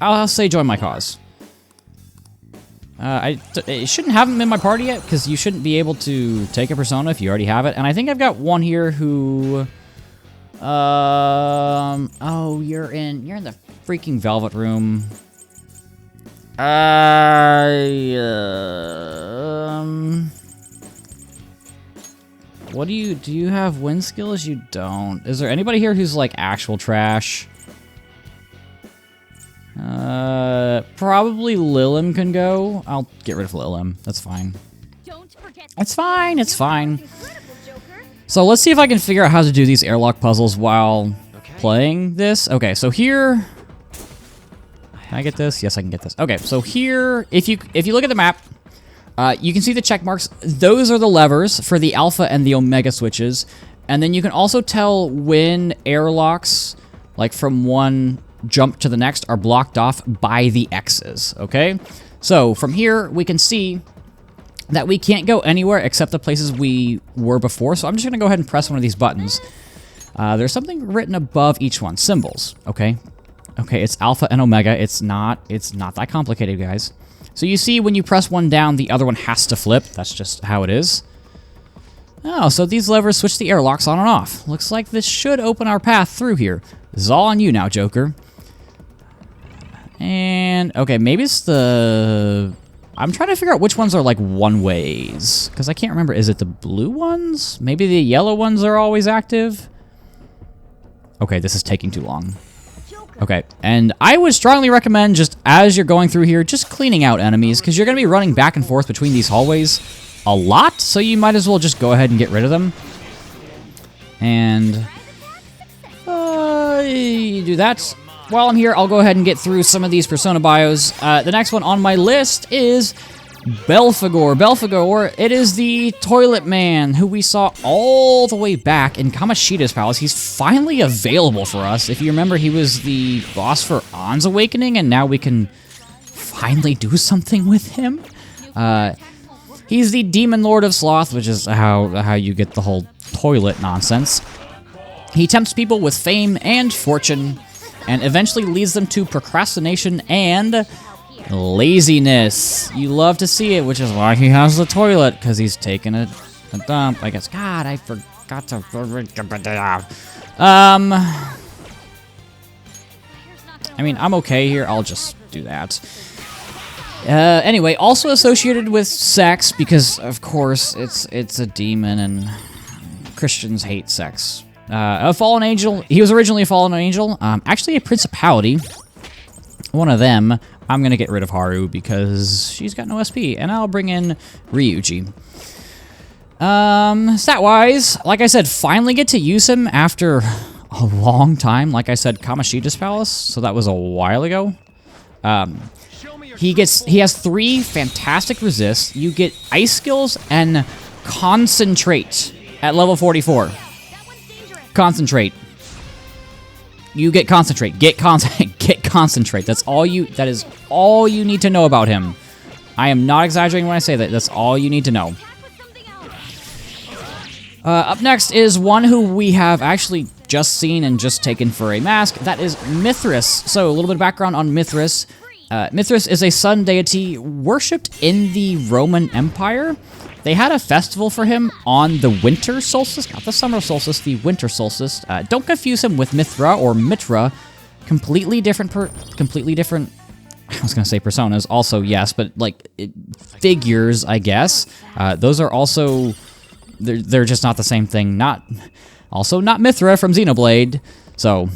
Speaker 1: I'll say join my cause. It shouldn't have him in my party yet, because you shouldn't be able to take a persona if you already have it. And I think I've got one here who... oh, you're in the freaking Velvet Room. What do you have wind skills? You don't. Is there anybody here who's like actual trash? Probably Lilim can go. I'll get rid of Lilim. That's fine. It's fine, it's fine. So let's see if I can figure out how to do these airlock puzzles while playing this. Okay, so here... Can I get this? Yes, I can get this. Okay, so here, if you look at the map, you can see the check marks. Those are the levers for the alpha and the omega switches. And then you can also tell when airlocks, like from one jump to the next, are blocked off by the X's, okay? So from here, we can see that we can't go anywhere except the places we were before. So I'm just gonna go ahead and press one of these buttons. There's something written above each one, symbols, okay? Okay, it's alpha and omega. It's not that complicated, guys. So you see when you press one down, the other one has to flip. That's just how it is. Oh, so these levers switch the airlocks on and off. Looks like this should open our path through here. This is all on you now, Joker. And, okay, maybe it's the... I'm trying to figure out which ones are like one-ways. Because I can't remember. Is it the blue ones? Maybe the yellow ones are always active? Okay, this is taking too long. Okay, and I would strongly recommend just as you're going through here, just cleaning out enemies, because you're going to be running back and forth between these hallways a lot, so you might as well just go ahead and get rid of them. And you do that. While I'm here, I'll go ahead and get through some of these Persona bios. The next one on my list is Belphegor. Belphegor, it is the Toilet Man who we saw all the way back in Kamoshida's palace. He's finally available for us. If you remember, he was the boss for Ann's Awakening, and now we can finally do something with him. He's the Demon Lord of Sloth, which is how you get the whole toilet nonsense. He tempts people with fame and fortune, and eventually leads them to procrastination and laziness. You love to see it, which is why he has the toilet, because he's taking a dump. I guess. God, I forgot to... I mean, I'm okay here. I'll just do that. Anyway, also associated with sex, because of course it's a demon and Christians hate sex. A fallen angel. He was originally a fallen angel. Actually a principality. One of them. I'm gonna get rid of Haru because she's got no SP, and I'll bring in Ryuji. Stat-wise, like I said, finally get to use him after a long time. Like I said, Kamoshida's Palace, so that was a while ago. He has 3 fantastic resists. You get ice skills and concentrate at level 44. Concentrate. You get concentrate. Get concentrate. That is all you need to know about him. I am not exaggerating when I say that. That's all you need to know. Up next is one who we have actually just seen and just taken for a mask. That is Mithras. So a little bit of background on Mithras. Mithras is a sun deity worshipped in the Roman Empire. They had a festival for him on the winter solstice, not the summer solstice, the winter solstice. Don't confuse him with Mithra or Mitra. Completely different, I was going to say personas, also yes, but like figures, I guess. Those are also, they're just not the same thing. Also not Mithra from Xenoblade, so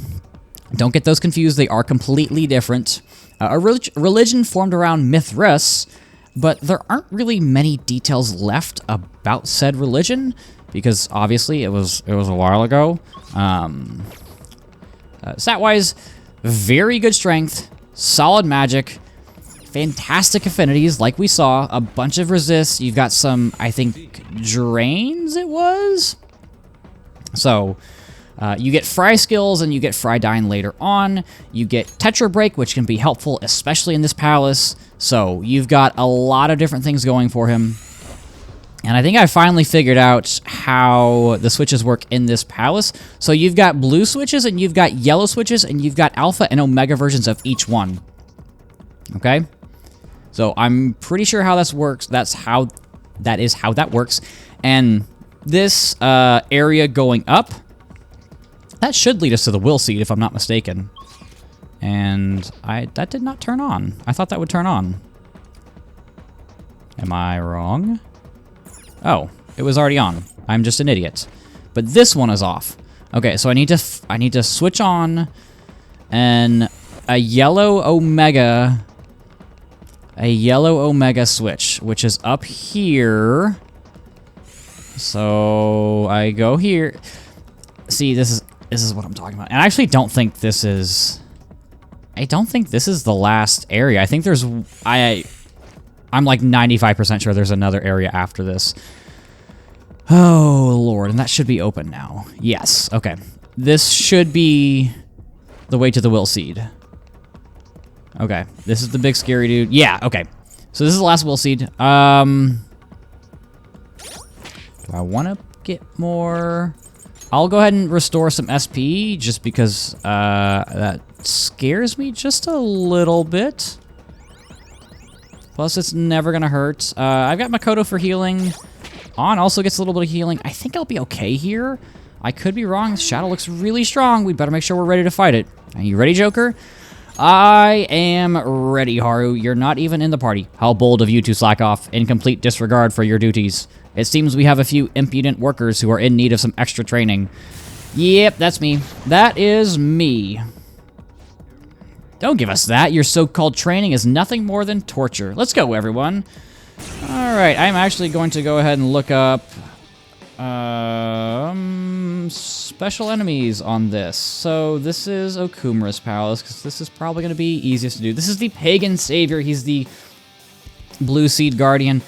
Speaker 1: don't get those confused. They are completely different. A religion formed around Mithras, but there aren't really many details left about said religion because obviously it was a while ago. Stat-wise, very good strength, solid magic, fantastic affinities like we saw, a bunch of resists. You've got some, I think, drains it was. So you get Fry skills and you get Fry Dyne later on. You get Tetra Break, which can be helpful, especially in this palace. So you've got a lot of different things going for him. And I think I finally figured out how the switches work in this palace. So you've got blue switches and you've got yellow switches and you've got alpha and omega versions of each one. Okay? So I'm pretty sure how this works. That is how that works. And this area going up, that should lead us to the Will Seed, if I'm not mistaken. And that did not turn on. I thought that would turn on. Am I wrong? Oh, it was already on. I'm just an idiot. But this one is off. Okay, so I need to switch on a yellow omega switch, which is up here. So I go here. See, this is what I'm talking about. And I actually don't think this is the last area. I think there's I'm like 95% sure there's another area after this. Oh lord, and that should be open now. Yes, okay. This should be the way to the Will Seed. Okay, this is the big scary dude. Yeah, okay. So this is the last Will Seed. Do I want to get more? I'll go ahead and restore some SP just because that scares me just a little bit. Plus, it's never going to hurt. I've got Makoto for healing. On also gets a little bit of healing. I think I'll be okay here. I could be wrong. Shadow looks really strong. We better make sure we're ready to fight it. Are you ready, Joker? I am ready, Haru. You're not even in the party. How bold of you to slack off in complete disregard for your duties. It seems we have a few impudent workers who are in need of some extra training. Yep, that's me. That is me. Don't give us that. Your so-called training is nothing more than torture. Let's go, everyone. Alright, I'm actually going to go ahead and look up special enemies on this. So this is Okumura's Palace, because this is probably going to be easiest to do. This is the Pagan Savior. He's the Blue Seed Guardian.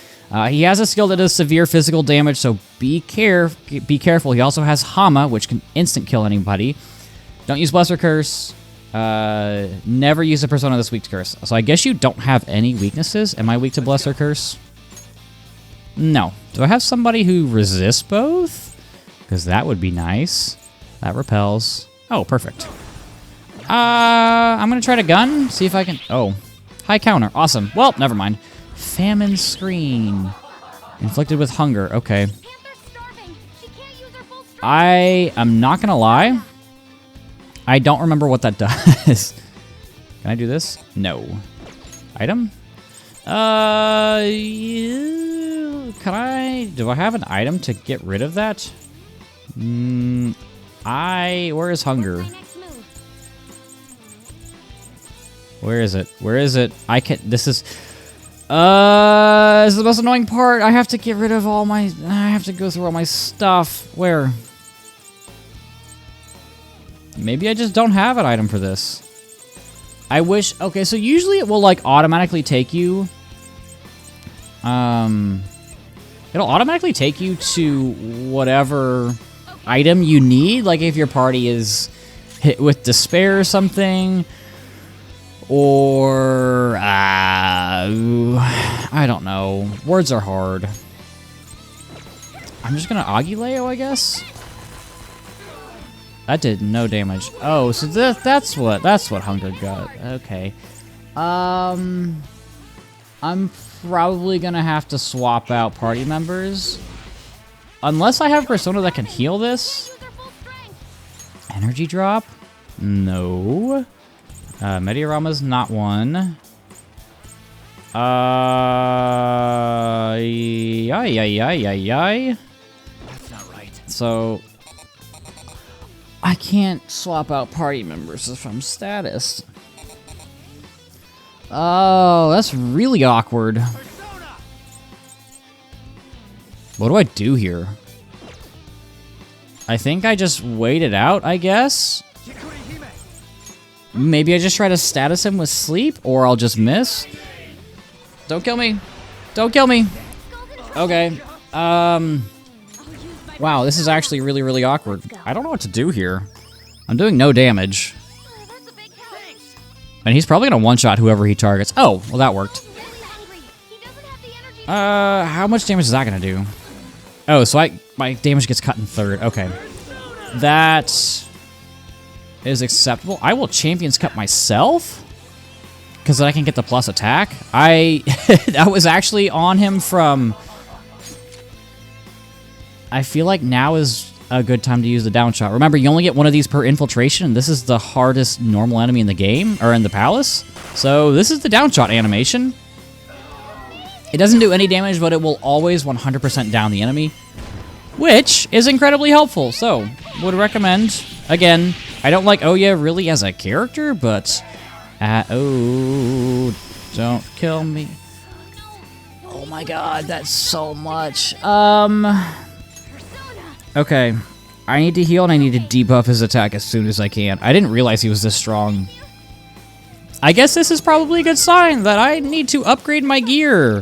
Speaker 1: He has a skill that does severe physical damage, so be careful. He also has Hama, which can instant kill anybody. Don't use Bless or Curse. Never use a persona that's weak to Curse. So I guess you don't have any weaknesses. Am I weak to Bless or Curse? No. Do I have somebody who resists both? Because that would be nice. That repels. Oh, perfect. I'm going to try to gun. See if I can... Oh. High counter. Awesome. Well, never mind. Famine Screen. Inflicted with hunger. Okay. I am not going to lie. I don't remember what that does. Can I do this? No. Item? Do I have an item to get rid of that? Where is hunger? Where is it? Where is it? This is the most annoying part. I have to get rid of I have to go through all my stuff. Where? Maybe I just don't have an item for this. I wish... Okay, so usually it will, like, automatically take you... It'll automatically take you to whatever item you need. Like, if your party is hit with despair or something. Or... I don't know. Words are hard. I'm just gonna Agileo, I guess? That did no damage. Oh, so that's what hunger got. Okay. I'm probably gonna have to swap out party members. Unless I have a persona that can heal this. Energy drop? No. Mediorama's not one. Yay. That's not right. So... I can't swap out party members if I'm status. Oh, that's really awkward. What do I do here? I think I just wait it out, I guess? Maybe I just try to status him with sleep, or I'll just miss. Don't kill me. Don't kill me. Okay. Wow, this is actually really, really awkward. I don't know what to do here. I'm doing no damage. And he's probably gonna one-shot whoever he targets. Oh, well that worked. How much damage is that gonna do? Oh, so my damage gets cut in third. Okay. That is acceptable. I will Champions Cut myself, because then I can get the plus attack. That was actually on him from... I feel like now is a good time to use the down shot. Remember, you only get one of these per infiltration, and this is the hardest normal enemy in the game, or in the palace. So this is the down shot animation. It doesn't do any damage, but it will always 100% down the enemy, which is incredibly helpful. So, would recommend. Again, I don't like Ouya really as a character, but... oh, don't kill me. Oh my god, that's so much. Okay, I need to heal and I need to debuff his attack as soon as I can. I didn't realize he was this strong. I guess this is probably a good sign that I need to upgrade my gear.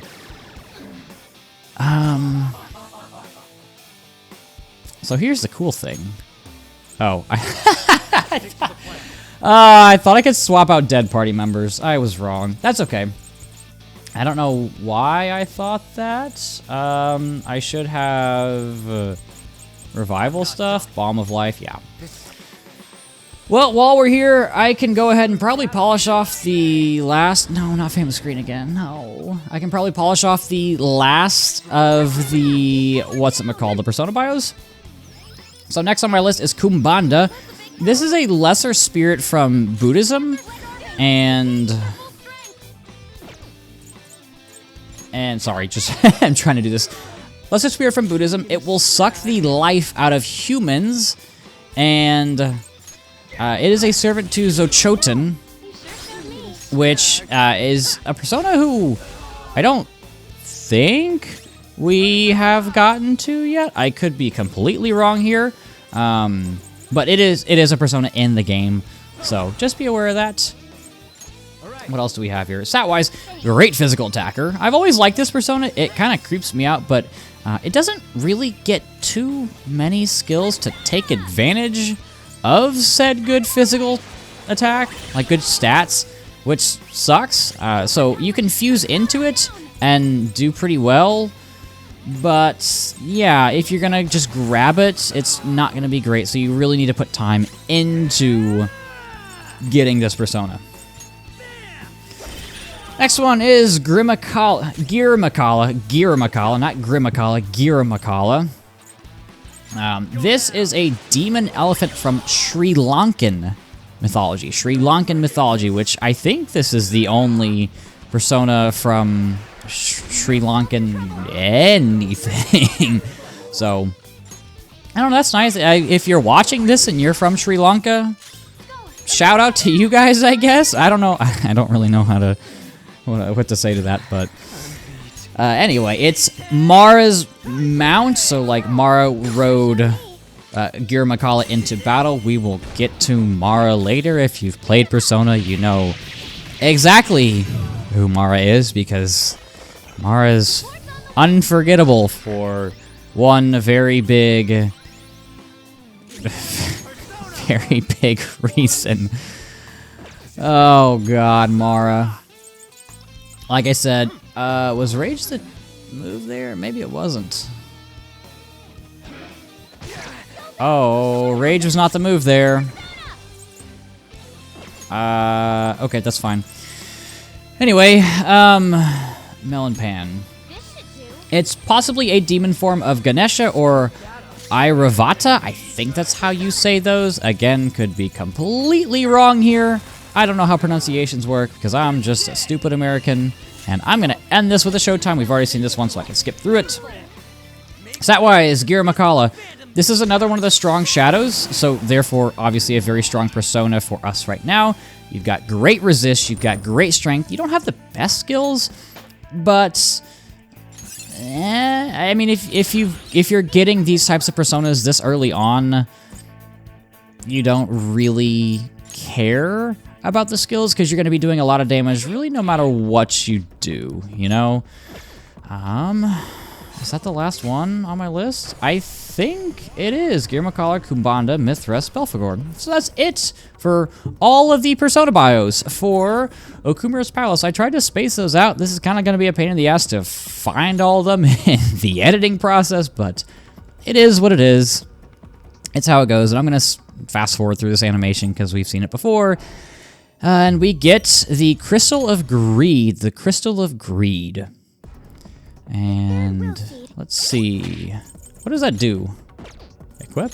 Speaker 1: So here's the cool thing. Oh, I thought I could swap out dead party members. I was wrong. That's okay. I don't know why I thought that. I should have... revival stuff, Balm of Life, yeah. Well, while we're here, I can go ahead and probably polish off the last... No, not Famous Screen again, no. I can probably polish off the last of the... What's it called? The Persona bios? So next on my list is Kumbanda. This is a lesser spirit from Buddhism, and sorry, just... I'm trying to do this. Lesser spirit from Buddhism. It will suck the life out of humans, and it is a servant to Xochitl, which is a persona who I don't think we have gotten to yet. I could be completely wrong here, but it is a persona in the game, so just be aware of that. What else do we have here? Stat-wise, great physical attacker. I've always liked this persona. It kind of creeps me out, but it doesn't really get too many skills to take advantage of said good physical attack, like good stats, which sucks. So you can fuse into it and do pretty well, but yeah, if you're gonna just grab it, it's not gonna be great, so you really need to put time into getting this persona. Next one is Giramacala, not Grimacala, Giramacala. This is a demon elephant from Sri Lankan mythology, which I think this is the only Persona from Sri Lankan anything. So, I don't know, that's nice. If you're watching this and you're from Sri Lanka, shout out to you guys, I guess. I don't know. I don't really know how to what to say to that, but anyway, it's Mara's mount. So like Mara rode Gira Makala into battle. We will get to Mara later. If you've played Persona, you know exactly who Mara is, because Mara is unforgettable for one very big very big reason. Oh god, Mara. Like I said, was Rage the move there? Maybe it wasn't. Oh, Rage was not the move there. Okay, that's fine. Anyway, Melon Pan. It's possibly a demon form of Ganesha or Airavata. I think that's how you say those. Again, could be completely wrong here. I don't know how pronunciations work because I'm just a stupid American. And I'm going to end this with a showtime. We've already seen this one, so I can skip through it. Stat-wise, Gira Makala. This is another one of the strong shadows, so therefore, obviously, a very strong persona for us right now. You've got great resist, you've got great strength. You don't have the best skills, but I mean, if you're getting these types of personas this early on, you don't really care about the skills because you're going to be doing a lot of damage really no matter what you do, you know? Is that the last one on my list? I think it is. Gira Makala, Kumbanda, Mithras, Belphegor. So that's it for all of the Persona bios for Okumura's Palace. I tried to space those out. This is kind of going to be a pain in the ass to find all of them in the editing process, but it is what it is. It's how it goes, and I'm going to fast forward through this animation because we've seen it before. And we get the Crystal of Greed. The Crystal of Greed. And let's see. What does that do? Equip?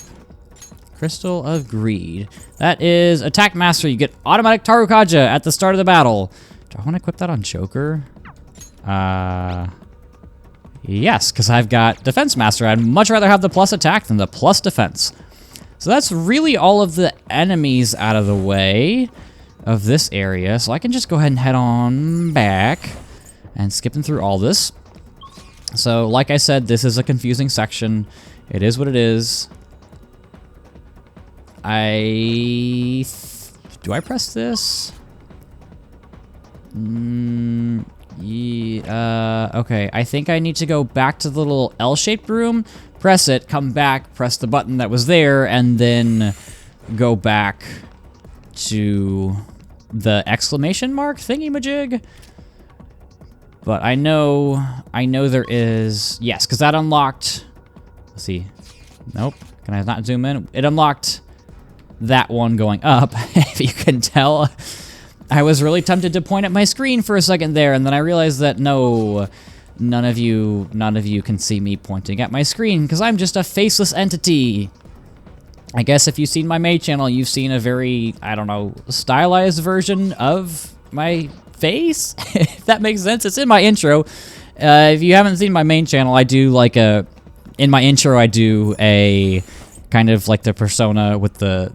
Speaker 1: Crystal of Greed. That is Attack Master. You get automatic Tarukaja at the start of the battle. Do I want to equip that on Joker? Yes, because I've got Defense Master. I'd much rather have the plus attack than the plus defense. So that's really all of the enemies out of the way of this area. So I can just go ahead and head on back and skipping through all this. So, like I said, this is a confusing section. It is what it is. Do I press this? Yeah, okay, I think I need to go back to the little L-shaped room, press it, come back, press the button that was there, and then go back to the exclamation mark thingy-majig. But I know there is, yes, because that unlocked, let's see, nope, can I not zoom in? It unlocked that one going up, if you can tell. I was really tempted to point at my screen for a second there, and then I realized that no, none of you can see me pointing at my screen, because I'm just a faceless entity. I guess if you've seen my main channel, you've seen a very, I don't know, stylized version of my face, if that makes sense. It's in my intro. If you haven't seen my main channel, I do like in my intro, I do a kind of like the persona with the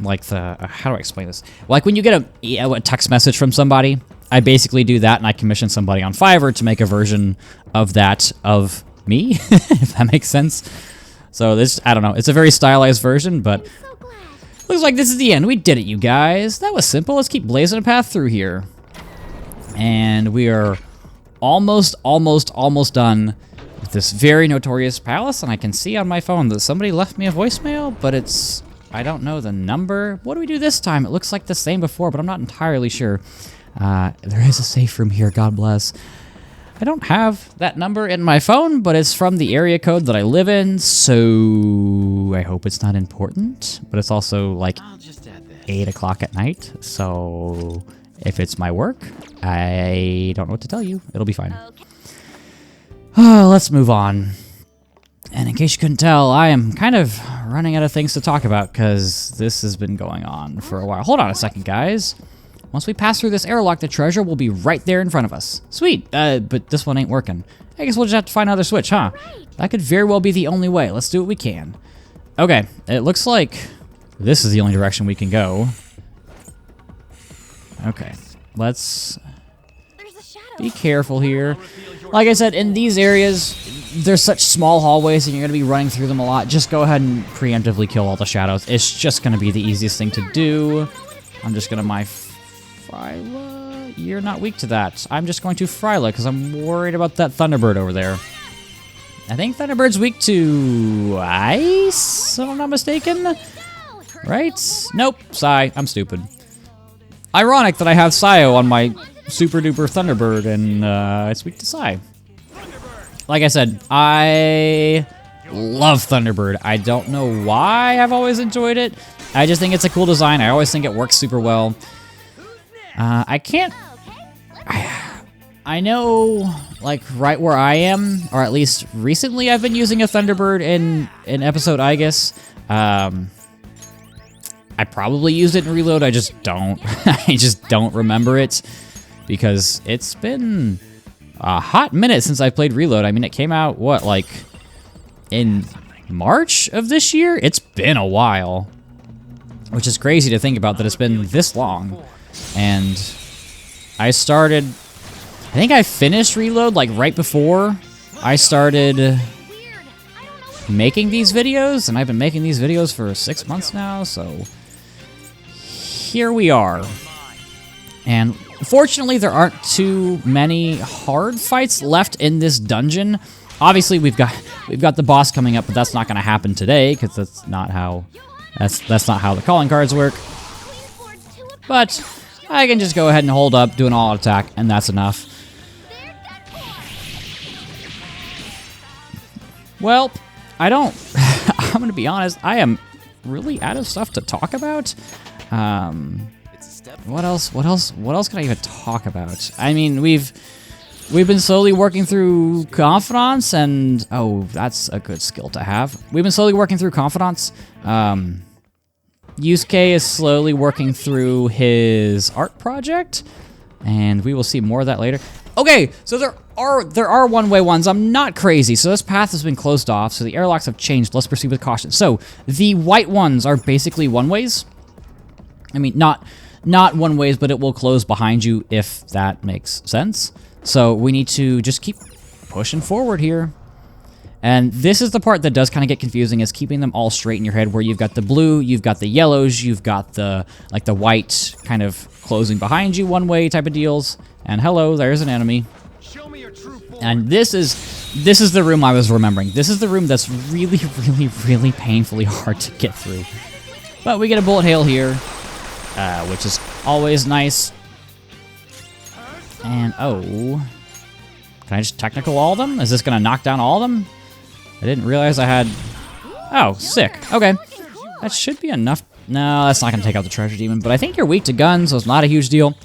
Speaker 1: how do I explain this? Like when you get a text message from somebody, I basically do that, and I commission somebody on Fiverr to make a version of that of me, if that makes sense. So this, I don't know, it's a very stylized version, but looks like this is the end. We did it, you guys. That was simple. Let's keep blazing a path through here. And we are almost done with this very notorious palace. And I can see on my phone that somebody left me a voicemail, but it's, I don't know the number. What do we do this time? It looks like the same before, but I'm not entirely sure. There is a safe room here, God bless. I don't have that number in my phone, but it's from the area code that I live in, so I hope it's not important. But it's also like 8 o'clock at night, so if it's my work, I don't know what to tell you. It'll be fine. Oh, let's move on. And in case you couldn't tell, I am kind of running out of things to talk about because this has been going on for a while. Hold on a second, guys. Once we pass through this airlock, the treasure will be right there in front of us. Sweet, but this one ain't working. I guess we'll just have to find another switch, huh? That could very well be the only way. Let's do what we can. Okay, it looks like this is the only direction we can go. Okay, let's be careful here. Like I said, in these areas, there's such small hallways and you're going to be running through them a lot. Just go ahead and preemptively kill all the shadows. It's just going to be the easiest thing to do. I'm just going to my Fryla. You're not weak to that. I'm just going to Fryla because I'm worried about that Thunderbird over there. I think Thunderbird's weak to ice, if I'm not mistaken. Right? Nope. Sigh. I'm stupid. Ironic that I have Sayo on my super duper Thunderbird and it's weak to Psy. Like I said, I love Thunderbird. I don't know why I've always enjoyed it. I just think it's a cool design. I always think it works super well. I know, like, right where I am, or at least recently I've been using a Thunderbird in episode Aegis. I probably used it in Reload, I just don't. I just don't remember it, because it's been a hot minute since I played Reload. I mean, it came out, what, like, in March of this year? It's been a while. Which is crazy to think about that it's been this long. And I think I finished Reload, like, right before I started making these videos, and I've been making these videos for 6 months now, so here we are. And fortunately, there aren't too many hard fights left in this dungeon. Obviously, we've got the boss coming up, but that's not going to happen today because that's not how the calling cards work. But I can just go ahead and hold up, do an all-out attack, and that's enough. Well, I don't. I'm going to be honest. I am really out of stuff to talk about. What else can I even talk about? I mean, we've been slowly working through Confidants, and oh, that's a good skill to have. We've been slowly working through Confidants. Yusuke is slowly working through his art project, and we will see more of that later. Okay, so there are one-way ones. I'm not crazy. So this path has been closed off, so the airlocks have changed. Let's proceed with caution. So the white ones are basically one-ways. I mean, not one-ways, but it will close behind you if that makes sense. So we need to just keep pushing forward here. And this is the part that does kind of get confusing, is keeping them all straight in your head, where you've got the blue, you've got the yellows, you've got the white kind of closing behind you one-way type of deals. And hello, there's an enemy. And this is the room I was remembering. This is the room that's really, really, really painfully hard to get through. But we get a bullet hail here, which is always nice. And oh, can I just technical all of them? Is this gonna knock down all of them? I didn't realize I had. Oh, sick. Okay, that should be enough. No, that's not gonna take out the treasure demon. But I think you're weak to guns, so it's not a huge deal.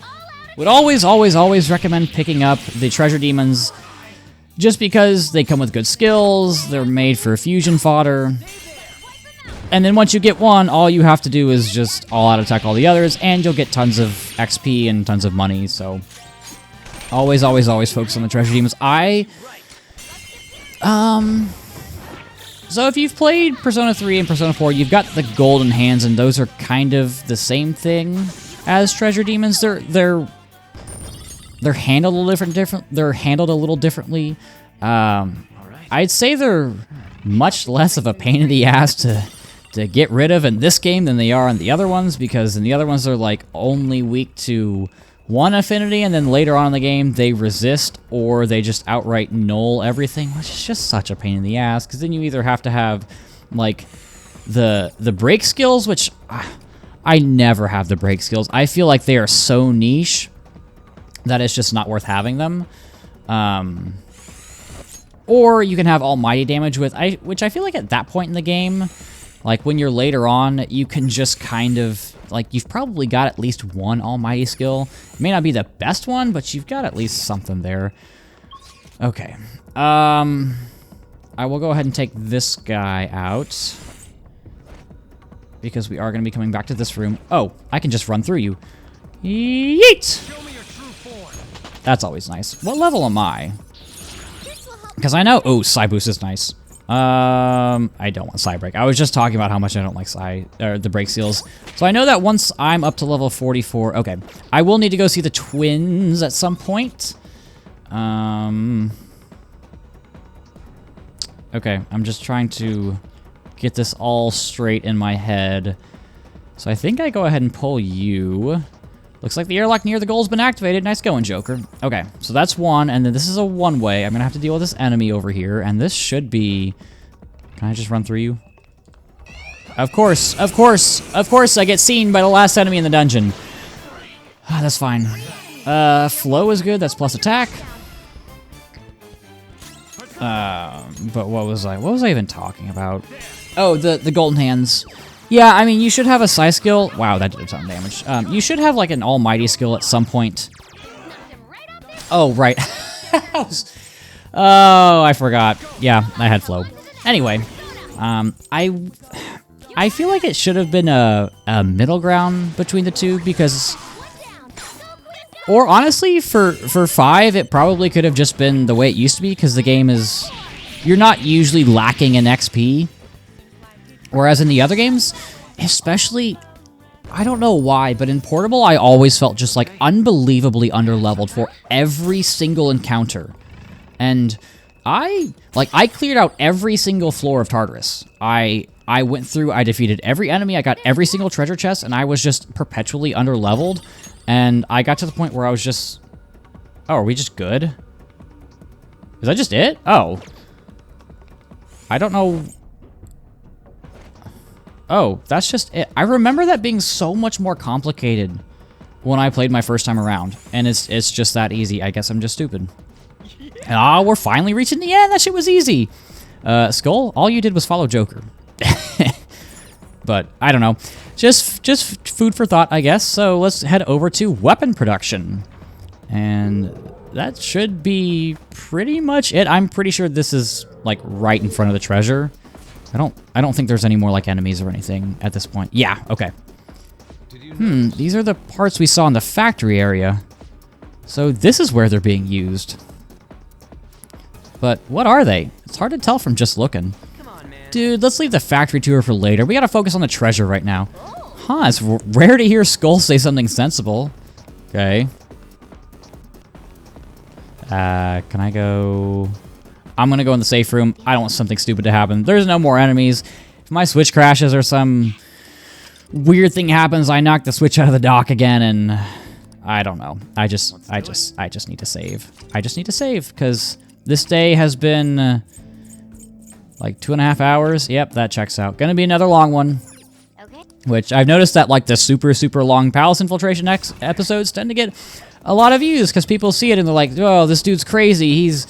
Speaker 1: Would always, always, always recommend picking up the treasure demons, just because they come with good skills. They're made for fusion fodder. And then once you get one, all you have to do is just all-out attack all the others, and you'll get tons of XP and tons of money, so always, always, always focus on the treasure demons. So if you've played Persona 3 and Persona 4, you've got the golden hands, and those are kind of the same thing as treasure demons. They're handled a little differently. I'd say they're much less of a pain in the ass to get rid of in this game than they are in the other ones, because in the other ones they're like only weak to one affinity, and then later on in the game they resist or they just outright null everything, which is just such a pain in the ass, because then you either have to have like the break skills, which I never have the break skills. I feel like they are so niche that it's just not worth having them. Or you can have almighty damage with, which I feel like at that point in the game, like when you're later on, you can just kind of, like, you've probably got at least one almighty skill. It may not be the best one, but you've got at least something there. Okay. I will go ahead and take this guy out, because we are going to be coming back to this room. Oh, I can just run through you. Yeet! That's always nice. What level am I? Because I know... Oh, Psy Boost is nice. I don't want Psy Break. I was just talking about how much I don't like the Break Seals. So I know that once I'm up to level 44... Okay. I will need to go see the twins at some point. Okay, I'm just trying to get this all straight in my head. So I think I go ahead and pull you. Looks like the airlock near the goal's been activated. Nice going, Joker. Okay, so that's one, and then this is a one-way. I'm gonna have to deal with this enemy over here, and this should be... Can I just run through you? Of course, of course, of course I get seen by the last enemy in the dungeon. Ah, that's fine. Flow is good, that's plus attack. But what was I even talking about? Oh, the golden hands. Yeah, I mean, you should have a Psy skill. Wow, that did a ton of damage. You should have, like, an almighty skill at some point. Oh, right. Oh, I forgot. Yeah, I had flow. Anyway, I feel like it should have been a middle ground between the two, because... Or, honestly, for 5, it probably could have just been the way it used to be, because the game is... You're not usually lacking in XP. Whereas in the other games, especially, I don't know why, but in Portable, I always felt just, like, unbelievably underleveled for every single encounter. And I cleared out every single floor of Tartarus. I went through, I defeated every enemy, I got every single treasure chest, and I was just perpetually underleveled. And I got to the point where I was just... Oh, are we just good? Is that just it? Oh. I don't know... Oh, that's just it. I remember that being so much more complicated when I played my first time around. And it's just that easy. I guess I'm just stupid. Ah, we're finally reaching the end. That shit was easy. Skull, all you did was follow Joker. But, I don't know. Just food for thought, I guess. So let's head over to weapon production. And that should be pretty much it. I'm pretty sure this is, like, right in front of the treasure. I don't think there's any more, like, enemies or anything at this point. Yeah, okay. These are the parts we saw in the factory area. So this is where they're being used. But what are they? It's hard to tell from just looking. Dude, let's leave the factory tour for later. We gotta focus on the treasure right now. Huh, it's rare to hear Skull say something sensible. Okay. Can I go... I'm gonna go in the safe room. I don't want something stupid to happen. There's no more enemies. If my switch crashes or some weird thing happens, I knock the switch out of the dock again, and I don't know. I just need to save. I just need to save, because this day has been like 2.5 hours. Yep, that checks out. Gonna be another long one.
Speaker 2: Okay.
Speaker 1: Which I've noticed that, like, the super long Palace Infiltration episodes tend to get a lot of views, because people see it and they're like, oh, this dude's crazy. He's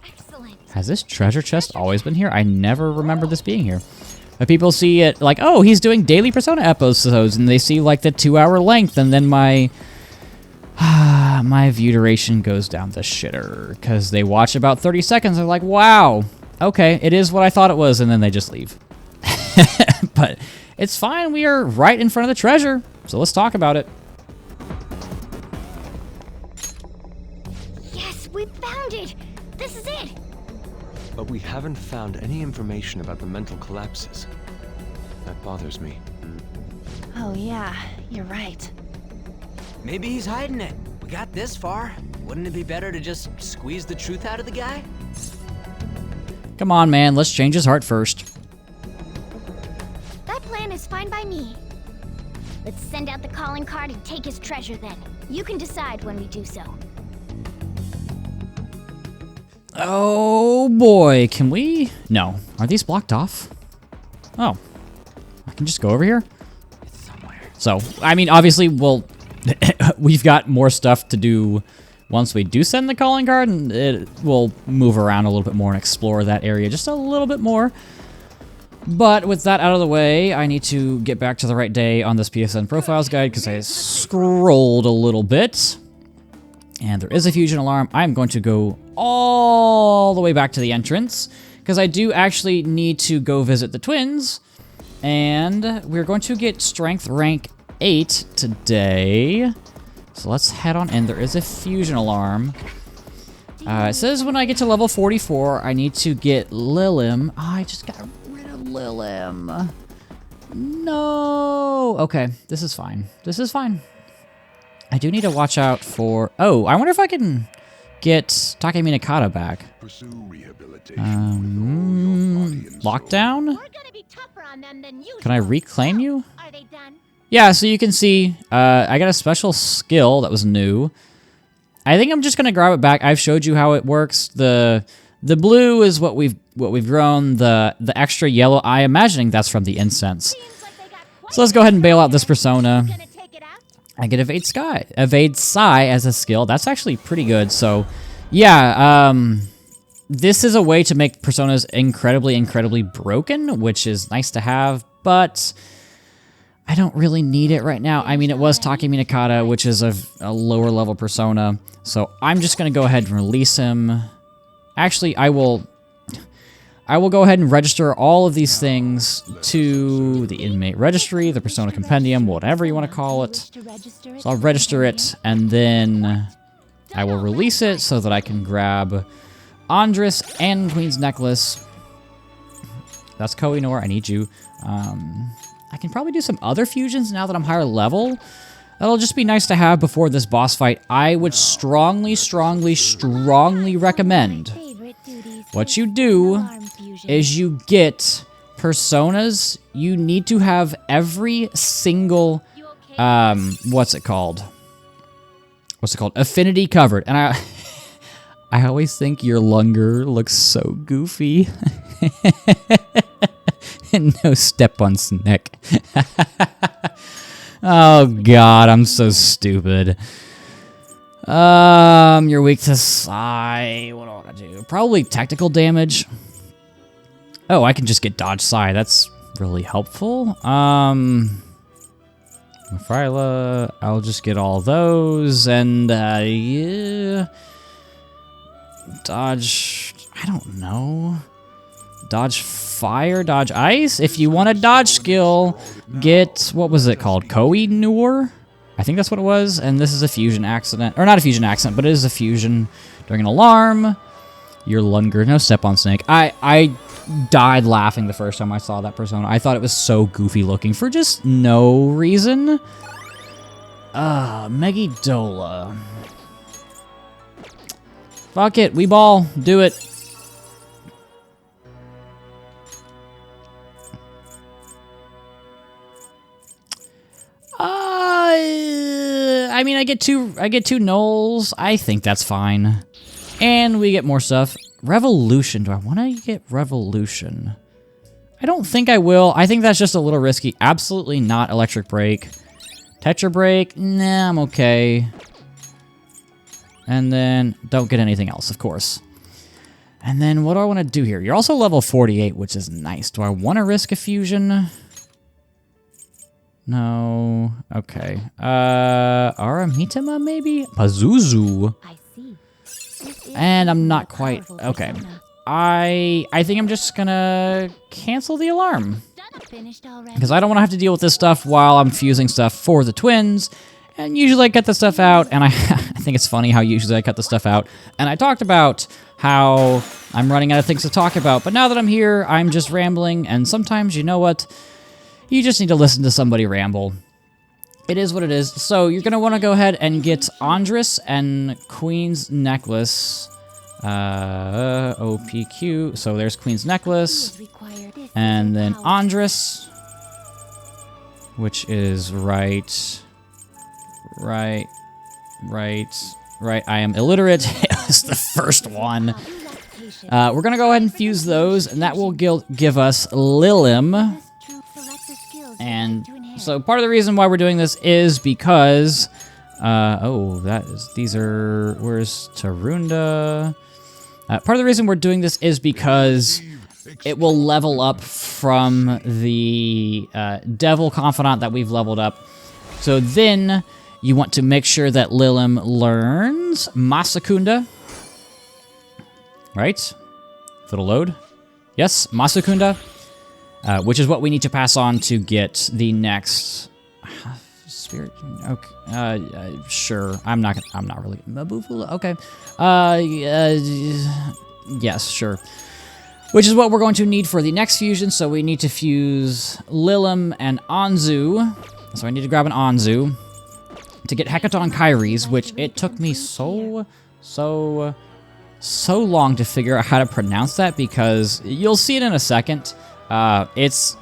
Speaker 2: Excellent.
Speaker 1: Has this treasure chest always been here? I never remember this being here. But people see it like, oh, he's doing daily Persona episodes, and they see, like, the 2-hour length, and then my view duration goes down the shitter, because they watch about 30 seconds, they're like, wow, okay, it is what I thought it was, and then they just leave. But it's fine, we are right in front of the treasure, so let's talk about it.
Speaker 2: Yes, we found it! This is it!
Speaker 4: But we haven't found any information about the mental collapses. That bothers me.
Speaker 10: Oh yeah, you're right.
Speaker 5: Maybe he's hiding it. We got this far. Wouldn't it be better to just squeeze the truth out of the guy?
Speaker 1: Come on, man, let's change his heart first.
Speaker 2: That plan is fine by me. Let's send out the calling card and take his treasure then. You can decide when we do so.
Speaker 1: Oh boy, can we? No. Are these blocked off? Oh. I can just go over here? It's somewhere. So, I mean, obviously, we've got more stuff to do once we do send the calling card, and it will move around a little bit more and explore that area just a little bit more. But with that out of the way, I need to get back to the right day on this PSN Profiles guide, because I scrolled a little bit. And there is a fusion alarm. I'm going to go all the way back to the entrance, because I do actually need to go visit the twins. And we're going to get strength rank 8 today. So let's head on in. There is a fusion alarm. It says when I get to level 44, I need to get Lilim. Oh, I just got rid of Lilim. No. Okay, this is fine. This is fine. I do need to watch out for... Oh, I wonder if I can get Takemi Nakata back. Lockdown? Can I reclaim you? Yeah, so you can see I got a special skill that was new. I think I'm just gonna grab it back. I've showed you how it works. The blue is what we've grown. The extra yellow, I imagining that's from the incense. So let's go ahead and bail out this persona. I get Evade Psi as a skill. That's actually pretty good. So yeah, this is a way to make personas incredibly broken, which is nice to have, but I don't really need it right now. I mean, it was Takemi Nakata, which is a lower level persona. So I'm just going to go ahead and release him. Actually, I will go ahead and register all of these things to the inmate registry, the persona compendium, whatever you want to call it. So I'll register it, and then I will release it so that I can grab Andres and Queen's Necklace. That's Koh-i-Noor, I need you. I can probably do some other fusions now that I'm higher level. That'll just be nice to have before this boss fight. I would strongly recommend what you do is you get personas. You need to have every single, what's it called? Affinity covered. And I always think your Lunger looks so goofy. No step on Snick. Oh god, I'm so stupid. You're weak to Psi. What do I want to do? Probably technical damage. Oh, I can just get dodge Psi. That's really helpful. Fryla, I'll just get all those, and yeah. Dodge, I don't know. Dodge fire, dodge ice. If you want a dodge skill, get, what was it called? Koh-i-Noor? I think that's what it was. And this is a fusion accident. Or not a fusion accident, but it is a fusion during an alarm. Your Lunger, no step on Snake. I died laughing the first time I saw that persona. I thought it was so goofy looking for just no reason. Megidola. Fuck it, we ball. Do it. I mean, I get two nulls. I think that's fine. And we get more stuff. Revolution. Do I want to get Revolution? I don't think I will. I think that's just a little risky. Absolutely not Electric Break. Tetra Break. Nah, I'm okay. And then don't get anything else, of course. And then what do I want to do here? You're also level 48, which is nice. Do I want to risk a fusion? No. Okay. Aramitama, maybe? Pazuzu. I see. And I'm not quite... Okay. I think I'm just gonna cancel the alarm. Because I don't want to have to deal with this stuff while I'm fusing stuff for the twins. And usually I cut the stuff out, and I think it's funny how usually I cut the stuff out. And I talked about how I'm running out of things to talk about, but now that I'm here, I'm just rambling, and sometimes, you know what? You just need to listen to somebody ramble. It is what it is. So you're going to want to go ahead and get Andres and Queen's Necklace. OPQ. So there's Queen's Necklace. And then Andres. Which is right. I am illiterate. It was the first one. We're going to go ahead and fuse those. And that will give us Lilim. And so part of the reason why we're doing this is because, these are, where's Tarunda? Part of the reason we're doing this is because it will level up from the Devil Confidant that we've leveled up. So then you want to make sure that Lilim learns Masakunda. Right? If it'll load. Yes, Masakunda. Which is what we need to pass on to get the next Spirit. Okay. Sure. I'm not really. Mabufula. Okay. Yes, sure. Which is what we're going to need for the next fusion. So we need to fuse Lilim and Anzu. So I need to grab an Anzu to get Hecaton Kyries, which it took me so long to figure out how to pronounce that, because you'll see it in a second. It's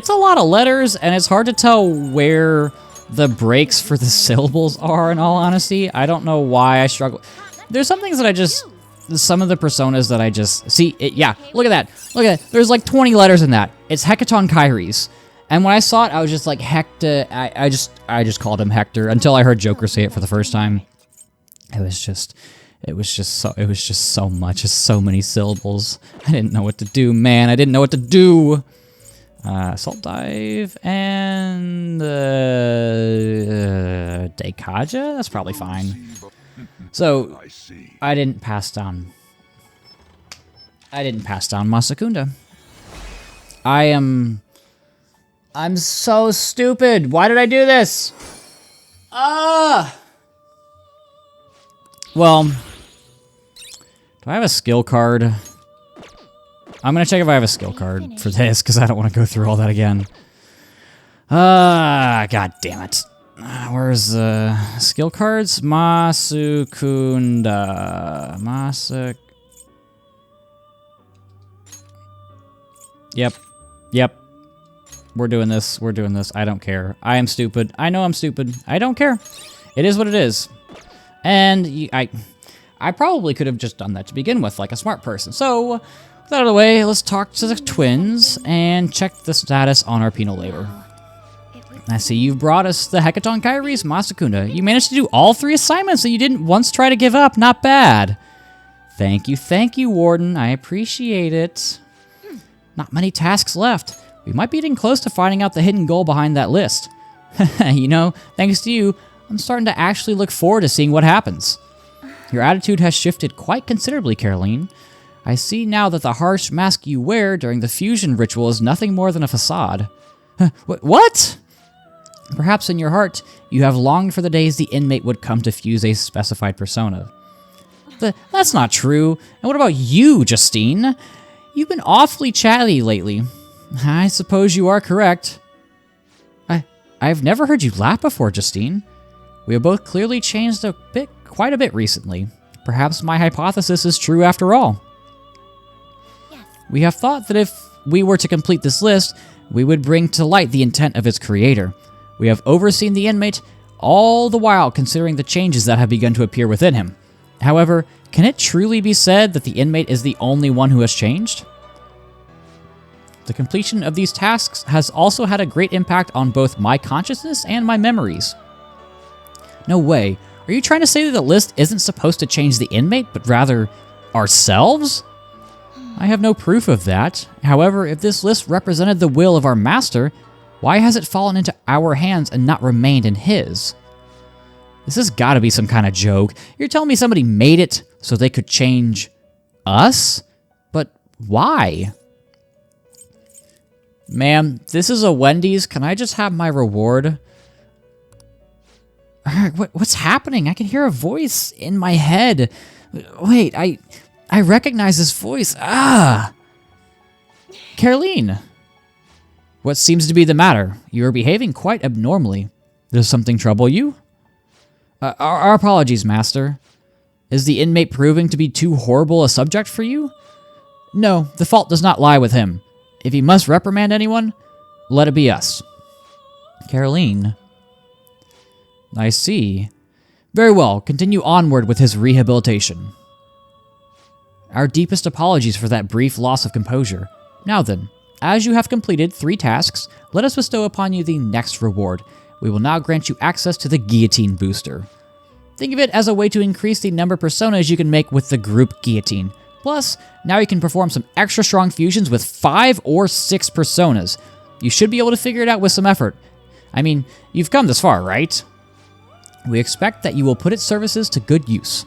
Speaker 1: a lot of letters, and it's hard to tell where the breaks for the syllables are, in all honesty. I don't know why I struggle. There's some things that I just... Some of the personas that I just... See, yeah, look at that. Look at that. There's like 20 letters in that. It's Hecaton Kyries. And when I saw it, I was just like, Hector... I just called him Hector until I heard Joker say it for the first time. It was just so much. Just so many syllables. I didn't know what to do, man. I didn't know what to do. Salt Dive and Daikaja? That's probably fine. So, I didn't pass down Masakunda. I'm so stupid. Why did I do this? Well, do I have a skill card? I'm gonna check if I have a skill card for this, because I don't want to go through all that again. God damn it. Where's the skill cards? Masakunda. Yep. We're doing this. I don't care. I am stupid. I know I'm stupid. I don't care. It is what it is. And I probably could have just done that to begin with, like a smart person. So, with that out of the way, let's talk to the twins and check the status on our penal labor. I see you've brought us the Hecaton Kyries, Masakunda. You managed to do all 3 assignments that you didn't once try to give up. Not bad. Thank you, Warden. I appreciate it. Not many tasks left. We might be getting close to finding out the hidden goal behind that list. You know, thanks to you, I'm starting to actually look forward to seeing what happens. Your attitude has shifted quite considerably, Caroline. I see now that the harsh mask you wear during the fusion ritual is nothing more than a facade. What? Perhaps in your heart, you have longed for the days the inmate would come to fuse a specified persona. That's not true. And what about you, Justine? You've been awfully chatty lately. I suppose you are correct. I've never heard you laugh before, Justine. We have both clearly changed quite a bit recently. Perhaps my hypothesis is true after all.
Speaker 2: Yes.
Speaker 1: We have thought that if we were to complete this list, we would bring to light the intent of its creator. We have overseen the inmate, all the while considering the changes that have begun to appear within him. However, can it truly be said that the inmate is the only one who has changed? The completion of these tasks has also had a great impact on both my consciousness and my memories. No way. Are you trying to say that the list isn't supposed to change the inmate, but rather ourselves? I have no proof of that. However, if this list represented the will of our master, why has it fallen into our hands and not remained in his? This has got to be some kind of joke. You're telling me somebody made it so they could change us? But why? Ma'am, this is a Wendy's. Can I just have my reward? What's happening? I can hear a voice in my head. Wait, I recognize this voice. Caroline. What seems to be the matter? You are behaving quite abnormally. Does something trouble you? Our apologies, Master. Is the inmate proving to be too horrible a subject for you? No, the fault does not lie with him. If he must reprimand anyone, let it be us. Caroline. I see. Very well, continue onward with his rehabilitation. Our deepest apologies for that brief loss of composure. Now then, as you have completed 3 tasks, let us bestow upon you the next reward. We will now grant you access to the Guillotine Booster. Think of it as a way to increase the number of personas you can make with the group Guillotine. Plus, now you can perform some extra strong fusions with 5 or 6 personas. You should be able to figure it out with some effort. I mean, you've come this far, right? We expect that you will put its services to good use.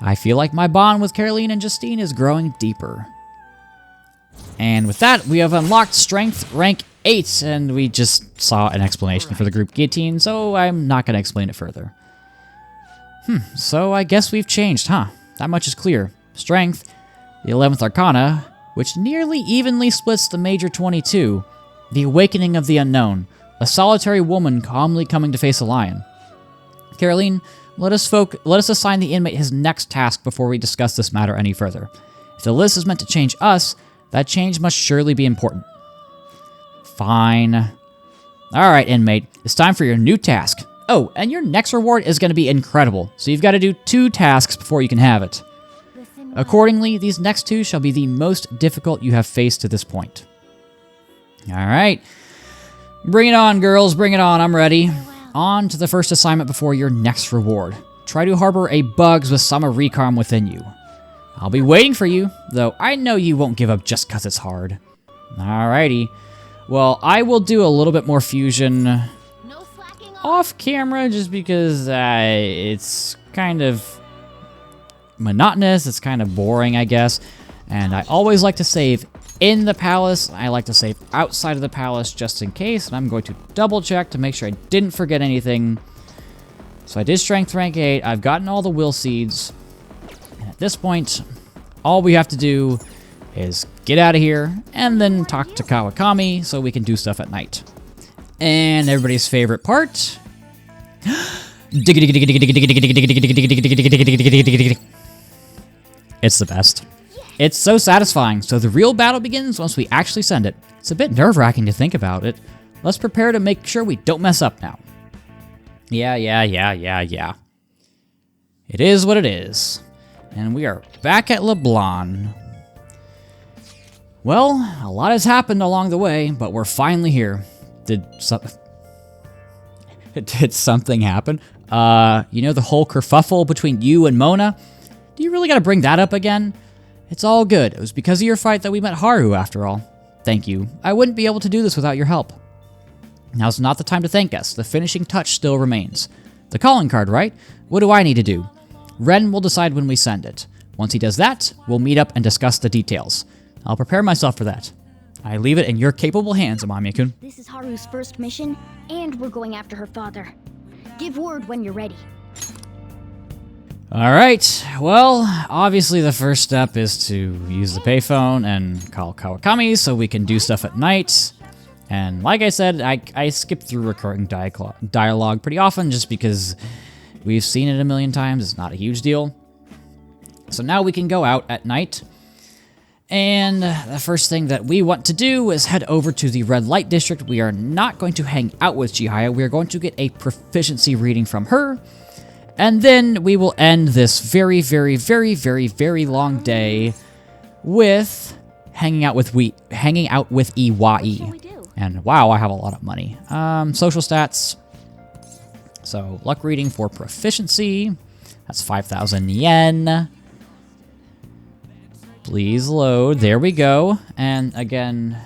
Speaker 1: I feel like my bond with Caroline and Justine is growing deeper. And with that, we have unlocked Strength rank 8, and we just saw an explanation for the group guillotine, so I'm not going to explain it further. So I guess we've changed, huh? That much is clear. Strength, the 11th Arcana, which nearly evenly splits the Major 22, the Awakening of the Unknown, a solitary woman calmly coming to face a lion. Caroline, let us assign the inmate his next task before we discuss this matter any further. If the list is meant to change us, that change must surely be important. Fine. Alright, inmate, it's time for your new task. Oh, and your next reward is going to be incredible, so you've got to do 2 tasks before you can have it. Accordingly, these next 2 shall be the most difficult you have faced to this point. Alright. Bring it on, girls, bring it on, I'm ready. On to the first assignment before your next reward. Try to harbor a bugs with some recon within you. I'll be waiting for you, though I know you won't give up just because it's hard. Alrighty. Well, I will do a little bit more fusion off camera just because it's kind of monotonous, it's kind of boring, I guess. And I always like to save in the palace. I like to save outside of the palace just in case, and I'm going to double check to make sure I didn't forget anything. So I did strength rank 8, I've gotten all the will seeds. And at this point, all we have to do is get out of here and then talk to Kawakami so we can do stuff at night. And everybody's favorite part. It's the best. It's so satisfying. So the real battle begins once we actually send it. It's a bit nerve-wracking to think about it. Let's prepare to make sure we don't mess up now. Yeah. It is what it is. And we are back at LeBlanc. Well, a lot has happened along the way, but we're finally here. Did something happen? You know the whole kerfuffle between you and Mona? Do you really gotta bring that up again? It's all good. It was because of your fight that we met Haru, after all. Thank you. I wouldn't be able to do this without your help. Now's not the time to thank us. The finishing touch still remains. The calling card, right? What do I need to do? Ren will decide when we send it. Once he does that, we'll meet up and discuss the details. I'll prepare myself for that. I leave it in your capable hands, Amamiya-kun.
Speaker 2: This is Haru's first mission, and we're going after her father. Give word when you're ready.
Speaker 1: Alright, well, obviously the first step is to use the payphone and call Kawakami so we can do stuff at night. And like I said, I skip through recurring dialogue pretty often just because we've seen it a million times. It's not a huge deal. So now we can go out at night. And the first thing that we want to do is head over to the Red Light District. We are not going to hang out with Chihaya. We are going to get a proficiency reading from her. And then we will end this very, very, very, very, very long day with hanging out with Iwai. And wow, I have a lot of money. Social stats. So luck reading for proficiency. That's 5,000 yen. Please load. There we go. And again,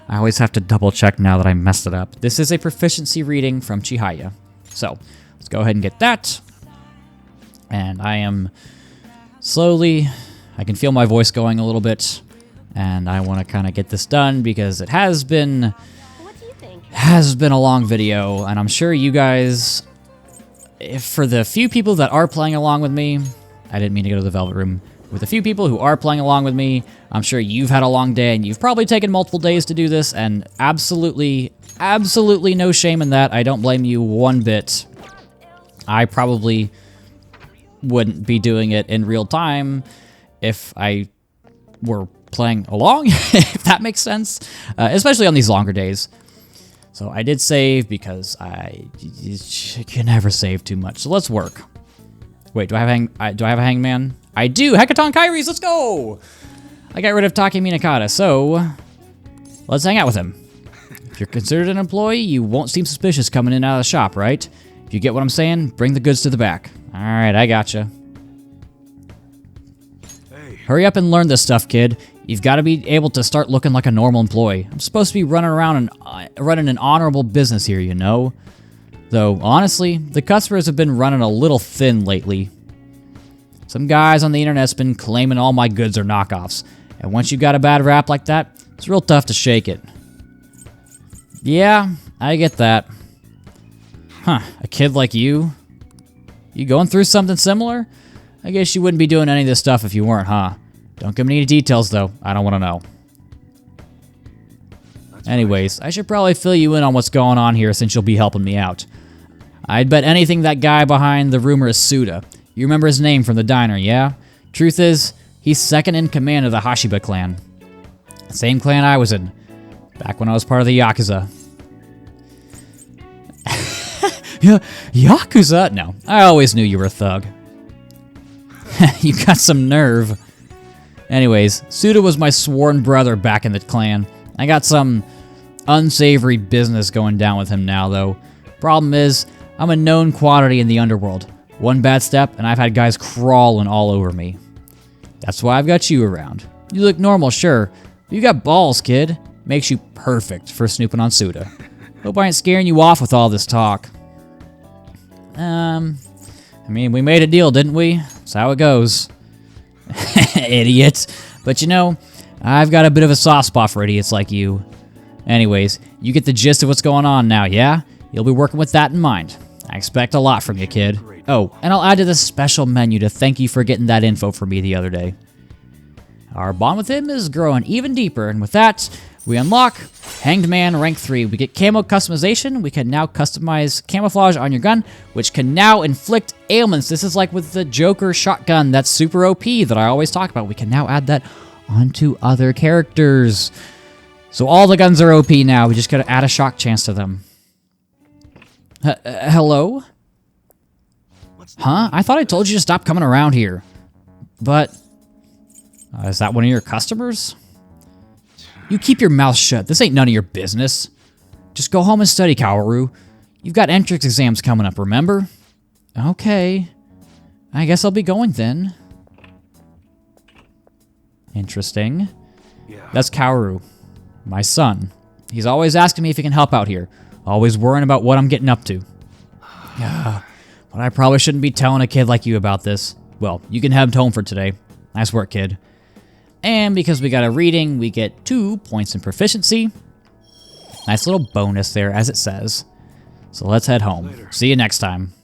Speaker 1: I always have to double check now that I messed it up. This is a proficiency reading from Chihaya. So let's go ahead and get that. And I am slowly, I can feel my voice going a little bit. And I want to kind of get this done because it has been a long video. And I'm sure you guys, for the few people that are playing along with me, I didn't mean to go to the Velvet Room. With a few people who are playing along with me, I'm sure you've had a long day and you've probably taken multiple days to do this, and absolutely no shame in that. I don't blame you one bit. I probably wouldn't be doing it in real time if I were playing along, if that makes sense, especially on these longer days. So I did save because you can never save too much. So let's work. Wait, do I have a hangman? I do! Hecaton Kyries, let's go! I got rid of Taki Minakata, so let's hang out with him. If you're considered an employee, you won't seem suspicious coming in and out of the shop, right? If you get what I'm saying, bring the goods to the back. Alright, I gotcha. Hey. Hurry up and learn this stuff, kid. You've got to be able to start looking like a normal employee. I'm supposed to be running around and running an honorable business here, you know? Though, honestly, the customers have been running a little thin lately. Some guys on the internet's been claiming all my goods are knockoffs, and once you got a bad rap like that, it's real tough to shake it. Yeah, I get that. Huh, a kid like you? You going through something similar? I guess you wouldn't be doing any of this stuff if you weren't, huh? Don't give me any details, though. I don't want to know. Anyways, I should probably fill you in on what's going on here since you'll be helping me out. I'd bet anything that guy behind the rumor is Suda. You remember his name from the diner, yeah? Truth is, he's second in command of the Hashiba clan. Same clan I was in, back when I was part of the Yakuza. Yakuza? No, I always knew you were a thug. You got some nerve. Anyways, Suda was my sworn brother back in the clan. I got some unsavory business going down with him now, though. Problem is, I'm a known quantity in the underworld. One bad step, and I've had guys crawling all over me. That's why I've got you around. You look normal, sure. But you got balls, kid. Makes you perfect for snooping on Suda. Hope I ain't scaring you off with all this talk. I mean, we made a deal, didn't we? That's how it goes. Idiot. But you know, I've got a bit of a soft spot for idiots like you. Anyways, you get the gist of what's going on now, yeah? You'll be working with that in mind. I expect a lot from you, kid. Oh, and I'll add to the special menu to thank you for getting that info for me the other day. Our bond with him is growing even deeper, and with that, we unlock Hanged Man Rank 3. We get camo customization. We can now customize camouflage on your gun, which can now inflict ailments. This is like with the Joker shotgun that's super OP that I always talk about. We can now add that onto other characters. So all the guns are OP now. We just gotta add a shock chance to them. Hello? Huh? I thought I told you to stop coming around here. But... is that one of your customers? You keep your mouth shut. This ain't none of your business. Just go home and study, Kaworu. You've got entrance exams coming up, remember? Okay. I guess I'll be going then. Interesting. That's Kaworu, my son. He's always asking me if he can help out here. Always worrying about what I'm getting up to. But I probably shouldn't be telling a kid like you about this. Well, you can head home for today. Nice work, kid. And because we got a reading, we get 2 points in proficiency. Nice little bonus there, as it says. So let's head home. See you next time.